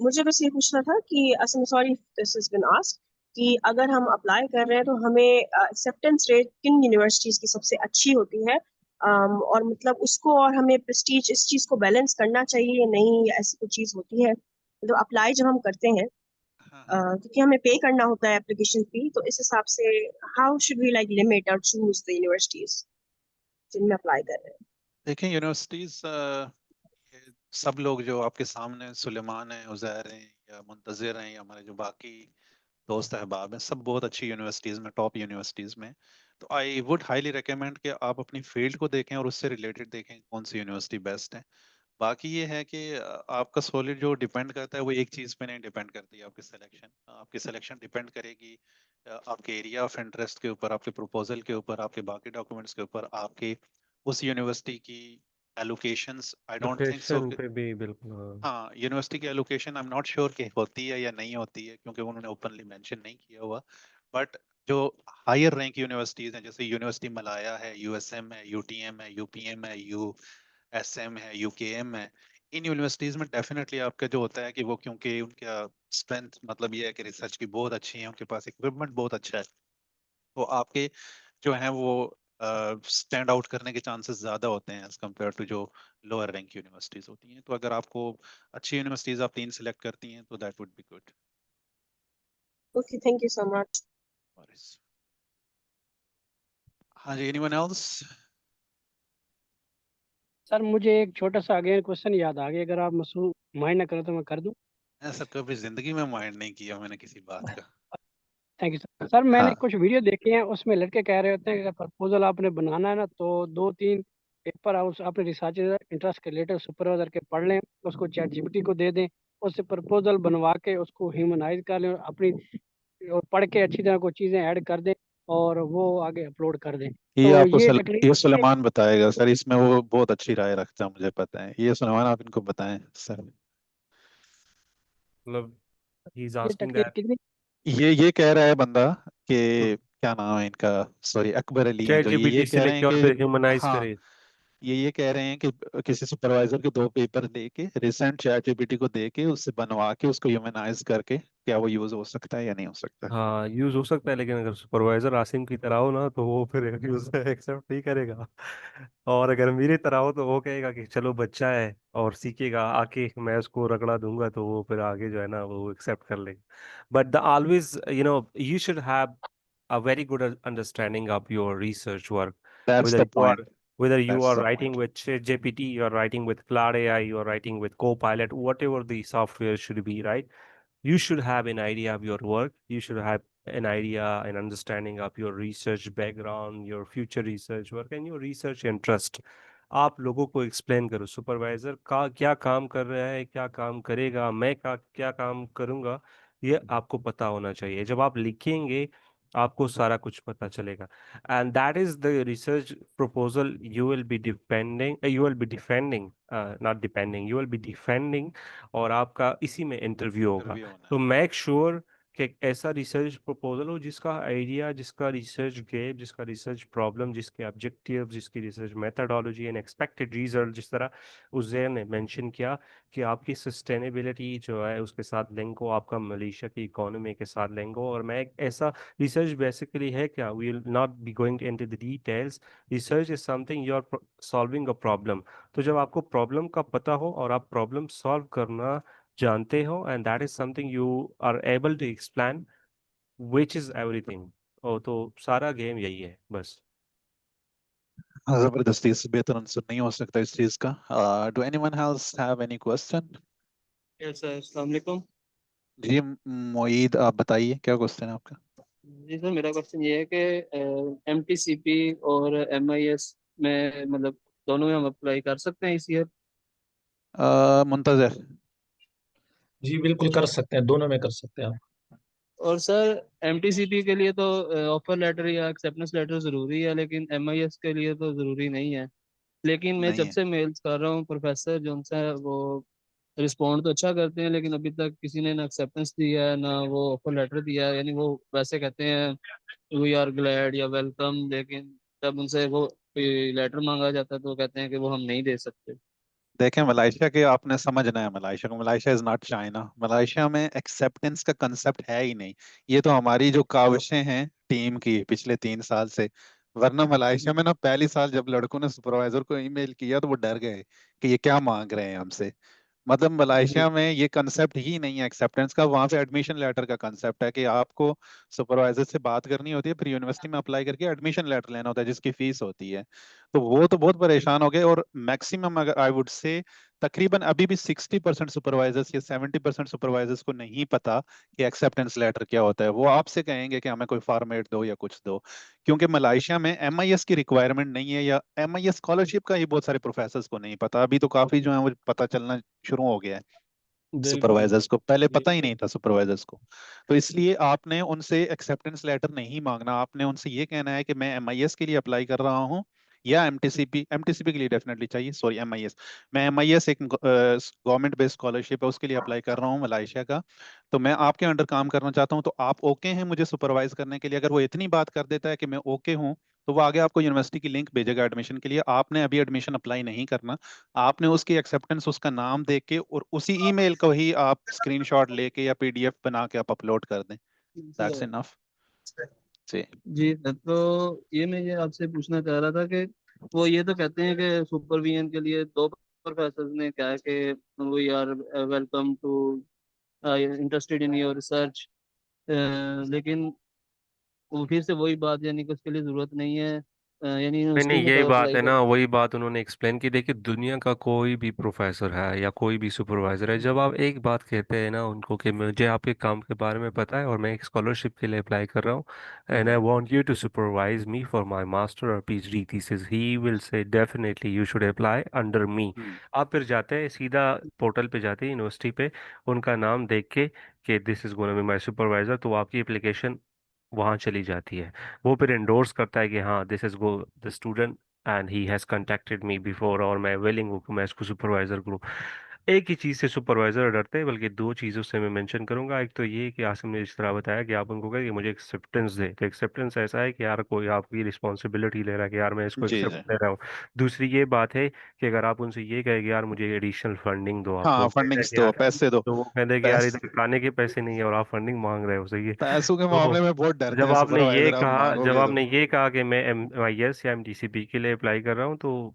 मुझे बस ये पूछना था कि असम sorry this has been asked कि अगर हम अप्लाई कर रहे हैं तो हमें एक्सेप्टेंस रेट किन यूनिवर्सिटीज की सबसे अच्छी होती है, और मतलब उसको और हमें प्रेस्टीज इस चीज को बैलेंस करना चाहिए या नहीं, या ऐसी कोई चीज होती है मतलब अप्लाई जब हम करते हैं क्योंकि हमें पे करना होता है एप्लीकेशन फी, तो इस हिसाब से how should we like limit और चूज द यूनिवर्सिटीज जिनमें अप्लाई कर रहे हैं? देखिए, यूनिवर्सिटीज सब लोग जो आपके सामने, सुलेमान है, उजैर हैं, या मुंतजिर हैं, या हमारे जो बाकी दोस्त अहबाब हैं, सब बहुत अच्छी यूनिवर्सिटीज़ में, टॉप यूनिवर्सिटीज़ में। तो आई वुड हाईली रिकमेंड कि आप अपनी फील्ड को देखें और उससे रिलेटेड देखें कौन सी यूनिवर्सिटी बेस्ट है। बाकी ये है कि आपका सॉलिड जो डिपेंड करता है वो एक चीज़ पे नहीं डिपेंड करती है। आपकी सिलेक्शन डिपेंड करेगी आपके एरिया ऑफ इंटरेस्ट के ऊपर, आपके प्रपोजल के ऊपर, आपके बाकी डॉक्यूमेंट्स के ऊपर, आपके उस यूनिवर्सिटी की allocations. I don't think so. Location पे भी बिल्कुल, हाँ। हाँ, यूनिवर्सिटी की allocation I am not sure कि होती है या नहीं होती है, क्योंकि उन्होंने ओपनली मेंशन नहीं किया हुआ। बट जो हायर रैंक यूनिवर्सिटीज हैं, जैसे यूनिवर्सिटी मलाया है, यूएसएम है, यूटीएम है, यूपीएम है, यूएसएम है, यूकेएम है, इन यूनिवर्सिटीज में डेफिनेटली आपका जो होता है कि वो, क्योंकि उनका स्ट्रेंथ मतलब ये है कि रिसर्च की बहुत अच्छी है, उनके पास इक्विपमेंट बहुत अच्छा है, तो आपके जो है वो स्टैंड आउट करने के चांसेस ज्यादा होते हैं एज कम्पेयर टू जो लोअर रैंक यूनिवर्सिटीज होती हैं। तो अगर आपको अच्छी यूनिवर्सिटीज आप 3 सिलेक्ट करती हैं तो that would be good. Okay, thank you so much. हाँ जी, एनीवन एल्स? सर मुझे एक छोटा सा अगेन क्वेश्चन याद आ गया, अगर आप माइंड ना करें तो मैं कर दूं। ऐसा कभी जिंदगी में माइंड नहीं किया मैंने किसी बात का। Thank you sir. सर मैंने हाँ कुछ वीडियो देखे हैं, उसमें लड़के कह रहे होते हैं कि अगर प्रपोजल आपने बनाना है ना तो 2-3 पेपर उस अपने रिसर्च इंटरेस्ट के रिलेटेड सुपरवाइजर के पढ़ लें, उसको चैट जीपीटी को दे दें, उससे प्रपोजल बनवा के उसको ह्यूमनाइज कर लें, अपनी और पढ़ के अच्छी तरह को चीज़ें ऐड कर दें और वो आगे अपलोड कर दें। ये तो आपको ये ये टेक्निक सुलेमान बताएगा सर, इसमें वो बहुत अच्छी राय रखता है, मुझे पता है। ये सुलेमान आप इनको बताएं सर। मतलब he is ये asking टेक्निक that कितनी ये कह रहा है बंदा कि क्या नाम है इनका, सॉरी अकबर अली हैं चैट जो ये जीपीटी से कह रहे हैं लेके और कि फिर ह्यूमनाइज हाँ, करे। ये कह रहे हैं कि किसी सुपरवाइजर के 2 पेपर लेके रिसेंट चैट जीपीटी को दे के उससे बनवा के उसको ह्यूमनाइज करके क्या वो यूज हो सकता है या नहीं हो सकता। हाँ यूज हो सकता है, लेकिन अगर सुपरवाइजर आसिम की तरह हो ना तो वो फिर यूज एक्सेप्ट नहीं करेगा। और अगर मेरी तरह हो तो वो कहेगा कि चलो बच्चा है और सीखेगा आके, मैं उसको रगड़ा दूंगा तो वो फिर आगे जो है ना वो एक्सेप्ट कर लेगा। But the always you should have a very good understanding of your research work, that's whether the you are point, whether you that's are the writing point. with ChatGPT, you are writing with Claude AI, you are writing with Copilot, whatever the software should be, right? You should have an idea of your work. You should have an idea and understanding of your research background, your future research work, and your research interest. आप लोगों को explain करो supervisor का क्या काम कर रहा है, क्या काम करेगा, मैं क्या काम करूंगा, ये आपको पता होना चाहिए। जब आप लिखेंगे आपको सारा कुछ पता चलेगा। And that is the research proposal you will be depending, you will be defending, not depending, you will be defending, और आपका इसी में इंटरव्यू होगा। इंटरव्यू होना तो है। मेक श्योर कि एक ऐसा रिसर्च प्रपोजल हो जिसका आइडिया, जिसका रिसर्च गैप, जिसका रिसर्च प्रॉब्लम, जिसके ऑब्जेक्टिव, जिसकी research methodology and expected result, जिस तरह उज़ैर ने मेंशन किया कि आपकी सस्टेनेबिलिटी जो है उसके साथ लिंक हो, आपका मलेशिया की इकोनॉमी के साथ लिंक हो। और मैं एक ऐसा रिसर्च बेसिकली है क्या, we will not be going into the details. Research is something you are solving a problem. तो जब आपको प्रॉब्लम का पता हो और आप प्रॉब्लम सॉल्व करना जानते हो, and that is something you are able to explain, which is everything. ओ तो सारा गेम यही है बस। हाँ, जबरदस्ती इससे बेहतर आंसर नहीं हो सकता इस चीज का। Do anyone else have any question? Yes sir, अस्सलाम वालेकुम। जी मोईद, आप बताइए क्या क्वेश्चन है आपका? जी सर, मेरा क्वेश्चन ये है कि एमटीसीपी और एमआईएस में मतलब दोनों में हम अप्लाई कर सकते हैं इस ईयर? मुंतजर। जी बिल्कुल कर सकते हैं, दोनों में कर सकते हैं आप। और सर एमटीसीपी के लिए तो ऑफर लेटर या एक्सेप्टेंस लेटर ज़रूरी है, लेकिन एमआईएस के लिए तो ज़रूरी नहीं है। लेकिन मैं नहीं जब है। से मेल्स कर रहा हूँ प्रोफेसर जो उनसे वो रिस्पॉन्ड तो अच्छा करते हैं, लेकिन अभी तक किसी ने ना एक्सेप्टेंस दिया है ना वो ऑफर लेटर दिया है। यानी वो वैसे कहते हैं वी आर ग्लैड या वेलकम, लेकिन जब उनसे वो लेटर मांगा जाता है तो वो कहते हैं कि वो हम नहीं दे सकते। देखें, मलाइशिया के आपने समझना है मलाइशिया को। Malaysia is not China. Malaysia में एक्सेप्टेंस का कंसेप्ट है ही नहीं। ये तो हमारी जो काविशें हैं टीम की पिछले 3 साल से। वरना मलाइशिया में ना पहली साल जब लड़कों ने सुपरवाइजर को ईमेल किया तो वो डर गए कि ये क्या मांग रहे हैं हमसे। मतलब मलाइशिया में ये कंसेप्ट ही नहीं है एक्सेप्टेंस का। वहां पे एडमिशन लेटर का कंसेप्ट है कि आपको सुपरवाइजर से बात करनी होती है, फिर यूनिवर्सिटी में अप्लाई करके एडमिशन लेटर लेना होता है जिसकी फीस होती है। तो वो तो बहुत परेशान हो गए। और मैक्सिमम अगर आई वुड से तकरीबन अभी भी 60% सुपरवाइजर्स या 70% सुपरवाइजर्स को नहीं पता कि एक्सेप्टेंस लेटर क्या होता है। वो आपसे कहेंगे कि हमें कोई फॉर्मेट दो या कुछ दो, क्योंकि मलाइशिया में एमआईएस की रिक्वायरमेंट नहीं है, या एमआईएस स्कॉलरशिप का ही बहुत सारे प्रोफेसर्स को नहीं पता। अभी तो काफी जो है वो पता चलना शुरू हो गया है बिल्कुल। सुपरवाइजर्स को, पहले जी पता ही नहीं था सुपरवाइजर्स को। तो इसलिए आपने उनसे एक्सेप्टेंस लेटर नहीं मांगना। आपने उनसे ये कहना है कि मैं एमआईएस के लिए अप्लाई कर रहा हूँ, या एमटीसीपी, एमटीसीपी के लिए डेफिनेटली चाहिए, सॉरी एमआईएस। मैं एमआईएस एक गवर्नमेंट बेस्ड स्कॉलरशिप है, उसके लिए अप्लाई कर रहा हूँ मलाइशिया का। तो मैं आपके अंडर काम करना चाहता हूँ, तो आप ओके हैं मुझे सुपरवाइज करने के लिए? अगर वो इतनी बात कर देता है कि मैं ओके हूँ, तो वो आगे आपको यूनिवर्सिटी की लिंक भेजेगा एडमिशन के लिए। आपने अभी एडमिशन अप्लाई नहीं करना। आपने उसकी एक्सेप्टेंस, उसका नाम देख के और उसी ईमेल को ही आप स्क्रीनशॉट लेके या पीडीएफ बना के आप अपलोड कर दें। That's sir enough. जी जी सर, तो ये मैं ये आपसे पूछना चाह रहा था कि वो ये तो कहते हैं कि सुपरविजन के लिए दो प्रोफेसर ने कहा है कि we are welcome to interested in your research, लेकिन वो फिर से वही बात, यानी कि उसके लिए जरूरत नहीं है, यानी नहीं उसके नहीं, लिए यही कब बात अप्लाई है कर। ना, वही बात उन्होंने एक्सप्लेन की। देखिए, दुनिया का कोई भी प्रोफेसर है या कोई भी सुपरवाइजर है, जब आप एक बात कहते हैं ना उनको कि मुझे आपके काम के बारे में पता है और मैं एक स्कॉलरशिप के लिए अप्लाई कर रहा हूँ and I want you to supervise me for my master और PhD thesis, he will say definitely you should apply under me. आप फिर जाते हैं सीधा पोर्टल पे, जाते हैं यूनिवर्सिटी पे, उनका नाम देख के कि this is gonna be my supervisor, तो आपकी एप्लीकेशन वहां चली जाती है। वो फिर एंडोर्स करता है कि हाँ this is go the student and he has contacted me before, और मैं विलिंग हूँ कि मैं इसको सुपरवाइजर करूँ। एक ही चीज़ से सुपरवाइजर डरते हैं, बल्कि दो चीज़ों से मैं मेंशन करूंगा। एक तो ये कि आसिम ने जिस तरह बताया कि आप उनको कहें कि मुझे एक्सेप्टेंस दे, तो एक्सेप्टेंस ऐसा है कि यार कोई आपकी रिस्पॉन्सिबिलिटी ले रहा है कि यार मैं इसको जी एक्सेप्ट जी। ले रहा हूँ। दूसरी ये बात है कि अगर आप उनसे ये कहें कि यार मुझे एडिशनल फंडिंग दो, आप हाँ, तो कहते हैं फंडिंग्स कि दो, यार, पैसे दो। तो वो कहते हैं कि यार पैस इधर खाने के पैसे नहीं है और आप फंडिंग मांग रहे हो, सही है। पैसों के तो मामले में बहुत डरते जब हैं आपने ये सुपरवाइजर, आप कहा, जब मांगोगे तो। आपने ये कहा कि मैं MIS या MTCP के लिए अप्लाई कर रहा हूँ, तो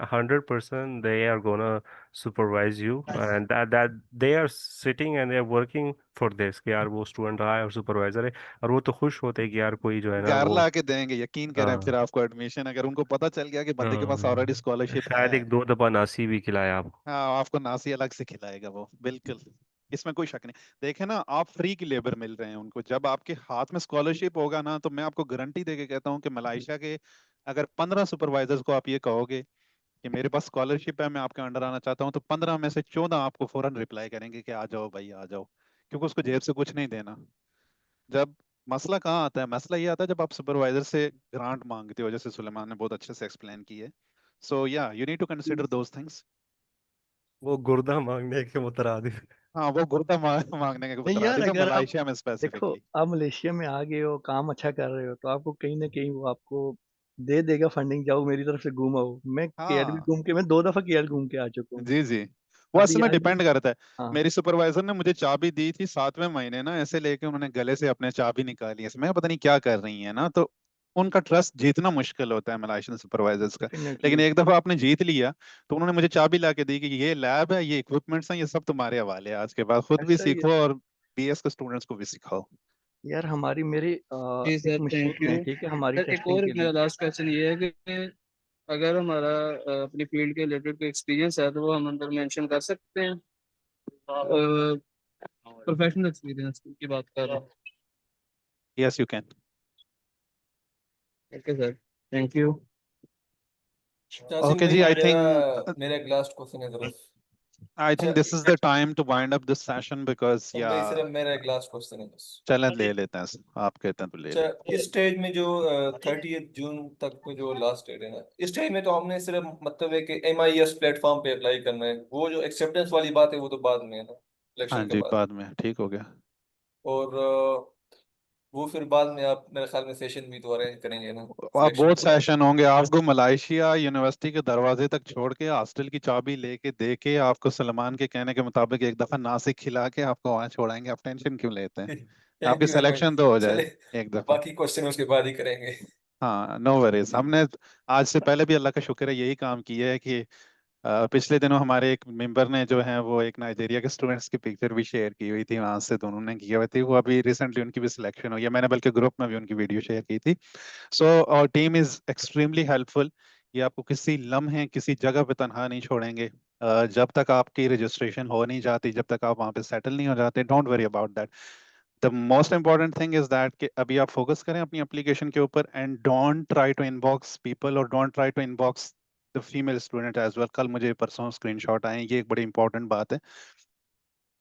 100% they are gonna supervise you and that they are sitting and they are working for this, कि यार वो स्टूडेंट रहा है और सुपरवाइजर है, और वो तो खुश होते हैं कि यार कोई जो है ना घर वो। ला के देंगे, यकीन करें, फिर हाँ आपको एडमिशन, अगर उनको पता चल गया कि बंदे के पास ऑलरेडी स्कॉलरशिप शायद है। एक दो दफा नासी भी खिलाया आपको। हाँ, आपको नासी अलग से खिलाएगा वो, बिल्कुल। इसमें कोई शक नहीं। देखे ना, आप फ्री की लेबर मिल रहे हैं उनको। जब आपके हाथ में स्कॉलरशिप होगा ना, तो मैं आपको गारंटी दे के कहता हूँ कि मलाइशिया के अगर 15 सुपरवाइजर्स को आप ये कहोगे कि मेरे पास स्कॉलरशिप है, मैं आपके अंडर आना चाहता हूँ, तो 15 में से 14 आपको फौरन रिप्लाई करेंगे कि आ जाओ भाई आ जाओ, क्योंकि उसको जेब से कुछ नहीं देना। जब मसला कहाँ आता है, मसला ये आता है जब आप सुपरवाइजर से ग्रांट मांगते हो, जैसे सुलेमान ने बहुत अच्छे से एक्सप्लेन की है। So yeah you need to consider those things. वो गुर्दा मांगने के मुतरादिफ। हाँ, वो गुर्दा मांगने के नहीं यार, मुतरादिफ है, अगर आप मलाइशिया में देखो, स्पेसिफिकली। आप मलेशिया में आ गए हो, काम अच्छा कर रहे हो, तो आपको कहीं ना कहीं वो आपको दे देगा फंडिंग। जाओ मेरी तरफ से घूम आओ। मैं केएल भी हाँ घूम के, मैं 2 दफा केएल घूम के आ चुका हूँ। जी जी। वो अभी असल में आज भी। डिपेंड करता है। हाँ। मेरी सुपरवाइजर ने मुझे चाबी दी थी 7वें महीने ना, ऐसे लेके उन्होंने गले से अपने चाबी निकाली है, मैं पता नहीं क्या कर रही है ना, तो उनका ट्रस्ट जीतना मुश्किल होता है मलाइशियन सुपरवाइजर्स का। लेकिन डेफिनेटली। एक दफा आपने जीत लिया, तो उन्होंने मुझे चाबी ला के दी कि ये लैब है, ये इक्विपमेंट्स हैं, ये सब तुम्हारे हवाले है, आज के बाद खुद भी ऐसा ही है सीखो और BS के स्टूडेंट्स को भी सिखाओ। यार। हमारी मेरी जी एक सर, थैंक मशीन यू। है, ठीक है, हमारी सर एक टेस्टिंग और के मेरा लिए। लास्ट क्वेश्चन ये है कि अगर हमारा अपनी फील्ड के रिलेटेड कोई एक्सपीरियंस है तो वो हम अंदर मेंशन कर सकते हैं, प्रोफेशनल एक्सपीरियंस की बात कर रहा हूँ। Yes you can. Okay sir, thank you. Jasim okay भाई, जी, आई मेरा थिंक मेरा एक लास्ट क्वेश्चन है तरफ। This is the time to wind up this session because तो या भाई सिर्फ मेरा एक लास्ट क्वेश्चन है बस। चलें ले लेते हैं, आप कहते हैं तो ले अच्छा, लेते इस स्टेज में जो 30 जून तक में जो लास्ट डेट है ना, इस स्टेज में तो हमने सिर्फ मतलब है कि MIS प्लेटफॉर्म पे अप्लाई करना है। वो जो एक्सेप्टेंस वाली बात है वो तो बाद में है ना, हैं। हाँ इलेक्शन के जी, बाद। बाद में ठीक हो गया। और वो फिर बाद में आप मेरे ख्याल में सेशन भी तो अरेंज करेंगे ना, आप सिलेक्शन बहुत के बाद। सेशन होंगे, आपको मलाइशिया यूनिवर्सिटी के दरवाजे तक छोड़ के हॉस्टल की चाबी लेके दे के आपको सलमान के कहने के मुताबिक एक दफा नासिक खिला के आपको वहां छोड़ाएंगे। आप टेंशन क्यों लेते हैं, थैंक आपकी यू वेरी मच। सिलेक्शन तो हो जाए चले, एक दफा। बाकी क्वेश्चन उसके बाद ही करेंगे। हाँ, नो वरीज। हमने आज से पहले भी अल्लाह का शुक्र है यही काम किया है कि पिछले दिनों हमारे एक मेंबर ने जो है वो एक नाइजीरिया के स्टूडेंट्स की पिक्चर भी शेयर की हुई थी वहां से, तो उन्होंने किया हुई थी वो, अभी रिसेंटली उनकी भी सिलेक्शन हुई है। मैंने बल्कि ग्रुप में भी उनकी वीडियो शेयर की थी। So our team is extremely helpful. ये आपको किसी लम्हे किसी जगह पे तनहा नहीं छोड़ेंगे। जब तक आपकी रजिस्ट्रेशन हो नहीं जाती, जब तक आप वहाँ पे सेटल नहीं हो जाते, don't worry about that. The most important thing is that कि अभी आप फोकस करें अपनी एप्लीकेशन के ऊपर, and don't try to inbox people और don't try to inbox the female student as well. कल मुझे परसों स्क्रीनशॉट आए, ये एक बड़ी इंपॉर्टेंट बात है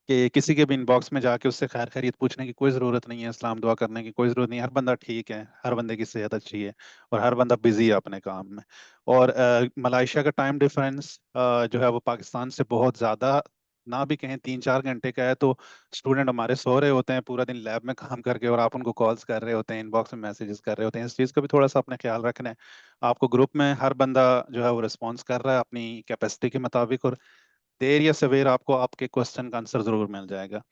कि किसी के भी इनबॉक्स में जाके उससे खैर खैरियत पूछने की कोई ज़रूरत नहीं है, इस्लाम दुआ करने की कोई ज़रूरत नहीं है। हर बंदा ठीक है, हर बंदे की सेहत अच्छी है, और हर बंदा बिजी है अपने काम में। और मलाइशिया का टाइम डिफरेंस जो है वो पाकिस्तान से बहुत ज़्यादा, ना भी कहें 3-4 घंटे का है। तो स्टूडेंट हमारे सो रहे होते हैं पूरा दिन लैब में काम करके, और आप उनको कॉल्स कर रहे होते हैं, इनबॉक्स में मैसेजेस कर रहे होते हैं। इस चीज़ का भी थोड़ा सा अपने ख्याल रखना है। आपको ग्रुप में हर बंदा जो है वो रिस्पॉन्स कर रहा है अपनी कैपेसिटी के मुताबिक, और देर या सवेर आपको आपके क्वेश्चन का आंसर जरूर मिल जाएगा।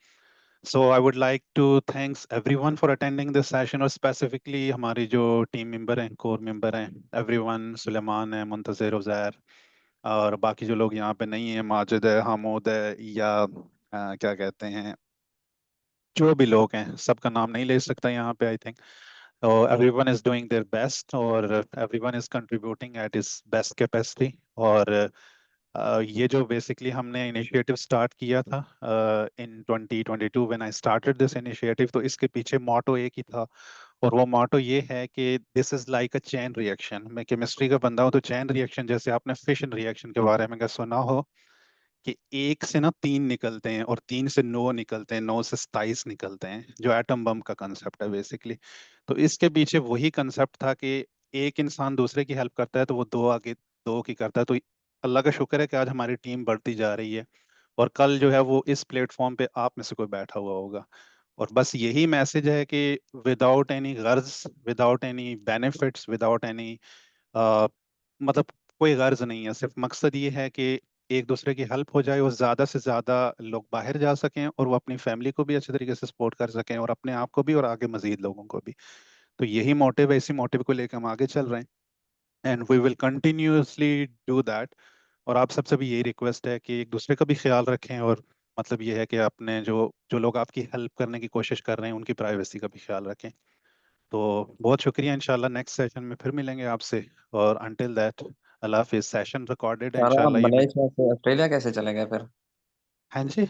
So I would like to thanks everyone for attending this session, और specifically हमारी जो टीम मेंबर हैं, कोर मेंबर हैं, everyone, सुलेमान है, मुंतज़िर, उज़ैर, और बाकी जो लोग यहाँ पे नहीं हैं, माजिद है, हामूद है, या क्या कहते हैं, जो भी लोग हैं, सबका नाम नहीं ले सकता यहाँ पे I think. Everyone is doing their best और everyone is contributing at is best capacity. और ये जो बेसिकली हमने इनिशिएटिव स्टार्ट किया था in 2022 when I started this initiative, तो इसके पीछे मोटो एक ही था, और वो मोटो ये है कि this is like a chain reaction. मैं केमिस्ट्री का बंदा हूँ, तो चेन रिएक्शन जैसे आपने फिशन रिएक्शन के बारे में सुना हो कि एक से ना 3 निकलते हैं और 3 से 9 निकलते हैं, 9 से 27 निकलते हैं, जो एटम बम का कंसेप्ट है बेसिकली। तो इसके पीछे वही कंसेप्ट था कि एक इंसान दूसरे की हेल्प करता है तो वो दो आगे दो की करता है। तो अल्लाह का शुक्र है कि आज हमारी टीम बढ़ती जा रही है, और कल जो है वो इस प्लेटफॉर्म पे आप में से कोई बैठा हुआ होगा। और बस यही मैसेज है कि विदाउट एनी गर्ज, without any benefits, without any मतलब कोई गर्ज नहीं है, सिर्फ मकसद ये है कि एक दूसरे की हेल्प हो जाए और ज़्यादा से ज़्यादा लोग बाहर जा सकें और वो अपनी फैमिली को भी अच्छे तरीके से सपोर्ट कर सकें और अपने आप को भी और आगे मज़ीद लोगों को भी। तो यही मोटिव है, इसी मोटिव को लेकर हम आगे चल रहे हैं, and we will continuously do that. और आप सबसे भी यही रिक्वेस्ट है कि एक दूसरे का भी ख्याल रखें, और मतलब ये है कि अपने जो जो लोग आपकी हेल्प करने की कोशिश कर रहे हैं उनकी प्राइवेसी का भी ख्याल रखें। तो बहुत शुक्रिया, इंशाल्लाह नेक्स्ट सेशन में फिर मिलेंगे आपसे, और अंटिल दैट अल्लाह हाफिज। सेशन रिकॉर्डेड है सर आप इंशाल्लाह ये मैं। मलेशिया से ऑस्ट्रेलिया कैसे चले गए फिर? हाँ जी,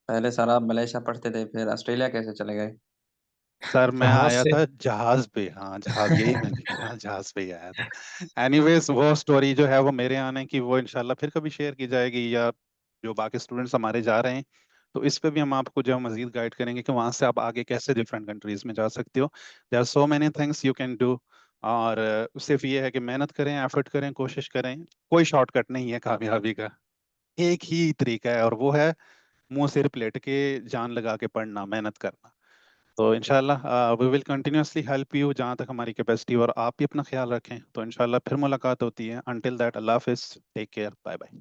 पहले सर आप मलेशिया पढ़ते थे, फिर ऑस्ट्रेलिया कैसे चले गए? सर मैं जहाज आया से। था जहाज पे, हाँ जहाज, यही मैंने कहा, जहाज पे ही आया था। एनीवेज वो स्टोरी जो है वो मेरे आने की, वो इंशाल्लाह फिर कभी शेयर की जाएगी, या जो बाकी स्टूडेंट्स हमारे जा रहे हैं तो इस पे भी हम आपको जो है मजीद गाइड करेंगे कि वहां से आप आगे कैसे डिफरेंट कंट्रीज में जा सकते हो। There are so many things you can do. और सिर्फ ये है कि मेहनत करें, एफर्ट करें, कोशिश करें। कोई शॉर्टकट नहीं है कामयाबी का, एक ही तरीका है, और वो है मुंह सिर प्लेट के जान लगा के पढ़ना, मेहनत करना। तो इंशाल्लाह we will continuously help you जहाँ तक हमारी कैपेसिटी, और आप भी अपना ख्याल रखें। तो इंशाल्लाह फिर मुलाकात होती है। अंटिल दैट अल्लाह हाफिज, take care, bye bye.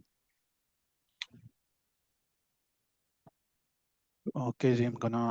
Okay जी, I'm gonna